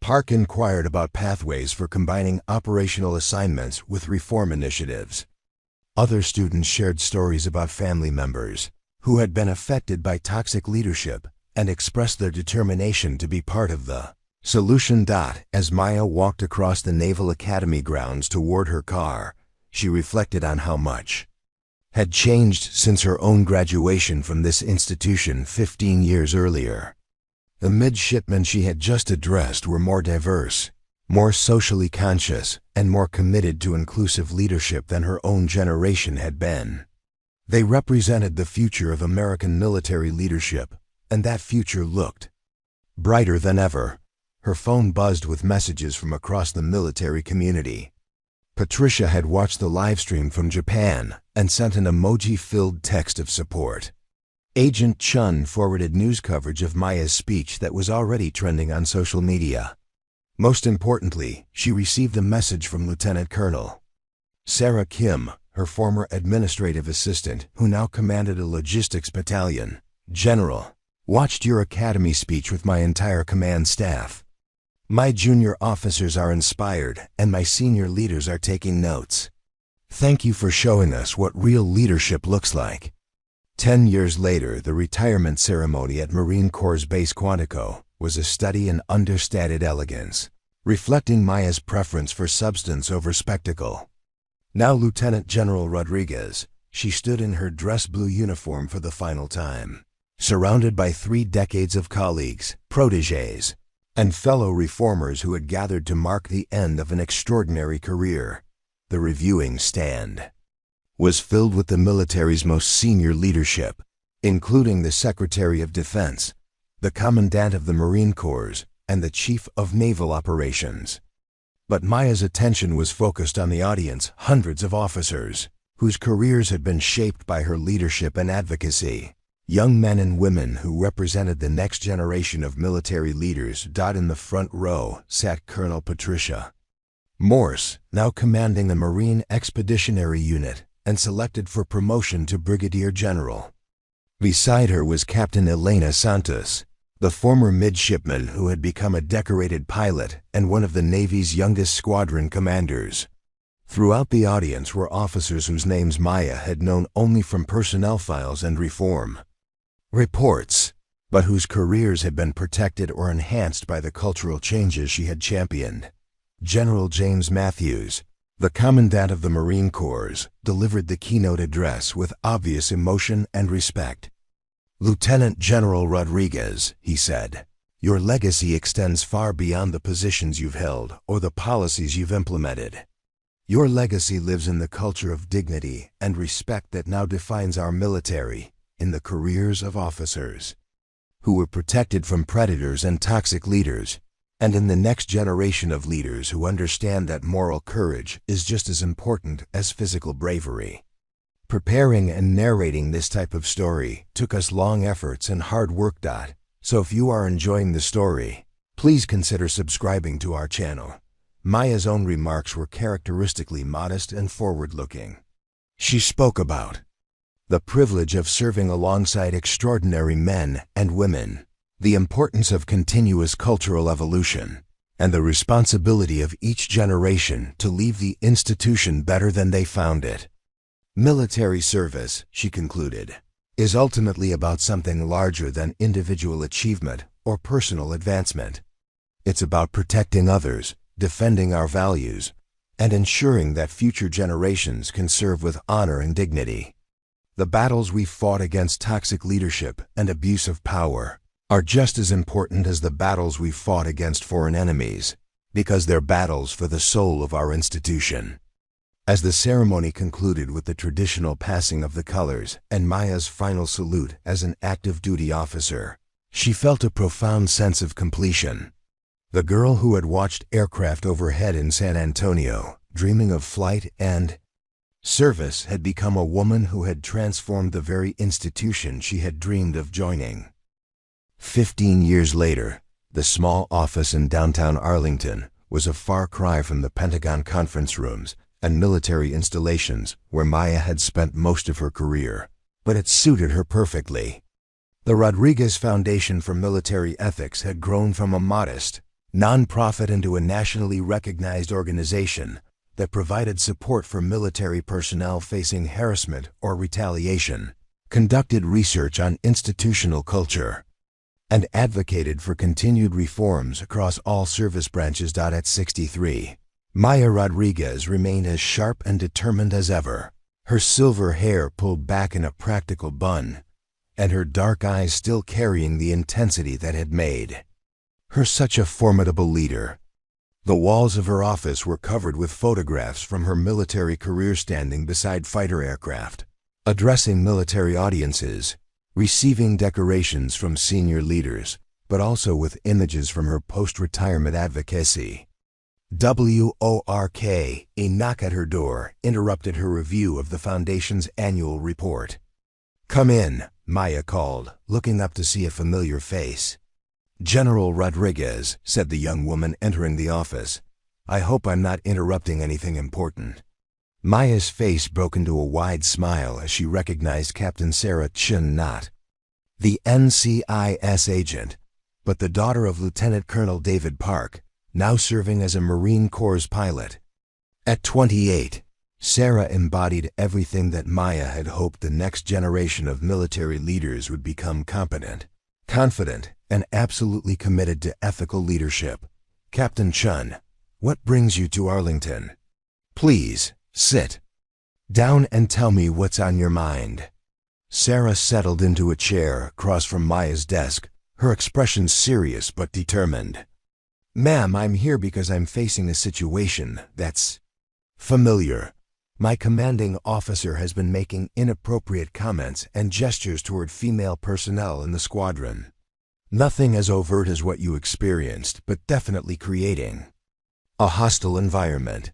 Park inquired about pathways for combining operational assignments with reform initiatives. Other students shared stories about family members who had been affected by toxic leadership and expressed their determination to be part of the solution. As Maya walked across the Naval Academy grounds toward her car, she reflected on how much had changed since her own graduation from this institution 15 years earlier. The midshipmen she had just addressed were more diverse, more socially conscious, and more committed to inclusive leadership than her own generation had been. They represented the future of American military leadership, and that future looked brighter than ever. Her phone buzzed with messages from across the military community. Patricia had watched the livestream from Japan and sent an emoji-filled text of support. Agent Chun forwarded news coverage of Maya's speech that was already trending on social media. Most importantly, she received a message from Lieutenant Colonel Sarah Kim, her former administrative assistant who now commanded a logistics battalion. "General, watched your academy speech with my entire command staff. My junior officers are inspired and my senior leaders are taking notes. Thank you for showing us what real leadership looks like." 10 years later, the retirement ceremony at Marine Corps Base Quantico was a study in understated elegance, reflecting Maya's preference for substance over spectacle. Now Lieutenant General Rodriguez, she stood in her dress blue uniform for the final time, surrounded by 3 decades of colleagues, protégés, and fellow reformers who had gathered to mark the end of an extraordinary career. The reviewing stand was filled with the military's most senior leadership, including the Secretary of Defense, the Commandant of the Marine Corps, and the Chief of Naval Operations. But Maya's attention was focused on the audience, hundreds of officers, whose careers had been shaped by her leadership and advocacy. Young men and women who represented the next generation of military leaders. In the front row sat Colonel Patricia Morse, now commanding the Marine Expeditionary Unit and selected for promotion to Brigadier General. Beside her was Captain Elena Santos, the former midshipman who had become a decorated pilot and one of the Navy's youngest squadron commanders. Throughout the audience were officers whose names Maya had known only from personnel files and reform reports, but whose careers had been protected or enhanced by the cultural changes she had championed. General James Matthews, the Commandant of the Marine Corps, delivered the keynote address with obvious emotion and respect. "Lieutenant General Rodriguez," he said, "your legacy extends far beyond the positions you've held or the policies you've implemented. Your legacy lives in the culture of dignity and respect that now defines our military, in the careers of officers who were protected from predators and toxic leaders, and in the next generation of leaders who understand that moral courage is just as important as physical bravery. Preparing and narrating this type of story took us long efforts and hard work. So if you are enjoying the story, please consider subscribing to our channel. Maya's own remarks were characteristically modest and forward-looking. She spoke about the privilege of serving alongside extraordinary men and women, the importance of continuous cultural evolution, and the responsibility of each generation to leave the institution better than they found it. Military service, she concluded, is ultimately about something larger than individual achievement or personal advancement. It's about protecting others, defending our values, and ensuring that future generations can serve with honor and dignity. The battles we fought against toxic leadership and abuse of power are just as important as the battles we fought against foreign enemies, because they're battles for the soul of our institution. As the ceremony concluded with the traditional passing of the colors and Maya's final salute as an active duty officer, she felt a profound sense of completion. The girl who had watched aircraft overhead in San Antonio, dreaming of flight and service, had become a woman who had transformed the very institution she had dreamed of joining. 15 years later, the small office in downtown Arlington was a far cry from the Pentagon conference rooms and military installations where Maya had spent most of her career, but it suited her perfectly. The Rodriguez Foundation for Military Ethics had grown from a modest non-profit into a nationally recognized organization that provided support for military personnel facing harassment or retaliation, conducted research on institutional culture, and advocated for continued reforms across all service branches. At 63, Maya Rodriguez remained as sharp and determined as ever, her silver hair pulled back in a practical bun, and her dark eyes still carrying the intensity that had made her such a formidable leader. The walls of her office were covered with photographs from her military career, standing beside fighter aircraft, addressing military audiences, receiving decorations from senior leaders, but also with images from her post-retirement advocacy. A knock at her door interrupted her review of the Foundation's annual report. "Come in," Maya called, looking up to see a familiar face. "General Rodriguez," said the young woman entering the office. "I hope I'm not interrupting anything important." Maya's face broke into a wide smile as she recognized Captain Sarah Chun, not the NCIS agent, but the daughter of Lieutenant Colonel David Park, now serving as a Marine Corps pilot. At 28, Sarah embodied everything that Maya had hoped the next generation of military leaders would become: competent, confident, and absolutely committed to ethical leadership. "Captain Chun, what brings you to Arlington? Please, sit down and tell me what's on your mind." Sarah settled into a chair across from Maya's desk, her expression serious but determined. "Ma'am, I'm here because I'm facing a situation that's familiar. My commanding officer has been making inappropriate comments and gestures toward female personnel in the squadron. Nothing as overt as what you experienced, but definitely creating a hostile environment."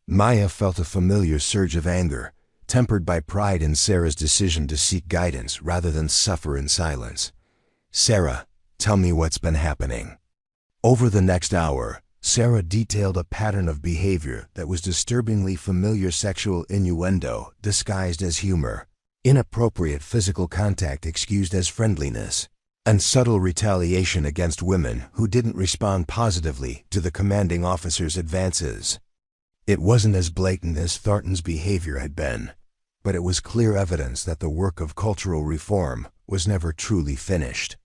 Maya felt a familiar surge of anger, tempered by pride in Sarah's decision to seek guidance rather than suffer in silence. "Sarah, tell me what's been happening." Over the next hour, Sarah detailed a pattern of behavior that was disturbingly familiar: sexual innuendo disguised as humor, inappropriate physical contact excused as friendliness, and subtle retaliation against women who didn't respond positively to the commanding officer's advances. It wasn't as blatant as Thornton's behavior had been, but it was clear evidence that the work of cultural reform was never truly finished.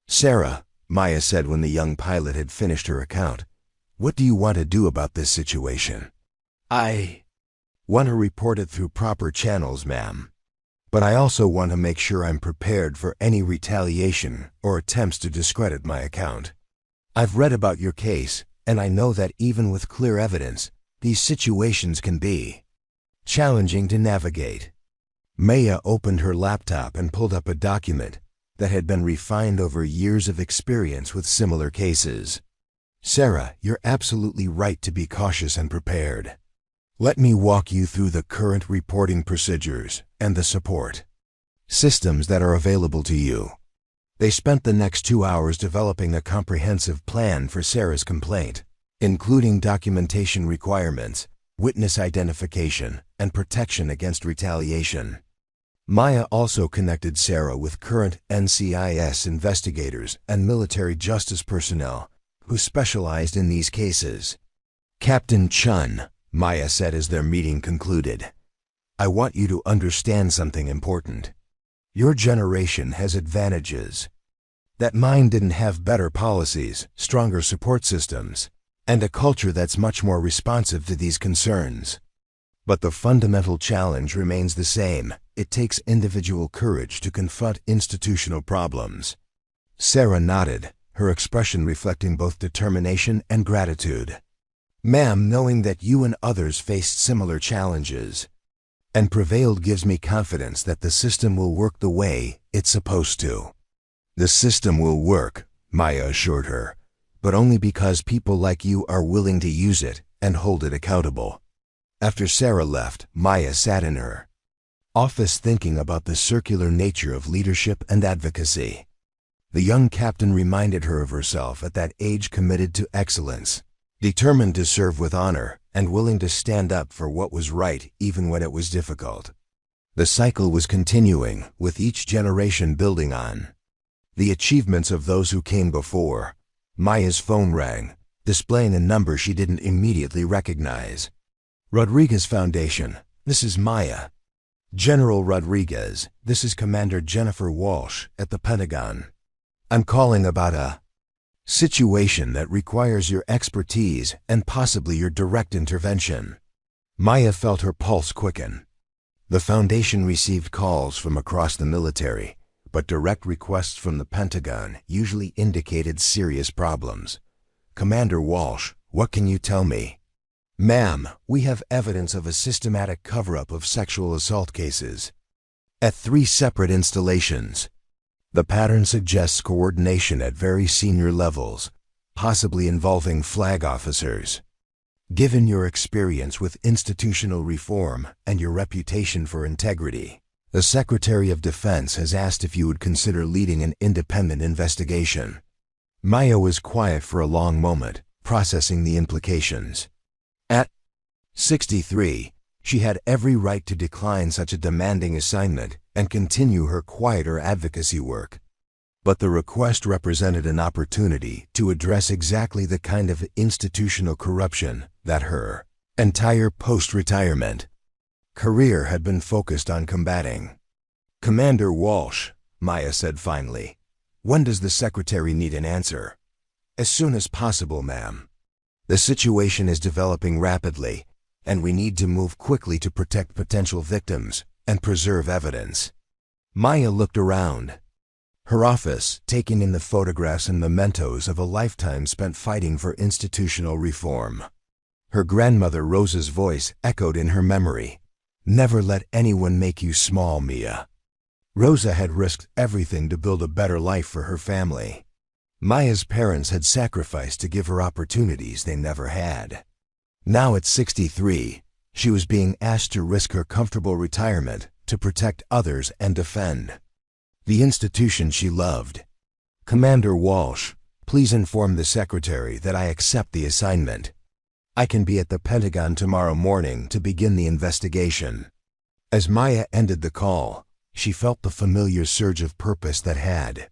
"Sarah," Maya said when the young pilot had finished her account, "what do you want to do about this situation?" "I want to report it through proper channels, ma'am. But I also want to make sure I'm prepared for any retaliation or attempts to discredit my account. I've read about your case, and I know that even with clear evidence, these situations can be challenging to navigate." Maya opened her laptop and pulled up a document that had been refined over years of experience with similar cases. Sarah, you're absolutely right to be cautious and prepared. Let me walk you through the current reporting procedures and the support systems that are available to you. They spent the next 2 hours developing a comprehensive plan for Sarah's complaint, including documentation requirements, witness identification, and protection against retaliation. Maya also connected Sarah with current NCIS investigators and military justice personnel who specialized in these cases. Captain Chun, Maya said as their meeting concluded, I want you to understand something important. Your generation has advantages that mine didn't have: better policies, stronger support systems, and a culture that's much more responsive to these concerns. But the fundamental challenge remains the same. It takes individual courage to confront institutional problems. Sarah nodded, her expression reflecting both determination and gratitude. Ma'am, knowing that you and others faced similar challenges and prevailed gives me confidence that the system will work the way it's supposed to. The system will work, Maya assured her, but only because people like you are willing to use it and hold it accountable. After Sarah left, Maya sat in her office thinking about the circular nature of leadership and advocacy. The young captain reminded her of herself at that age, committed to excellence, determined to serve with honor, and willing to stand up for what was right even when it was difficult. The cycle was continuing, with each generation building on the achievements of those who came before. Maya's phone rang, displaying a number she didn't immediately recognize. Rodriguez Foundation, this is Maya. General Rodriguez, this is Commander Jennifer Walsh at the Pentagon. I'm calling about a situation that requires your expertise and possibly your direct intervention. Maya felt her pulse quicken. The Foundation received calls from across the military, but direct requests from the Pentagon usually indicated serious problems. Commander Walsh, what can you tell me? Ma'am, we have evidence of a systematic cover-up of sexual assault cases at 3 separate installations. The pattern suggests coordination at very senior levels, possibly involving flag officers. Given your experience with institutional reform and your reputation for integrity, the Secretary of Defense has asked if you would consider leading an independent investigation. Maya was quiet for a long moment, processing the implications. At 63, she had every right to decline such a demanding assignment and continue her quieter advocacy work. But the request represented an opportunity to address exactly the kind of institutional corruption that her entire post-retirement career had been focused on combating. Commander Walsh, Maya said finally, when does the Secretary need an answer? As soon as possible, ma'am. The situation is developing rapidly, and we need to move quickly to protect potential victims and preserve evidence. Maya looked around. Her office, taking in the photographs and mementos of a lifetime spent fighting for institutional reform. Her grandmother Rosa's voice echoed in her memory. Never let anyone make you small, Mia. Rosa had risked everything to build a better life for her family. Maya's parents had sacrificed to give her opportunities they never had. Now at 63, she was being asked to risk her comfortable retirement to protect others and defend the institution she loved. Commander Walsh, please inform the Secretary that I accept the assignment. I can be at the Pentagon tomorrow morning to begin the investigation. As Maya ended the call, she felt the familiar surge of purpose that had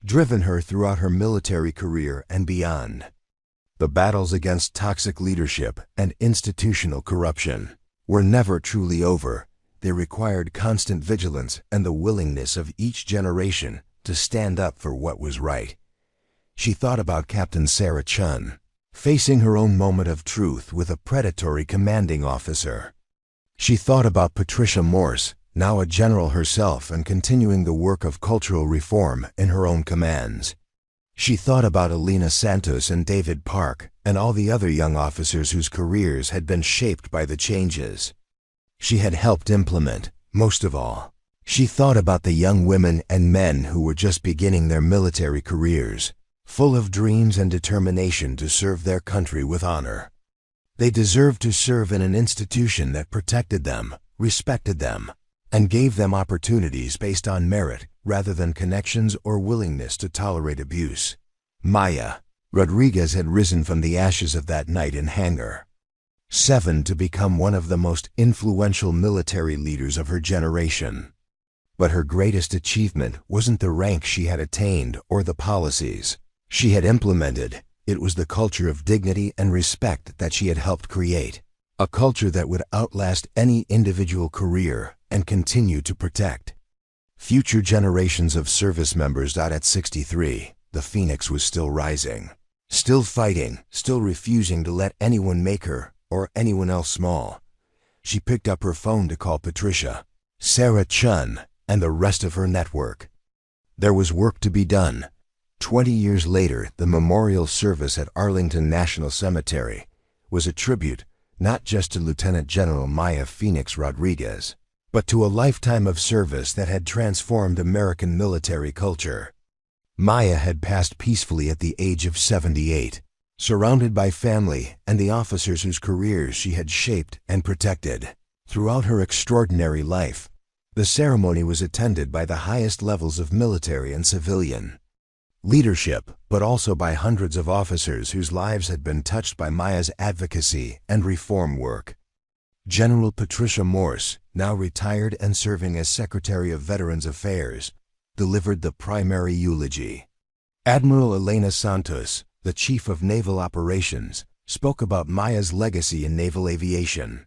driven her throughout her military career and beyond. The battles against toxic leadership and institutional corruption were never truly over. They required constant vigilance and the willingness of each generation to stand up for what was right. She thought about Captain Sarah Chun, facing her own moment of truth with a predatory commanding officer. She thought about Patricia Morse, now a general herself and continuing the work of cultural reform in her own commands. She thought about Alina Santos and David Park and all the other young officers whose careers had been shaped by the changes she had helped implement. Most of all, she thought about the young women and men who were just beginning their military careers, full of dreams and determination to serve their country with honor. They deserved to serve in an institution that protected them, respected them, and gave them opportunities based on merit rather than connections or willingness to tolerate abuse. Maya Rodriguez had risen from the ashes of that night in Hangar 7 to become one of the most influential military leaders of her generation. But her greatest achievement wasn't the rank she had attained or the policies she had implemented. It was the culture of dignity and respect that she had helped create, a culture that would outlast any individual career and continue to protect future generations of service members. At 63, the Phoenix was still rising, still fighting, still refusing to let anyone make her or anyone else small. She picked up her phone to call Patricia, Sarah Chun, and the rest of her network. There was work to be done. 20 years later, the memorial service at Arlington National Cemetery was a tribute not just to Lieutenant General Maya Phoenix Rodriguez, but to a lifetime of service that had transformed American military culture. Maya had passed peacefully at the age of 78, surrounded by family and the officers whose careers she had shaped and protected. Throughout her extraordinary life, the ceremony was attended by the highest levels of military and civilian leadership, but also by hundreds of officers whose lives had been touched by Maya's advocacy and reform work. General Patricia Morse, now retired and serving as Secretary of Veterans Affairs, delivered the primary eulogy. Admiral Elena Santos, the Chief of Naval Operations, spoke about Maya's legacy in naval aviation.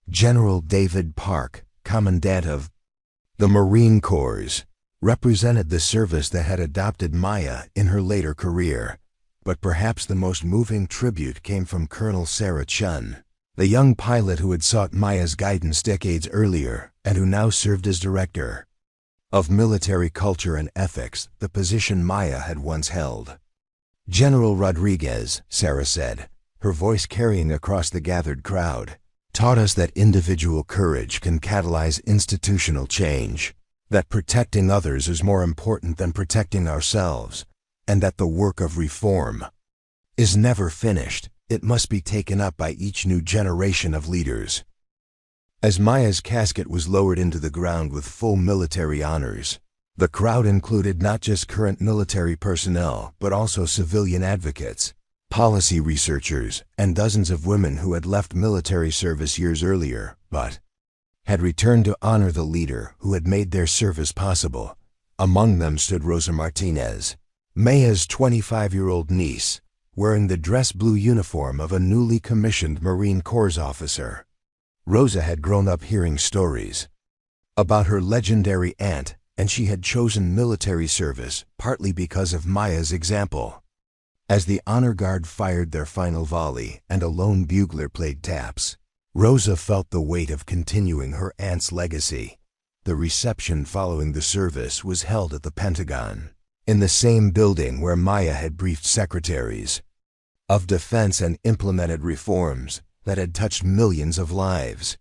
General David Park, Commandant of the Marine Corps, represented the service that had adopted Maya in her later career. But perhaps the most moving tribute came from Colonel Sarah Chun, the young pilot who had sought Maya's guidance decades earlier and who now served as Director of Military Culture and Ethics, the position Maya had once held. General Rodriguez, Sarah said, her voice carrying across the gathered crowd, taught us that individual courage can catalyze institutional change, that protecting others is more important than protecting ourselves, and that the work of reform is never finished. It must be taken up by each new generation of leaders. As Maya's casket was lowered into the ground with full military honors, the crowd included not just current military personnel, but also civilian advocates, policy researchers, and dozens of women who had left military service years earlier, but had returned to honor the leader who had made their service possible. Among them stood Rosa Martinez, Maya's 25-year-old niece, wearing the dress blue uniform of a newly commissioned Marine Corps officer. Rosa had grown up hearing stories about her legendary aunt, and she had chosen military service partly because of Maya's example. As the honor guard fired their final volley and a lone bugler played taps, Rosa felt the weight of continuing her aunt's legacy. The reception following the service was held at the Pentagon, in the same building where Maya had briefed secretaries of defense and implemented reforms that had touched millions of lives.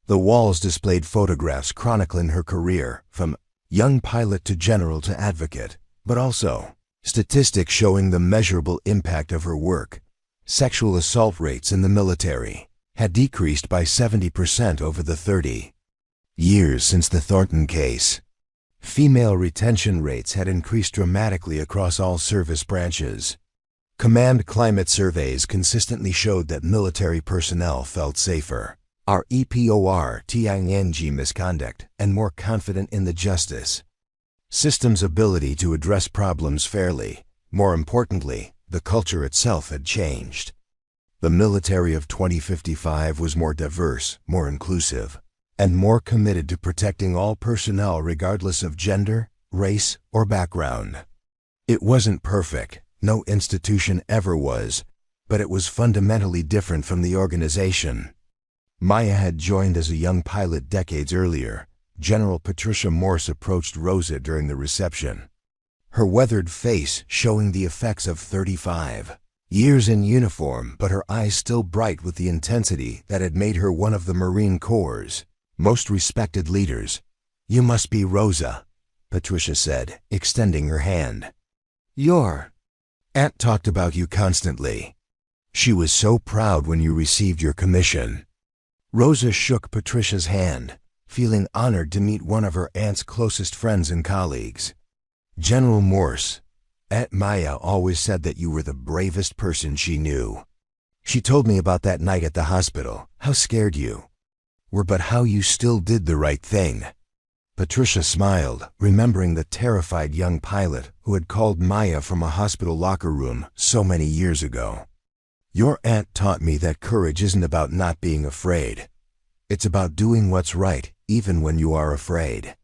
The walls displayed photographs chronicling her career, from young pilot to general to advocate, but also statistics showing the measurable impact of her work. Sexual assault rates in the military had decreased by 70% over the 30 years since the Thornton case. Female retention rates had increased dramatically across all service branches. Command climate surveys consistently showed that military personnel felt safer, REPORTING misconduct, and more confident in the justice system's ability to address problems fairly. More importantly, the culture itself had changed. The military of 2055 was more diverse, more inclusive, and more committed to protecting all personnel regardless of gender, race, or background. It wasn't perfect, no institution ever was, but it was fundamentally different from the organization. Maya had joined as a young pilot decades earlier. General Patricia Morse approached Rosa during the reception, her weathered face showing the effects of 35 years in uniform, but her eyes still bright with the intensity that had made her one of the Marine Corps' most respected leaders. "You must be Rosa," Patricia said, extending her hand. "You're Aunt talked about you constantly. She was so proud when you received your commission. Rosa shook Patricia's hand, feeling honored to meet one of her aunt's closest friends and colleagues. General Morse, Aunt Maya always said that you were the bravest person she knew. She told me about that night at the hospital, how scared you were, but how you still did the right thing. Patricia smiled, remembering the terrified young pilot who had called Maya from a hospital locker room so many years ago. Your aunt taught me that courage isn't about not being afraid. It's about doing what's right, even when you are afraid.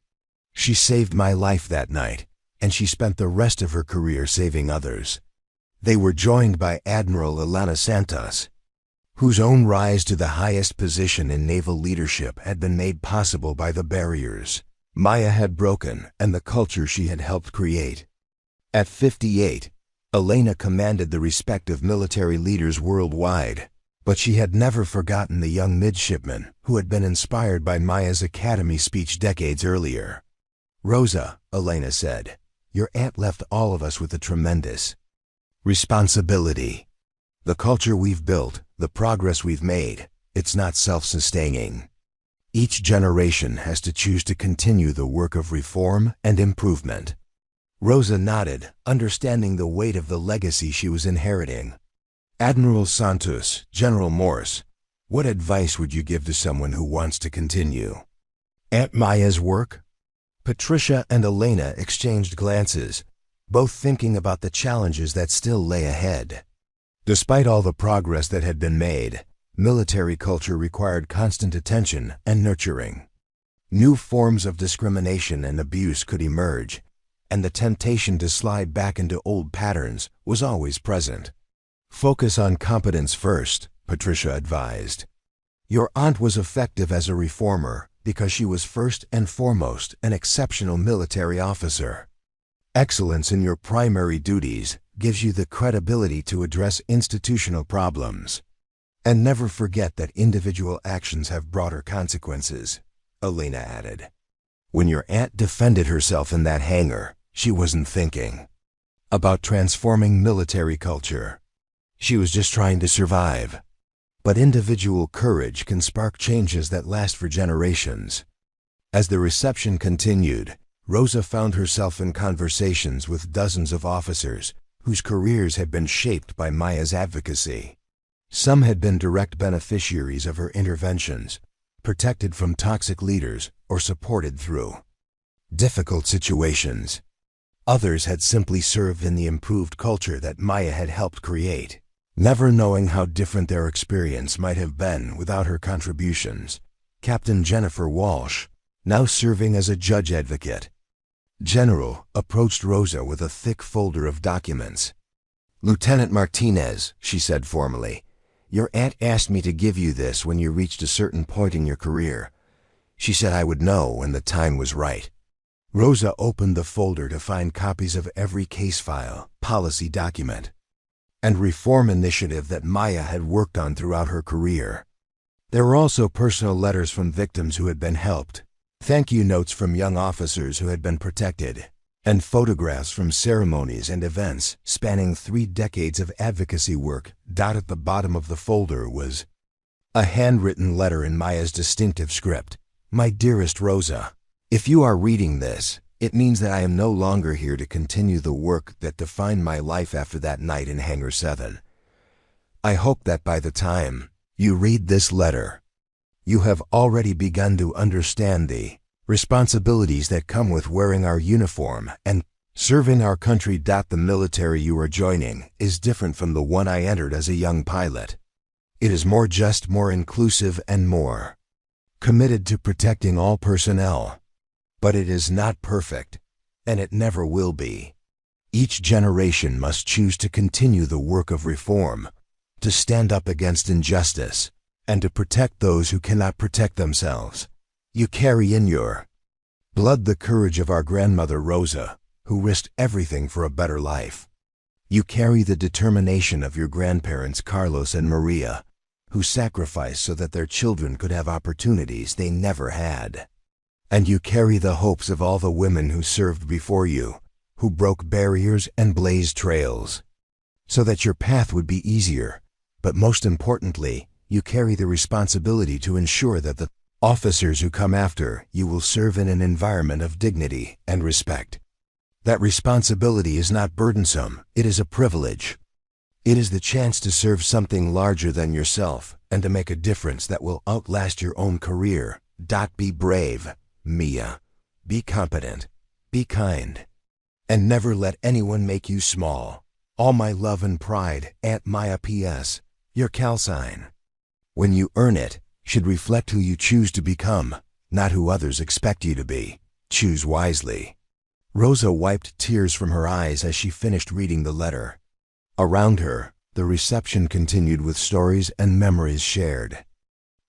She saved my life that night, and she spent the rest of her career saving others. They were joined by Admiral Ilana Santos, whose own rise to the highest position in naval leadership had been made possible by the barriers Maya had broken and the culture she had helped create. At 58, Elena commanded the respect of military leaders worldwide, but she had never forgotten the young midshipman who had been inspired by Maya's academy speech decades earlier. Rosa, Elena said, your aunt left all of us with a tremendous responsibility. The culture we've built, the progress we've made, it's not self-sustaining. Each generation has to choose to continue the work of reform and improvement. Rosa nodded, understanding the weight of the legacy she was inheriting. Admiral Santos, General Morse, what advice would you give to someone who wants to continue Aunt Maya's work? Patricia and Elena exchanged glances, both thinking about the challenges that still lay ahead. Despite all the progress that had been made, military culture required constant attention and nurturing. New forms of discrimination and abuse could emerge, and the temptation to slide back into old patterns was always present. Focus on competence first, Patricia advised. Your aunt was effective as a reformer because she was first and foremost an exceptional military officer. Excellence in your primary duties gives you the credibility to address institutional problems. And never forget that individual actions have broader consequences, Elena added. When your aunt defended herself in that hangar, she wasn't thinking about transforming military culture. She was just trying to survive. But individual courage can spark changes that last for generations. As the reception continued, Rosa found herself in conversations with dozens of officers whose careers had been shaped by Maya's advocacy. Some had been direct beneficiaries of her interventions, protected from toxic leaders or supported through difficult situations. Others had simply served in the improved culture that Maya had helped create, never knowing how different their experience might have been without her contributions. Captain Jennifer Walsh, now serving as a judge advocate, General, approached Rosa with a thick folder of documents. Lieutenant Martinez, she said formally, your aunt asked me to give you this when you reached a certain point in your career. She said I would know when the time was right. Rosa opened the folder to find copies of every case file, policy document, and reform initiative that Maya had worked on throughout her career. There were also personal letters from victims who had been helped, thank you notes from young officers who had been protected, and photographs from ceremonies and events spanning 3 decades of advocacy work. At the bottom of the folder was a handwritten letter in Maya's distinctive script. My dearest Rosa, if you are reading this, it means that I am no longer here to continue the work that defined my life after that night in Hangar 7. I hope that by the time you read this letter, you have already begun to understand the responsibilities that come with wearing our uniform and serving our country. The military you are joining is different from the one I entered as a young pilot. It is more just, more inclusive, and more committed to protecting all personnel. But it is not perfect, and it never will be. Each generation must choose to continue the work of reform, to stand up against injustice, and to protect those who cannot protect themselves. You carry in your blood the courage of our grandmother Rosa, who risked everything for a better life. You carry the determination of your grandparents Carlos and Maria, who sacrificed so that their children could have opportunities they never had. And you carry the hopes of all the women who served before you, who broke barriers and blazed trails. so that your path would be easier. But most importantly, you carry the responsibility to ensure that the officers who come after you will serve in an environment of dignity and respect. That responsibility is not burdensome, it is a privilege. It is the chance to serve something larger than yourself and to make a difference that will outlast your own career. Be brave, Mia. Be competent. Be kind. And never let anyone make you small. All my love and pride, Aunt Maya. P.S. Your calcine, when you earn it, should reflect who you choose to become, not who others expect you to be. Choose wisely. Rosa wiped tears from her eyes as she finished reading the letter. Around her, the reception continued with stories and memories shared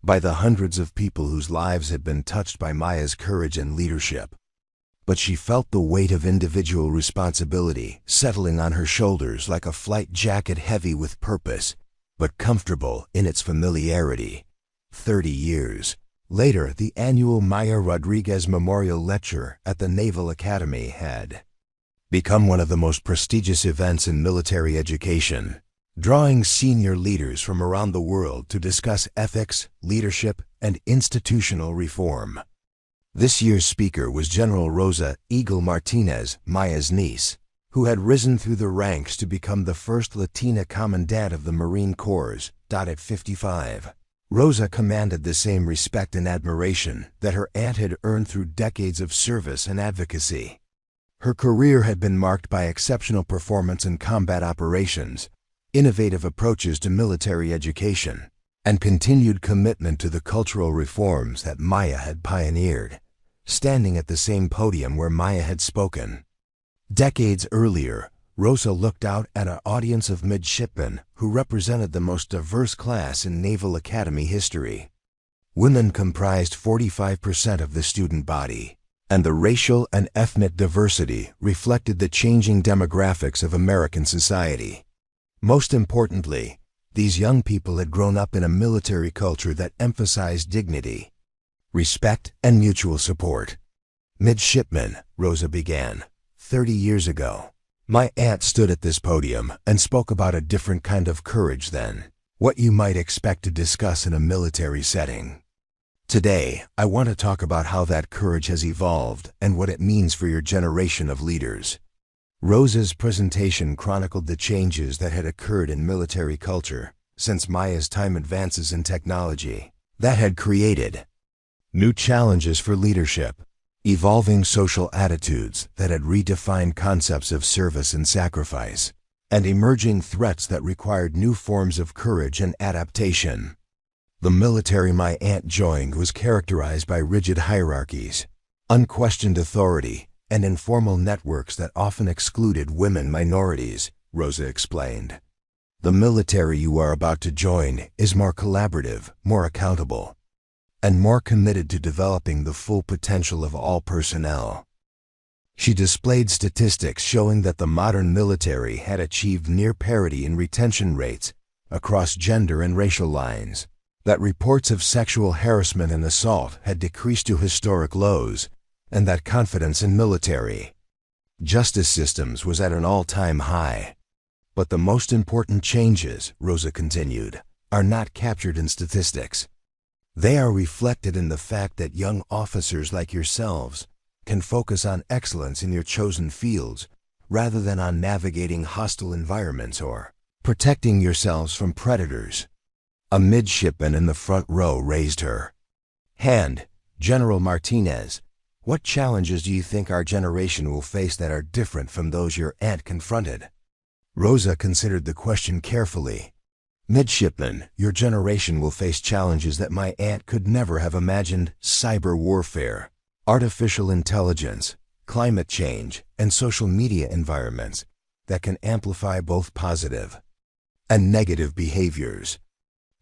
by the hundreds of people whose lives had been touched by Maya's courage and leadership. But she felt the weight of individual responsibility settling on her shoulders like a flight jacket, heavy with purpose, but comfortable in its familiarity. 30 years later, the annual Maya Rodriguez Memorial Lecture at the Naval Academy had become one of the most prestigious events in military education, drawing senior leaders from around the world to discuss ethics, leadership, and institutional reform. This year's speaker was General Rosa Eagle Martinez, Maya's niece, who had risen through the ranks to become the first Latina Commandant of the Marine Corps. At 55, Rosa commanded the same respect and admiration that her aunt had earned through decades of service and advocacy. Her career had been marked by exceptional performance in combat operations, innovative approaches to military education, and continued commitment to the cultural reforms that Maya had pioneered, standing at the same podium where Maya had spoken. Decades earlier, Rosa looked out at an audience of midshipmen who represented the most diverse class in Naval Academy history. Women comprised 45% of the student body, and the racial and ethnic diversity reflected the changing demographics of American society. Most importantly, these young people had grown up in a military culture that emphasized dignity, respect, and mutual support. Midshipmen, Rosa began, 30 years ago, my aunt stood at this podium and spoke about a different kind of courage than what you might expect to discuss in a military setting. Today, I want to talk about how that courage has evolved and what it means for your generation of leaders. Rosa's presentation chronicled the changes that had occurred in military culture since Maya's time, advances in technology that had created new challenges for leadership, evolving social attitudes that had redefined concepts of service and sacrifice, and emerging threats that required new forms of courage and adaptation. The military my aunt joined was characterized by rigid hierarchies, unquestioned authority, and informal networks that often excluded women minorities, Rosa explained. The military you are about to join is more collaborative, more accountable, and more committed to developing the full potential of all personnel. She displayed statistics showing that the modern military had achieved near parity in retention rates across gender and racial lines, that reports of sexual harassment and assault had decreased to historic lows, and that confidence in military justice systems was at an all-time high. But the most important changes, Rosa continued, are not captured in statistics. They are reflected in the fact that young officers like yourselves can focus on excellence in your chosen fields rather than on navigating hostile environments or protecting yourselves from predators. A midshipman in the front row raised her hand. General Martinez, what challenges do you think our generation will face that are different from those your aunt confronted? Rosa considered the question carefully. Midshipman, your generation will face challenges that my aunt could never have imagined: cyber warfare, artificial intelligence, climate change, and social media environments that can amplify both positive and negative behaviors.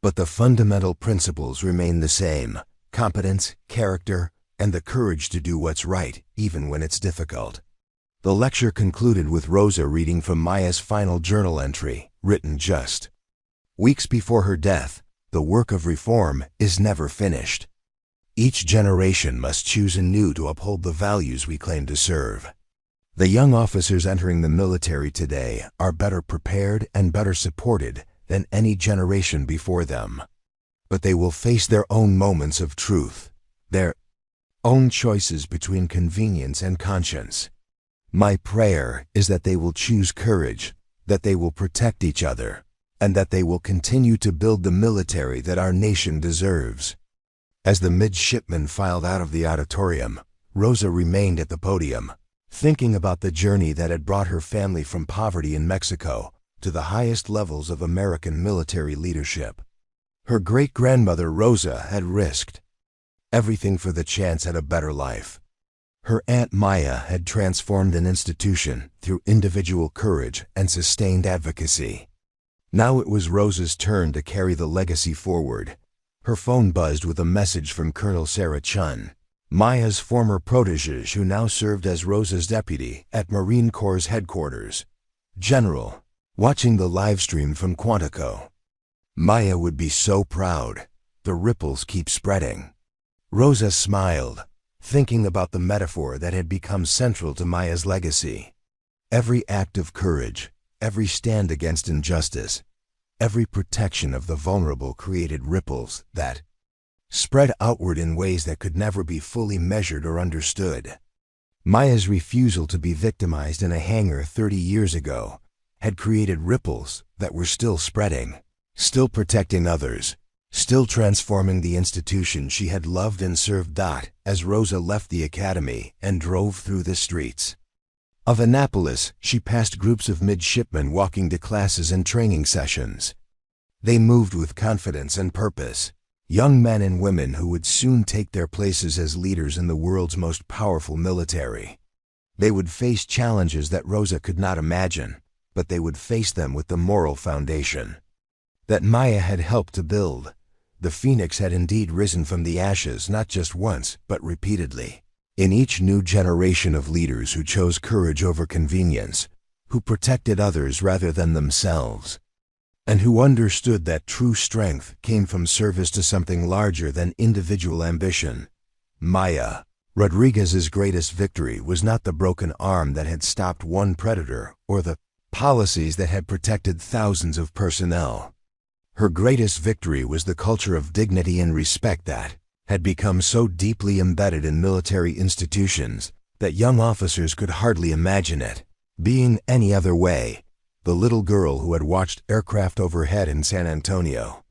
But the fundamental principles remain the same: competence, character, and the courage to do what's right, even when it's difficult. The lecture concluded with Rosa reading from Maya's final journal entry, written just weeks before her death: the work of reform is never finished. Each generation must choose anew to uphold the values we claim to serve. The young officers entering the military today are better prepared and better supported than any generation before them. But they will face their own moments of truth, their own choices between convenience and conscience. My prayer is that they will choose courage, that they will protect each other, and that they will continue to build the military that our nation deserves. As the midshipmen filed out of the auditorium, Rosa remained at the podium, thinking about the journey that had brought her family from poverty in Mexico to the highest levels of American military leadership. Her great-grandmother Rosa had risked everything for the chance at a better life. Her Aunt Maya had transformed an institution through individual courage and sustained advocacy. Now it was Rosa's turn to carry the legacy forward. Her phone buzzed with a message from Colonel Sarah Chun, Maya's former protégé who now served as Rosa's deputy at Marine Corps headquarters. General, watching the live stream from Quantico. Maya would be so proud. The ripples keep spreading. Rosa smiled, thinking about the metaphor that had become central to Maya's legacy. Every act of courage, every stand against injustice, every protection of the vulnerable created ripples that spread outward in ways that could never be fully measured or understood. Maya's refusal to be victimized in a hangar 30 years ago had created ripples that were still spreading, still protecting others, still transforming the institution she had loved and served. As Rosa left the academy and drove through the streets of Annapolis, she passed groups of midshipmen walking to classes and training sessions. They moved with confidence and purpose, young men and women who would soon take their places as leaders in the world's most powerful military. They would face challenges that Rosa could not imagine, but they would face them with the moral foundation that Maya had helped to build. The phoenix had indeed risen from the ashes, not just once, but repeatedly. In each new generation of leaders who chose courage over convenience, who protected others rather than themselves, and who understood that true strength came from service to something larger than individual ambition. Maya Rodriguez's greatest victory was not the broken arm that had stopped one predator or the policies that had protected thousands of personnel. Her greatest victory was the culture of dignity and respect that had become so deeply embedded in military institutions that young officers could hardly imagine it being any other way. The little girl who had watched aircraft overhead in San Antonio,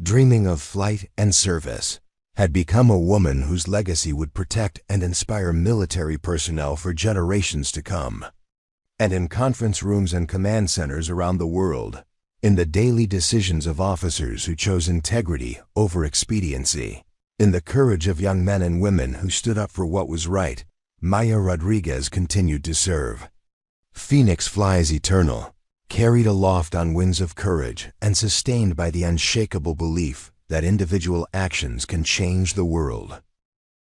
dreaming of flight and service, had become a woman whose legacy would protect and inspire military personnel for generations to come. And in conference rooms and command centers around the world, in the daily decisions of officers who chose integrity over expediency, in the courage of young men and women who stood up for what was right, Maya Rodriguez continued to serve. Phoenix flies eternal, carried aloft on wings of courage and sustained by the unshakable belief that individual actions can change the world.